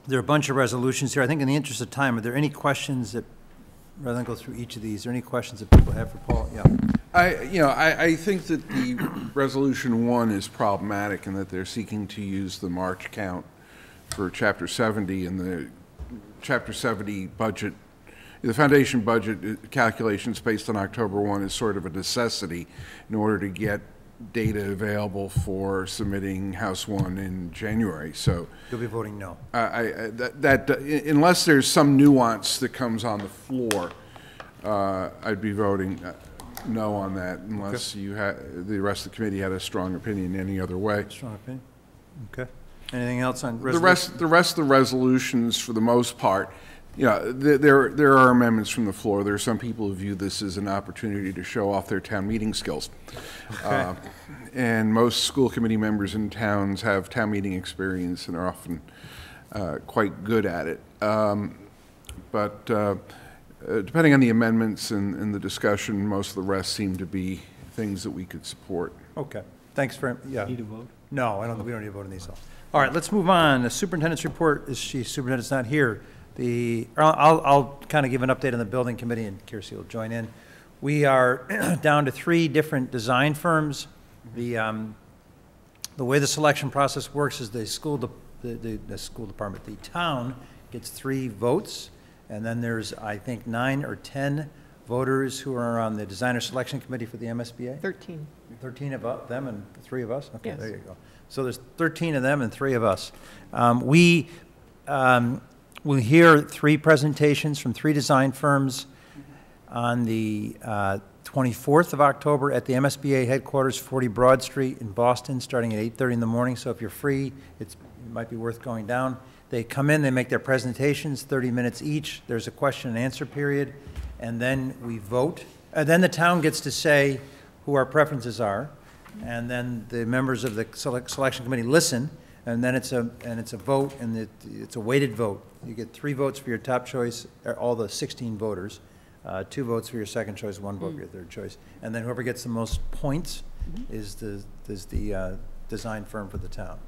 There are a bunch of resolutions here. I think in the interest of time, are there any questions that, rather than go through each of these, are there any questions that people have for Paul? Yeah. I think that the resolution 1 is problematic in that they're seeking to use the March count for Chapter 70, and the Chapter 70 budget, the foundation budget calculations based on October 1 is sort of a necessity in order to get data available for submitting House 1 in January. So you'll be voting no. Unless there's some nuance that comes on the floor, I'd be voting no on that, unless you the rest of the committee had a strong opinion any other way. Strong opinion. Okay. Anything else on the rest of the resolutions, for the most part, you know, there are amendments from the floor. There are some people who view this as an opportunity to show off their town meeting skills. Okay. And most school committee members in towns have town meeting experience and are often quite good at it. But depending on the amendments and the discussion, most of the rest seem to be things that we could support. Okay. Thanks for, yeah. Need a vote? No, we don't need a vote on these all. All right, let's move on. The superintendent's report, superintendent's not here. I'll kind of give an update on the building committee, and Kirsty will join in. We are down to 3 different design firms. The way the selection process works is the school department, the town gets 3 votes, and then there's, I think, 9 or 10 voters who are on the designer selection committee for the MSBA. 13. 13 of them and 3 of us? Okay, yes. There you go. So there's 13 of them and 3 of us. We'll hear 3 presentations from 3 design firms on the 24th of October at the MSBA headquarters, 40 Broad Street in Boston, starting at 8:30 in the morning. So if you're free, it might be worth going down. They come in, they make their presentations, 30 minutes each. There's a question and answer period, and then we vote. Then the town gets to say who our preferences are, and then the members of the selection committee listen, and then it's a vote, and it's a weighted vote. You get 3 votes for your top choice, all the 16 voters, 2 votes for your second choice, 1 vote for your third choice, and then whoever gets the most points is the design firm for the town.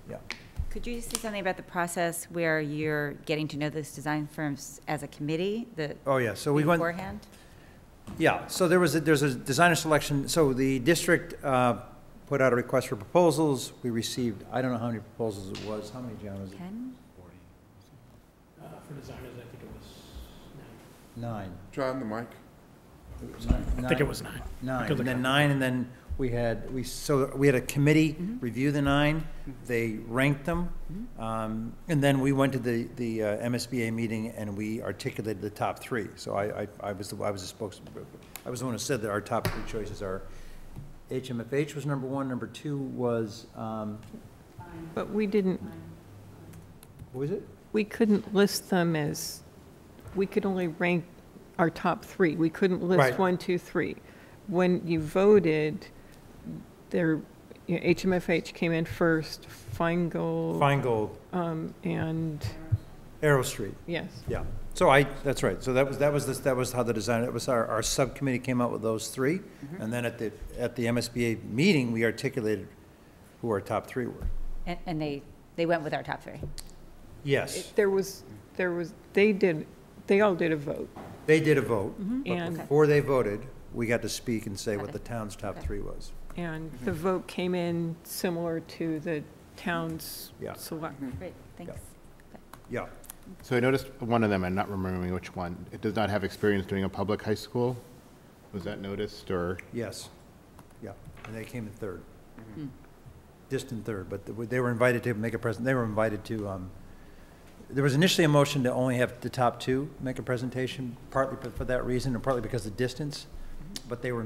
Yeah. Could you say something about the process where you're getting to know those design firms as a committee? Oh yeah, so we went beforehand. Yeah, so there's a designer selection. So the district put out a request for proposals. We received, I don't know how many proposals it was. How many, John, was it? 10? 40. For designers, I think it was 9. John, the mic. It was 9. I think it was 9. 9, and then 9, and then we had a committee review the 9. They ranked them, and then we went to the MSBA meeting and we articulated the top 3. So I was the spokesman. I was the one who said that our top 3 choices are HMFH was number 1, number 2 was. But we didn't. What was it? We couldn't list them as. We could only rank our top 3. We couldn't list right. 1, 2, 3. When you voted, there HMFH came in first, Feingold. And Arrow Street. Yes. Yeah. So that's right. So that was how the design, it was our subcommittee came out with those three. And then at the MSBA meeting, we articulated who our top three were. And they went with our top three. Yes. They all did a vote. They did a vote. But And before they voted, we got to speak and say what the town's top three was. And the vote came in similar to the town's select. Great, thanks. Yeah. So I noticed one of them, I'm not remembering which one, it does not have experience doing a public high school. Was that noticed, or? Yes. Yeah. And they came in third. Distant third, but they were invited to make a they were invited to, there was initially a motion to only have the top two make a presentation, partly for that reason and partly because of distance. But they were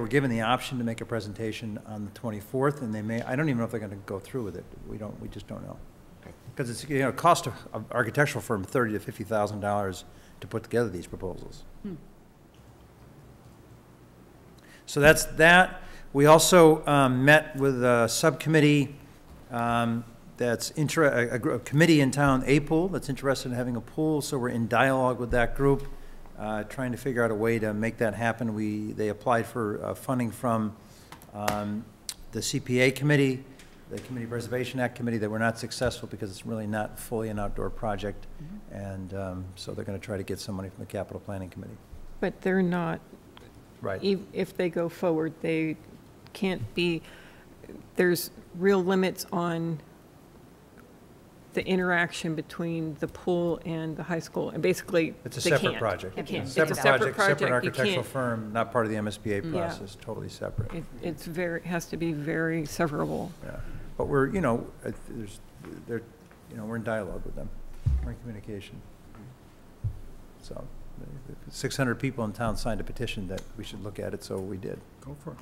given the option to make a presentation on the 24th, and I don't even know if they're going to go through with it. We just don't know. Because it's, cost of architectural firm $30,000 to $50,000 to put together these proposals. So that's that. We also met with a subcommittee that's a committee in town, A-Pool, that's interested in having a pool. So we're in dialogue with that group, trying to figure out a way to make that happen. They applied for funding from the CPA committee, the Community Preservation Act committee. They were not successful because it's really not fully an outdoor project. And so they're going to try to get some money from the capital planning committee. But they're not, right. If they go forward, they can't be, there's real limits on the interaction between the pool and the high school, and basically it's a separate project. It's separate project, separate architectural you firm, not part of the MSBA process, totally separate. It has to be very severable. Yeah, but we're we're in dialogue with them, we're in communication. So, 600 people in town signed a petition that we should look at it, so we did. Go for it.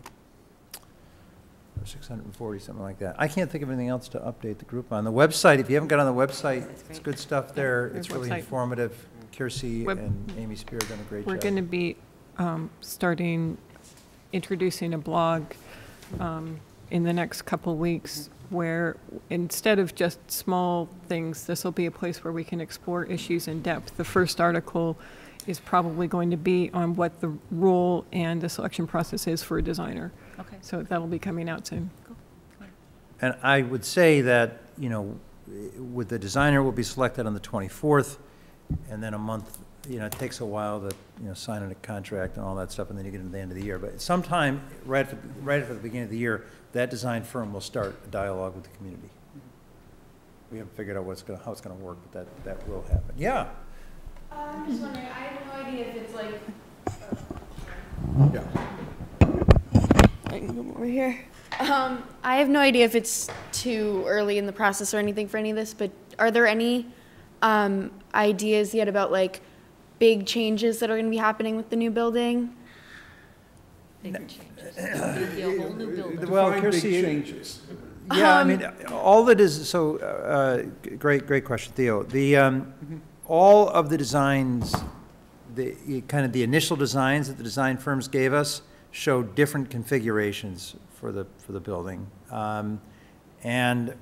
640, something like that. I can't think of anything else to update the group on. The website, if you haven't got on the website, it's good stuff there. It's really informative. Kiersey and Amy Spear have done a great job. We're going to be introducing a blog in the next couple weeks where instead of just small things, this will be a place where we can explore issues in depth. The first article is probably going to be on what the role and the selection process is for a designer. Okay. So that'll be coming out soon. Cool. And I would say that, with the designer will be selected on the 24th, and then a month, it takes a while to, sign a contract and all that stuff, and then you get into the end of the year. But sometime right at the beginning of the year, that design firm will start a dialogue with the community. We haven't figured out how it's going to work, but that will happen. Yeah. I'm just wondering, I have no idea if it's like. Yeah. I can come over here. I have no idea if it's too early in the process or anything for any of this, but are there any ideas yet about like big changes that are going to be happening with the new building? Big changes. A whole new building. Well, big changes. Yeah, I mean, all that is so great question, Theo. All of the designs, the initial designs that the design firms gave us show different configurations for the building, and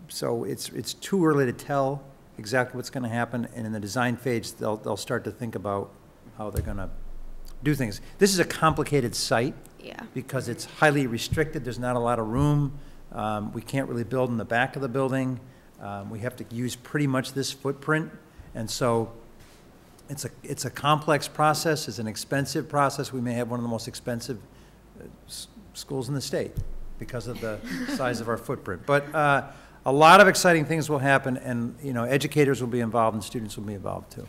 so it's too early to tell exactly what's going to happen. And in the design phase, they'll start to think about how they're going to do things. This is a complicated site, because it's highly restricted. There's not a lot of room. We can't really build in the back of the building. We have to use pretty much this footprint, and so it's a complex process. It's an expensive process. We may have one of the most expensive schools in the state because of the size of our footprint. But a lot of exciting things will happen, and educators will be involved, and students will be involved too.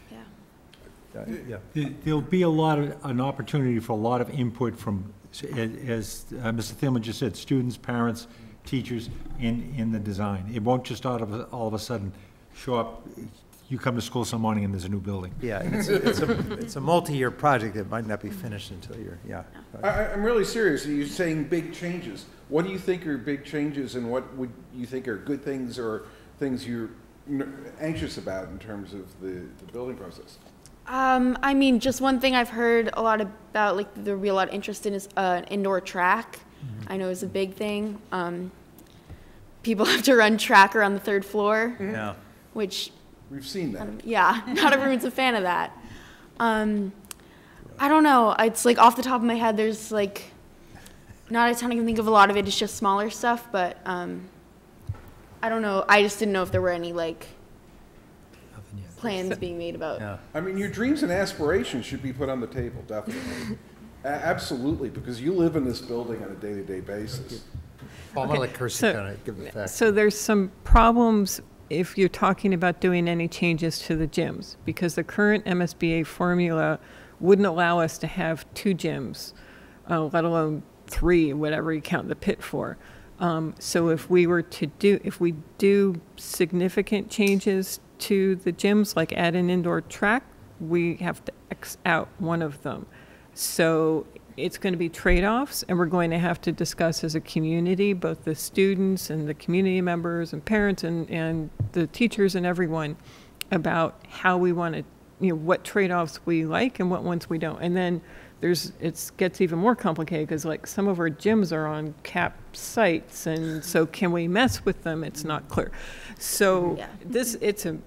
There'll be an opportunity for a lot of input from, as Mr. Thielman just said, students, parents, teachers in the design. It won't just all of a sudden show up. You come to school some morning and there's a new building. Yeah, it's a multi-year project that might not be finished until I'm really serious. You're saying big changes. What do you think are big changes, and what would you think are good things or things you're anxious about in terms of the building process? I mean, just one thing I've heard a lot about, like there'll be a lot of interest in is an indoor track. I know is a big thing. People have to run track around the 3rd floor, Yeah. which, We've seen that. yeah, not everyone's a fan of that. I don't know. It's like off the top of my head, there's like not a ton I can think of. A lot of it is just smaller stuff, but I don't know. I just didn't know if there were any like plans being made about. Yeah. I mean, your dreams and aspirations should be put on the table, definitely. Absolutely, because you live in this building on a day-to-day basis. Well, I'm gonna let Kirsty kind of give the facts. So there's some problems if you're talking about doing any changes to the gyms, because the current MSBA formula wouldn't allow us to have 2 gyms, let alone 3, whatever you count the pit for. So if we do significant changes to the gyms, like add an indoor track, we have to X out one of them. So it's going to be trade-offs, and we're going to have to discuss as a community, both the students and the community members and parents and the teachers and everyone, about how we want to, what trade-offs we like and what ones we don't. And then it gets even more complicated because like some of our gyms are on capped sites, and so can we mess with them? It's not clear. So it's a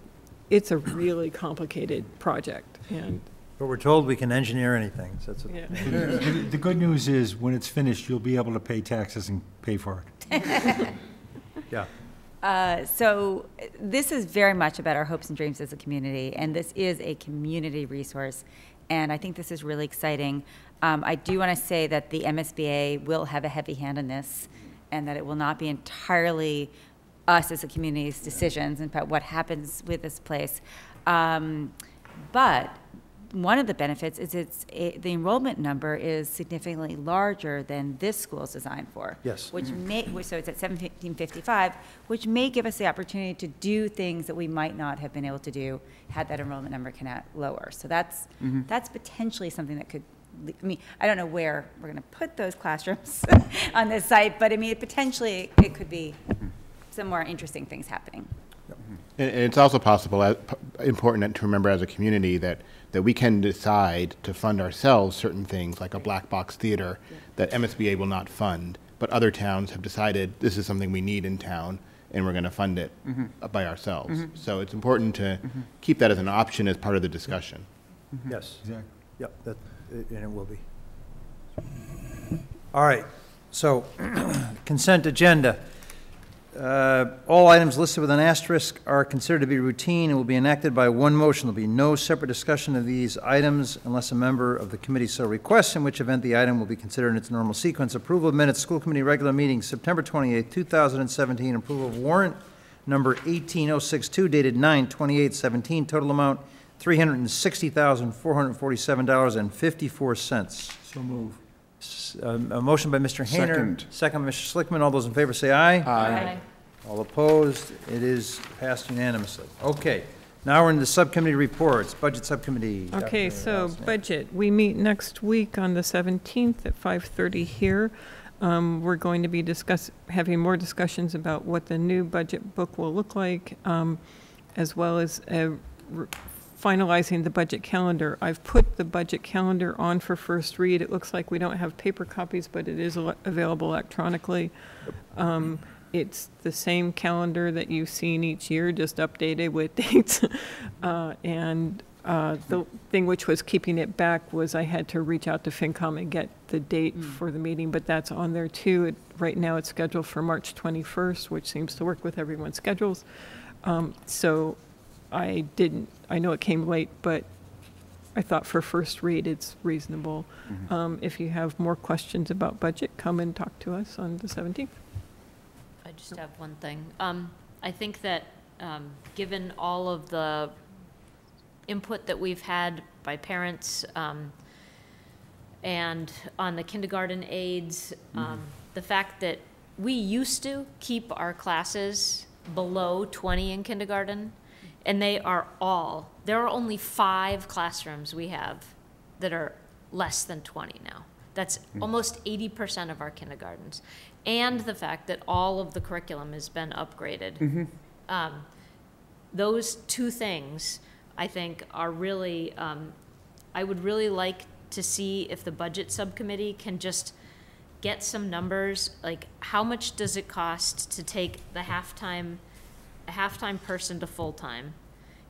really complicated project. But we're told we can engineer anything, so that's what. Yeah. The good news is, when it's finished, you'll be able to pay taxes and pay for it. Yeah. So this is very much about our hopes and dreams as a community, and this is a community resource, and I think this is really exciting. I do want to say that the MSBA will have a heavy hand in this, and that it will not be entirely us as a community's decisions about what happens with this place. But one of the benefits is the enrollment number is significantly larger than this school is designed for. Yes. So it's at 1755, which may give us the opportunity to do things that we might not have been able to do had that enrollment number come out lower. So that's potentially something that could, I mean, I don't know where we're going to put those classrooms on this site, but I mean, potentially it could be some more interesting things happening. And it's also possible, important to remember as a community, that we can decide to fund ourselves certain things, like a black box theater that MSBA will not fund, but other towns have decided this is something we need in town, and we're going to fund it by ourselves. So it's important to keep that as an option as part of the discussion. Yes. Exactly. Yep, and it will be. All right, so consent agenda. All items listed with an asterisk are considered to be routine and will be enacted by one motion. There'll be no separate discussion of these items unless a member of the committee so requests, in which event the item will be considered in its normal sequence. Approval of minutes, school committee regular meeting, September 28, 2017. Approval of warrant number 18062 dated 9/28/17. Total amount $360,447.54. So move. A motion by Mr. Hayner. Second by Mr. Schlickman. All those in favor say aye. Aye. All opposed? It is passed unanimously. Okay, now we're in the subcommittee reports. Budget subcommittee. Okay, Dr. so Allison. budget. We meet next week on the 17th at 5:30 here. We're going to be having more discussions about what the new budget book will look like, as well as finalizing the budget calendar. I've put the budget calendar on for first read. It looks like we don't have paper copies, but it is available electronically. It's the same calendar that you've seen each year, just updated with dates. The thing which was keeping it back was I had to reach out to FinCom and get the date for the meeting, but that's on there too. Right now it's scheduled for March 21st, which seems to work with everyone's schedules. So I know it came late, but I thought for first read it's reasonable. If you have more questions about budget, come and talk to us on the 17th. I just have one thing. I think that given all of the input that we've had by parents and on the kindergarten aides, the fact that we used to keep our classes below 20 in kindergarten, and there are only 5 classrooms we have that are less than 20 now. That's almost 80% of our kindergartens. And the fact that all of the curriculum has been upgraded. Those two things, I think, are really, I would really like to see if the budget subcommittee can just get some numbers, like how much does it cost to take a halftime person to full-time?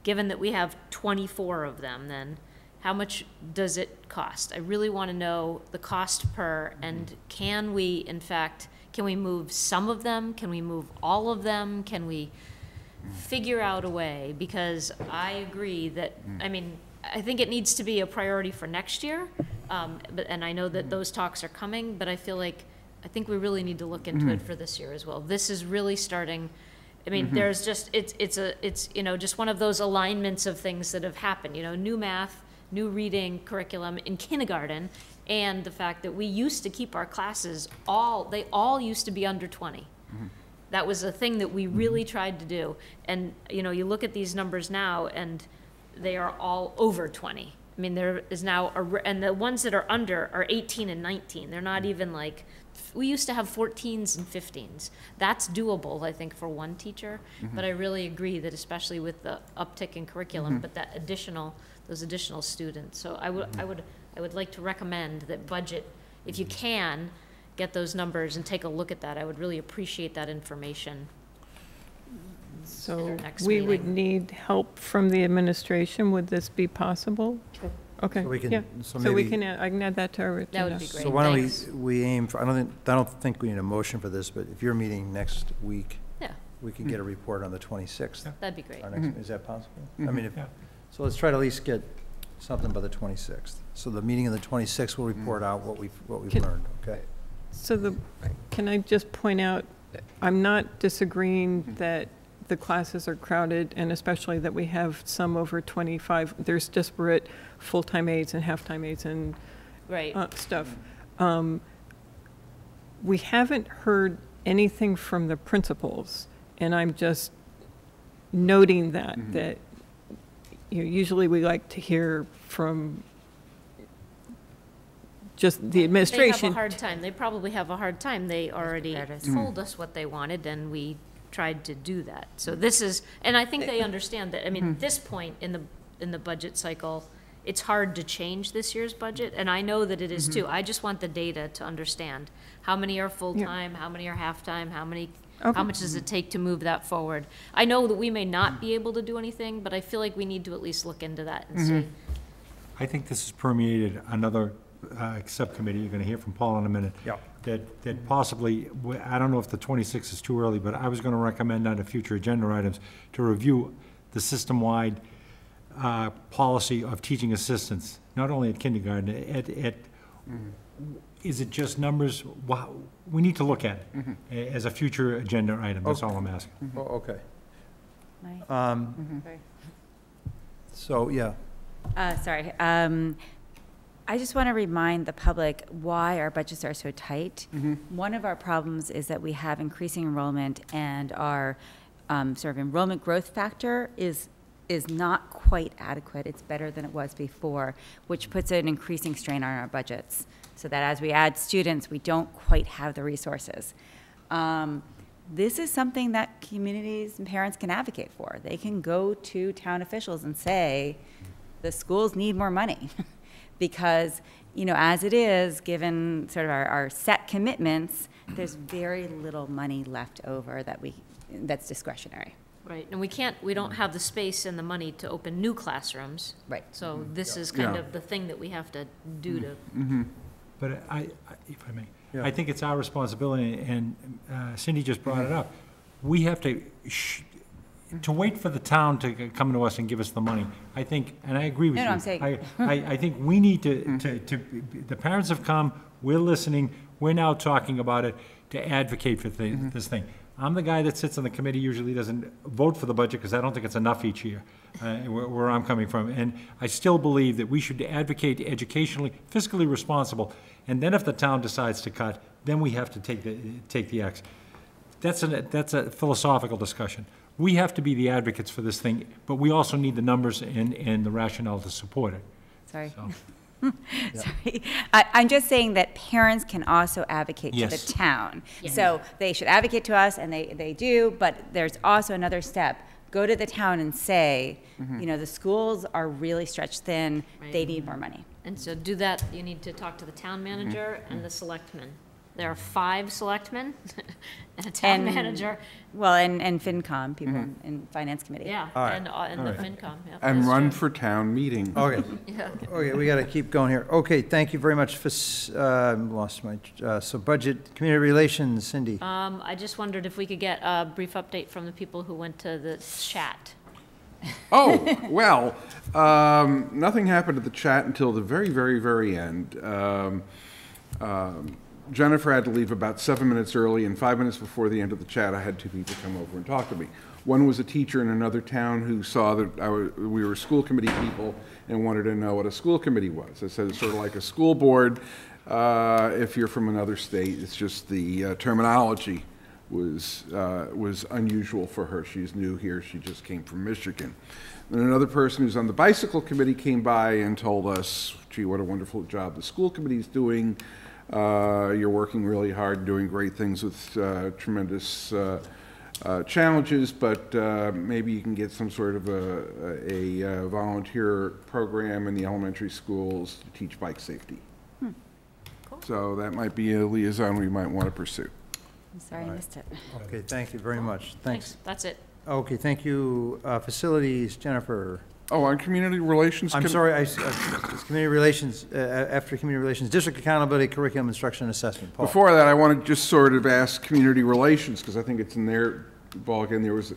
Given that we have 24 of them, then how much does it cost? I really want to know the cost per, and can we, in fact, can we move some of them? Can we move all of them? Can we figure out a way? Because I agree that, I mean, I think it needs to be a priority for next year, and I know that those talks are coming, but I think we really need to look into it for this year as well. This is really starting, I mean, there's just, it's you know, just one of those alignments of things that have happened, you know, new math, new reading curriculum in kindergarten, and the fact that we used to keep our classes they all used to be under 20. That was a thing that we really tried to do. And, you know, you look at these numbers now, and they are all over 20. I mean, there is now, and the ones that are under are 18 and 19. They're not even like, we used to have 14s and 15s. That's doable, I think, for one teacher. But I really agree that especially with the uptick in curriculum, but that those additional students. So I would like to recommend that budget, if you can, get those numbers and take a look at that. I would really appreciate that information. So we would need help from the administration. Would this be possible? Sure. Okay. So we can, yeah. so we maybe, can I can add that to our agenda. That would be great. So why don't Thanks. we aim for, I don't think we need a motion for this, but if you're meeting next week, Yeah, we can get a report on the 26th. that'd be great. Our next, is that possible? I mean, so let's try to at least get something by the 26th. So the meeting of the 26th will report out what we've learned, okay? So can I just point out, I'm not disagreeing that the classes are crowded, and especially that we have some over 25. There's disparate full-time aides and half-time aides and stuff. We haven't heard anything from the principals, and I'm just noting that, that you know, usually we like to hear from just the administration. They have a hard time. They probably have a hard time. They already told us what they wanted, and we tried to do that. So this is, and I think they understand that. I mean, at this point in the budget cycle, it's hard to change this year's budget, and I know that it is too. I just want the data to understand how many are full-time, how many are half-time, how much does it take to move that forward. I know that we may not be able to do anything, but I feel like we need to at least look into that and see. I think this has permeated another subcommittee. You're going to hear from Paul in a minute. Yeah. That possibly, I don't know if the 26th is too early, but I was going to recommend under future agenda items to review the system-wide policy of teaching assistants, not only at kindergarten, is it just numbers? Wow, we need to look at it as a future agenda item. That's all I'm asking. Oh, okay. So, yeah. Sorry. I just want to remind the public why our budgets are so tight. One of our problems is that we have increasing enrollment, and our sort of enrollment growth factor is not quite adequate. It's better than it was before, which puts an increasing strain on our budgets, so that as we add students, we don't quite have the resources. This is something that communities and parents can advocate for. They can go to town officials and say, the schools need more money. Because, you know, as it is, given sort of our set commitments, there's very little money left over that's discretionary. Right, and we don't have the space and the money to open new classrooms. Right. So this is kind of the thing that we have to do to. But if I may, I think it's our responsibility, and Cindy just brought it up. We have to wait for the town to come to us and give us the money. I think, and I agree with you. No, I'm saying. I think we need to, the parents have come, we're listening, we're now talking about it, to advocate for this thing. I'm the guy that sits on the committee, usually doesn't vote for the budget because I don't think it's enough each year, where I'm coming from. And I still believe that we should advocate educationally, fiscally responsible, and then if the town decides to cut, then we have to take the axe. That's a philosophical discussion. We have to be the advocates for this thing, but we also need the numbers and the rationale to support it. Sorry. So. Sorry. I'm just saying that parents can also advocate to the town. Yes. So they should advocate to us, and they do, but there's also another step. Go to the town and say, you know, the schools are really stretched thin, they need more money. And so do that, you need to talk to the town manager and the selectmen. There are 5 selectmen and a town manager. Well, and FinCom, people in Finance Committee. Yeah, All right. and the All right. FinCom, yeah. And that's run true. for town meeting. Okay. Yeah. Okay, we got to keep going here. Okay, thank you very much. Lost my, so budget, community relations, Cindy. I just wondered if we could get a brief update from the people who went to the chat. Oh, well, nothing happened at the chat until the very, very, very end. Jennifer had to leave about 7 minutes early, and 5 minutes before the end of the chat, I had 2 people come over and talk to me. One was a teacher in another town who saw that we were school committee people and wanted to know what a school committee was. I said it's sort of like a school board. If you're from another state, it's just the terminology was unusual for her. She's new here. She just came from Michigan. And another person who's on the bicycle committee came by and told us, gee, what a wonderful job the school committee is doing. You're working really hard, doing great things with tremendous challenges, but maybe you can get some sort of a volunteer program in the elementary schools to teach bike safety. Cool. So that might be a liaison we might want to pursue. I'm sorry I missed it. Okay, thank you very much. Thanks. That's it. Okay, thank you. Facilities, Jennifer. Oh, on community relations? I'm sorry, it's community relations, after community relations, district accountability, curriculum, instruction, and assessment. Paul. Before that, I want to just sort of ask community relations, because I think it's in their ballgame. There was a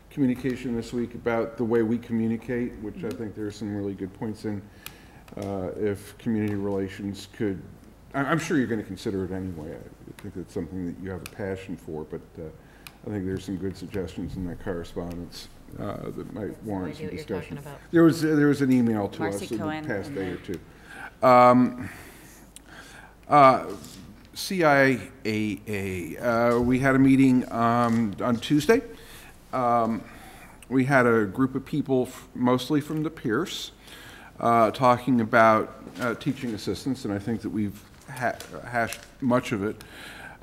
communication this week about the way we communicate, which I think there's some really good points in. If community relations could, I'm sure you're going to consider it anyway. I think it's something that you have a passion for, but I think there's some good suggestions in that correspondence that might warrant some discussion. There was an email to us in the past day or two. CIAA, we had a meeting on Tuesday. We had a group of people, mostly from the Pierce, talking about teaching assistants, and I think that we've hashed much of it.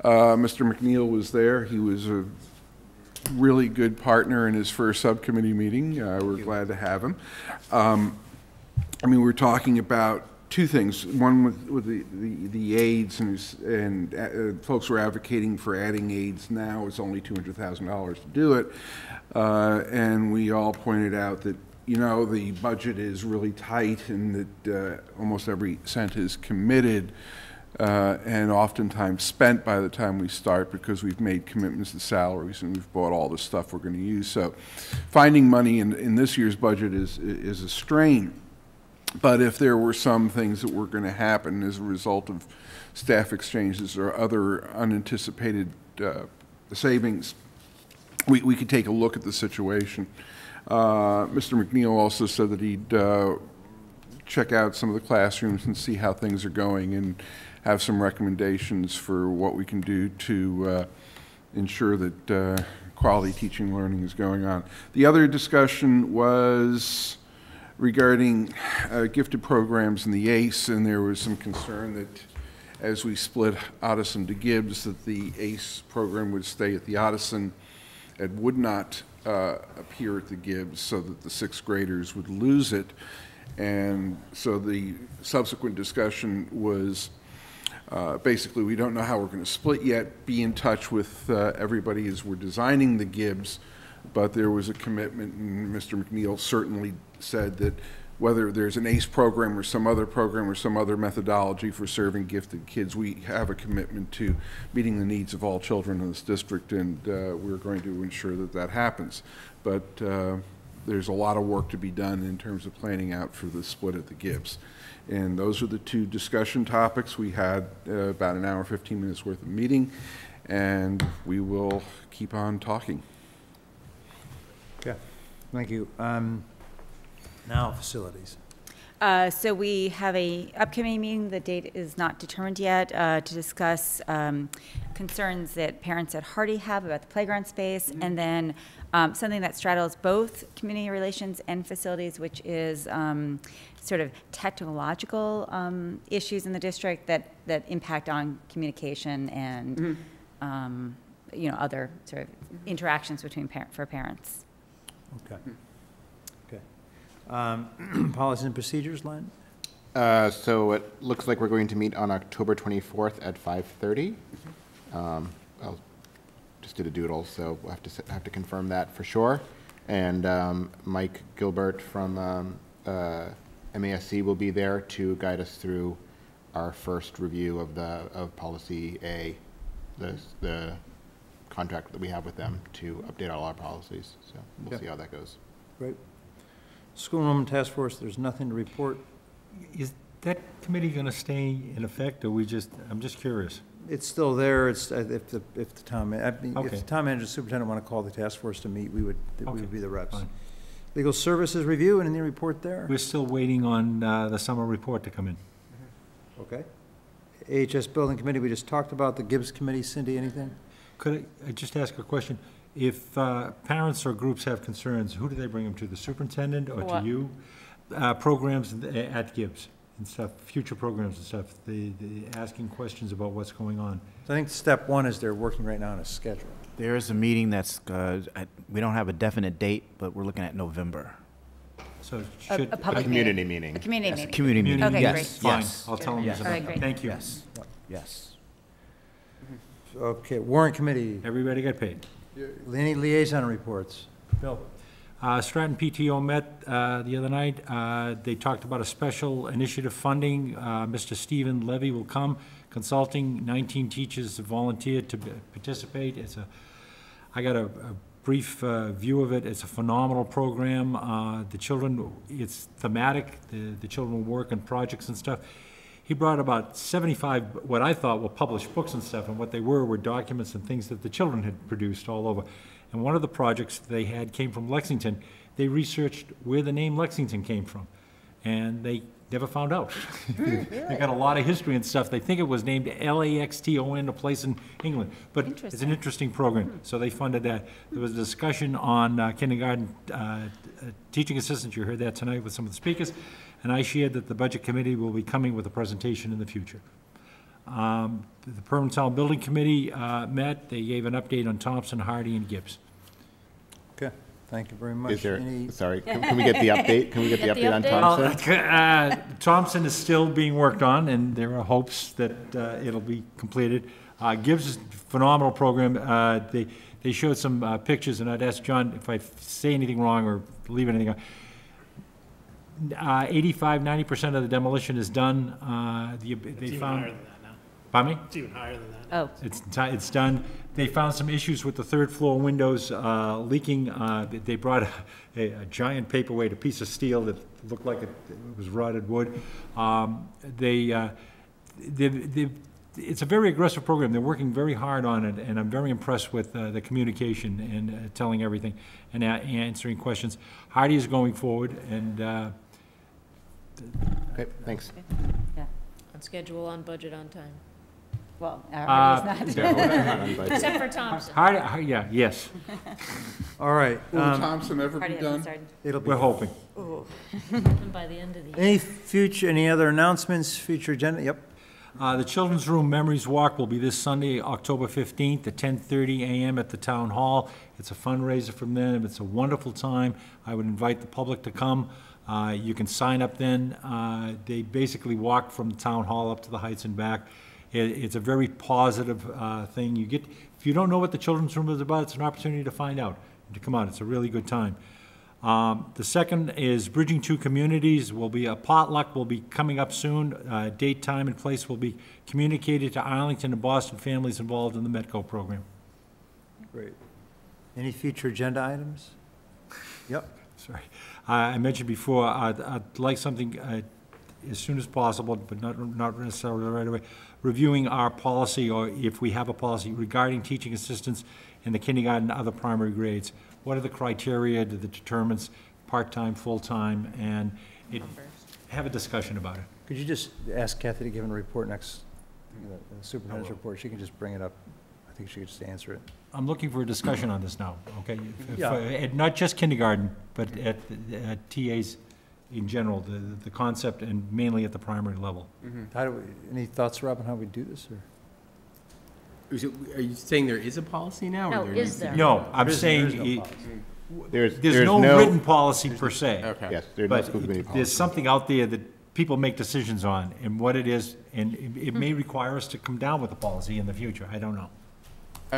Mr. McNeil was there. He was a really good partner in his first subcommittee meeting. We're glad to have him. I mean, we're talking about 2 things. One with the aides, and folks were advocating for adding aides now. It's only $200,000 to do it. And we all pointed out that, you know, the budget is really tight and that almost every cent is committed. And oftentimes spent by the time we start because we've made commitments to salaries and we've bought all the stuff we're going to use. So finding money in this year's budget is a strain. But if there were some things that were going to happen as a result of staff exchanges or other unanticipated savings, we could take a look at the situation. Mr. McNeil also said that he'd check out some of the classrooms and see how things are going and have some recommendations for what we can do to ensure that quality teaching and learning is going on. The other discussion was regarding gifted programs in the ACE, and there was some concern that as we split Ottoson to Gibbs, that the ACE program would stay at the Ottoson and would not appear at the Gibbs, so that the 6th graders would lose it. And so the subsequent discussion was basically, we don't know how we're going to split yet. Be in touch with everybody as we're designing the Gibbs, but there was a commitment, and Mr. McNeil certainly said that whether there's an ACE program or some other methodology for serving gifted kids, we have a commitment to meeting the needs of all children in this district, and we're going to ensure that that happens. But there's a lot of work to be done in terms of planning out for the split at the Gibbs. And those are the 2 discussion topics. We had about an hour, 15 minutes worth of meeting, and we will keep on talking. Okay, thank you. Now, facilities. So we have a upcoming meeting. The date is not determined yet to discuss concerns that parents at Hardy have about the playground space, and then something that straddles both community relations and facilities, which is sort of technological issues in the district that impact on communication and you know, other sort of interactions between for parents. Okay. Okay. Policies and procedures, Len? So it looks like we're going to meet on October 24th at 5:30. I'll just did a doodle, so we'll have to confirm that for sure. And Mike Gilbert from MASC will be there to guide us through our first review of Policy A, the contract that we have with them to update all our policies. So we'll see how that goes. Great. School enrollment task force, there's nothing to report. Is that committee going to stay in effect, or I'm just curious? It's still there. It's, if the town manager, Okay. superintendent want to call the task force to meet, we would be the reps. Fine. Legal services review, and any report there? We're still waiting on the summer report to come in. Okay. AHS Building Committee, we just talked about. The Gibbs Committee, Cindy, anything? Could I just ask a question? If parents or groups have concerns, who do they bring them to? The superintendent or to you? Programs at Gibbs and stuff, future programs and stuff, the asking questions about what's going on. So I think step one is they're working right now on a schedule. There is a meeting that's, we don't have a definite date, but we're looking at November. So a public community meeting. A community Yes, meeting. community meeting. Okay, Yes. great. Fine, Yes. I'll tell them. Yes. about All right, that. great. Thank you. Yes. Yes. Okay, Warrant Committee. Everybody got paid. Any liaison reports? Bill? Stratton PTO met the other night. They talked about a special initiative funding. Mr. Stephen Levy will come. Consulting, 19 teachers volunteered to participate. I got a brief view of it. It's a phenomenal program. The children, it's thematic. The children will work on projects and stuff. He brought about 75, what I thought were published books and stuff, and what they were documents and things that the children had produced all over. And one of the projects they had came from Lexington. They researched where the name Lexington came from, and they never found out. They got a lot of history and stuff. They think it was named Laxton, a place in England, but it's an interesting program, so they funded that. There was a discussion on kindergarten teaching assistants. You heard that tonight with some of the speakers, and I shared that the Budget Committee will be coming with a presentation in the future. The Permanent Town Building Committee met. They gave an update on Thompson, Hardy, and Gibbs. Okay, thank you very much. Is there, sorry, can we get the update? Can we get the update on Thompson? Thompson is still being worked on, and there are hopes that it'll be completed. Gibbs is a phenomenal program. They showed some pictures, and I'd ask John if I say anything wrong or leave anything out. 85–90% of the demolition is done. They It's found. even higher than that now. Pardon me? It's even higher than that. Oh. It's done. They found some issues with the third floor windows leaking. They brought a giant paperweight, a piece of steel that looked like it was rotted wood. It's a very aggressive program. They're working very hard on it, and I'm very impressed with the communication and telling everything and answering questions. Hardy is going forward, and Okay, thanks. Yeah. On schedule, on budget, on time. Well, Hardy is not. Except for Thompson. Hardy, yeah, yes. All right. Will Thompson ever be done? It'll be. We're hoping. By the end of the year. Any other announcements, future agenda? Yep. The Children's Room Memories Walk will be this Sunday, October 15th at 10:30 a.m. at the Town Hall. It's a fundraiser from them. It's a wonderful time. I would invite the public to come. You can sign up then. They basically walk from the Town Hall up to the Heights and back. It's a very positive thing. If you don't know what the Children's Room is about, it's an opportunity to find out, to come out. It's a really good time. The second is Bridging Two Communities. Will be a potluck, will be coming up soon. Date, time, and place will be communicated to Arlington and Boston families involved in the METCO program. Great. Any future agenda items? Yep. Sorry. I mentioned before, I'd like something as soon as possible, but not necessarily right away, reviewing our policy, or if we have a policy regarding teaching assistants in the kindergarten and other primary grades. What are the criteria that determines part-time, full-time, and have a discussion about it. Could you just ask Kathy to give a report next, the superintendent's report? She can just bring it up. I think she could just answer it. I'm looking for a discussion on this now, okay? Yeah. Not just kindergarten, but at TAs in general, the concept, and mainly at the primary level. How do we, any thoughts, Rob, on how we do this, or? Are you saying there is a policy now? No, or is there? No, I'm saying There's there's no written policy per se. Okay. Yes, there's no But school committee policy. there's something out there that people make decisions on and what it is, and it may require us to come down with a policy in the future. I don't know.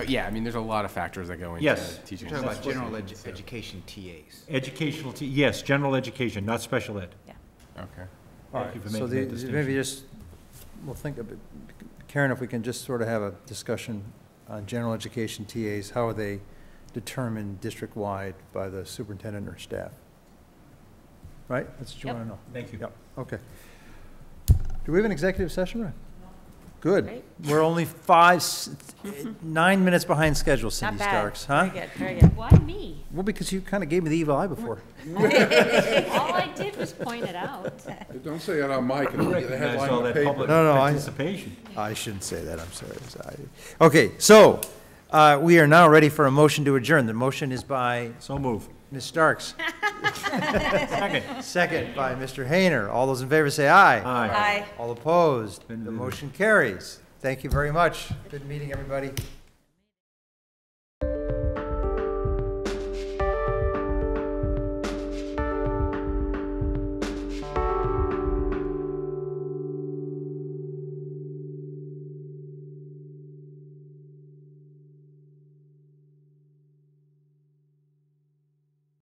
Yeah, I mean, there's a lot of factors that go into Yes. teaching. You're talking about general education TAs. Educational, yes, general education, not special ed. Yeah. Okay. All Thank you right, for so making that distinction. maybe just, we'll think of it. Karen, if we can just sort of have a discussion on general education TAs, how are they determined district-wide by the superintendent or staff? Right? That's what you Yep. want to know? Thank you. Yep, okay. Do we have an executive session, Ryan? Good. Great. We're only 9 minutes behind schedule, Cindy Starks, huh? Very good, very good. Why me? Well, because you kind of gave me the evil eye before. All I did was point it out. Don't say it on mic, it'll be the Recognize headline all on that paper. public No, participation. I shouldn't say that, I'm sorry. Okay, so we are now ready for a motion to adjourn. The motion is by So move. Ms. Starks. Second. Second by Mr. Hayner. All those in favor say aye. Aye. All opposed? The motion carries. Thank you very much. Good meeting, everybody.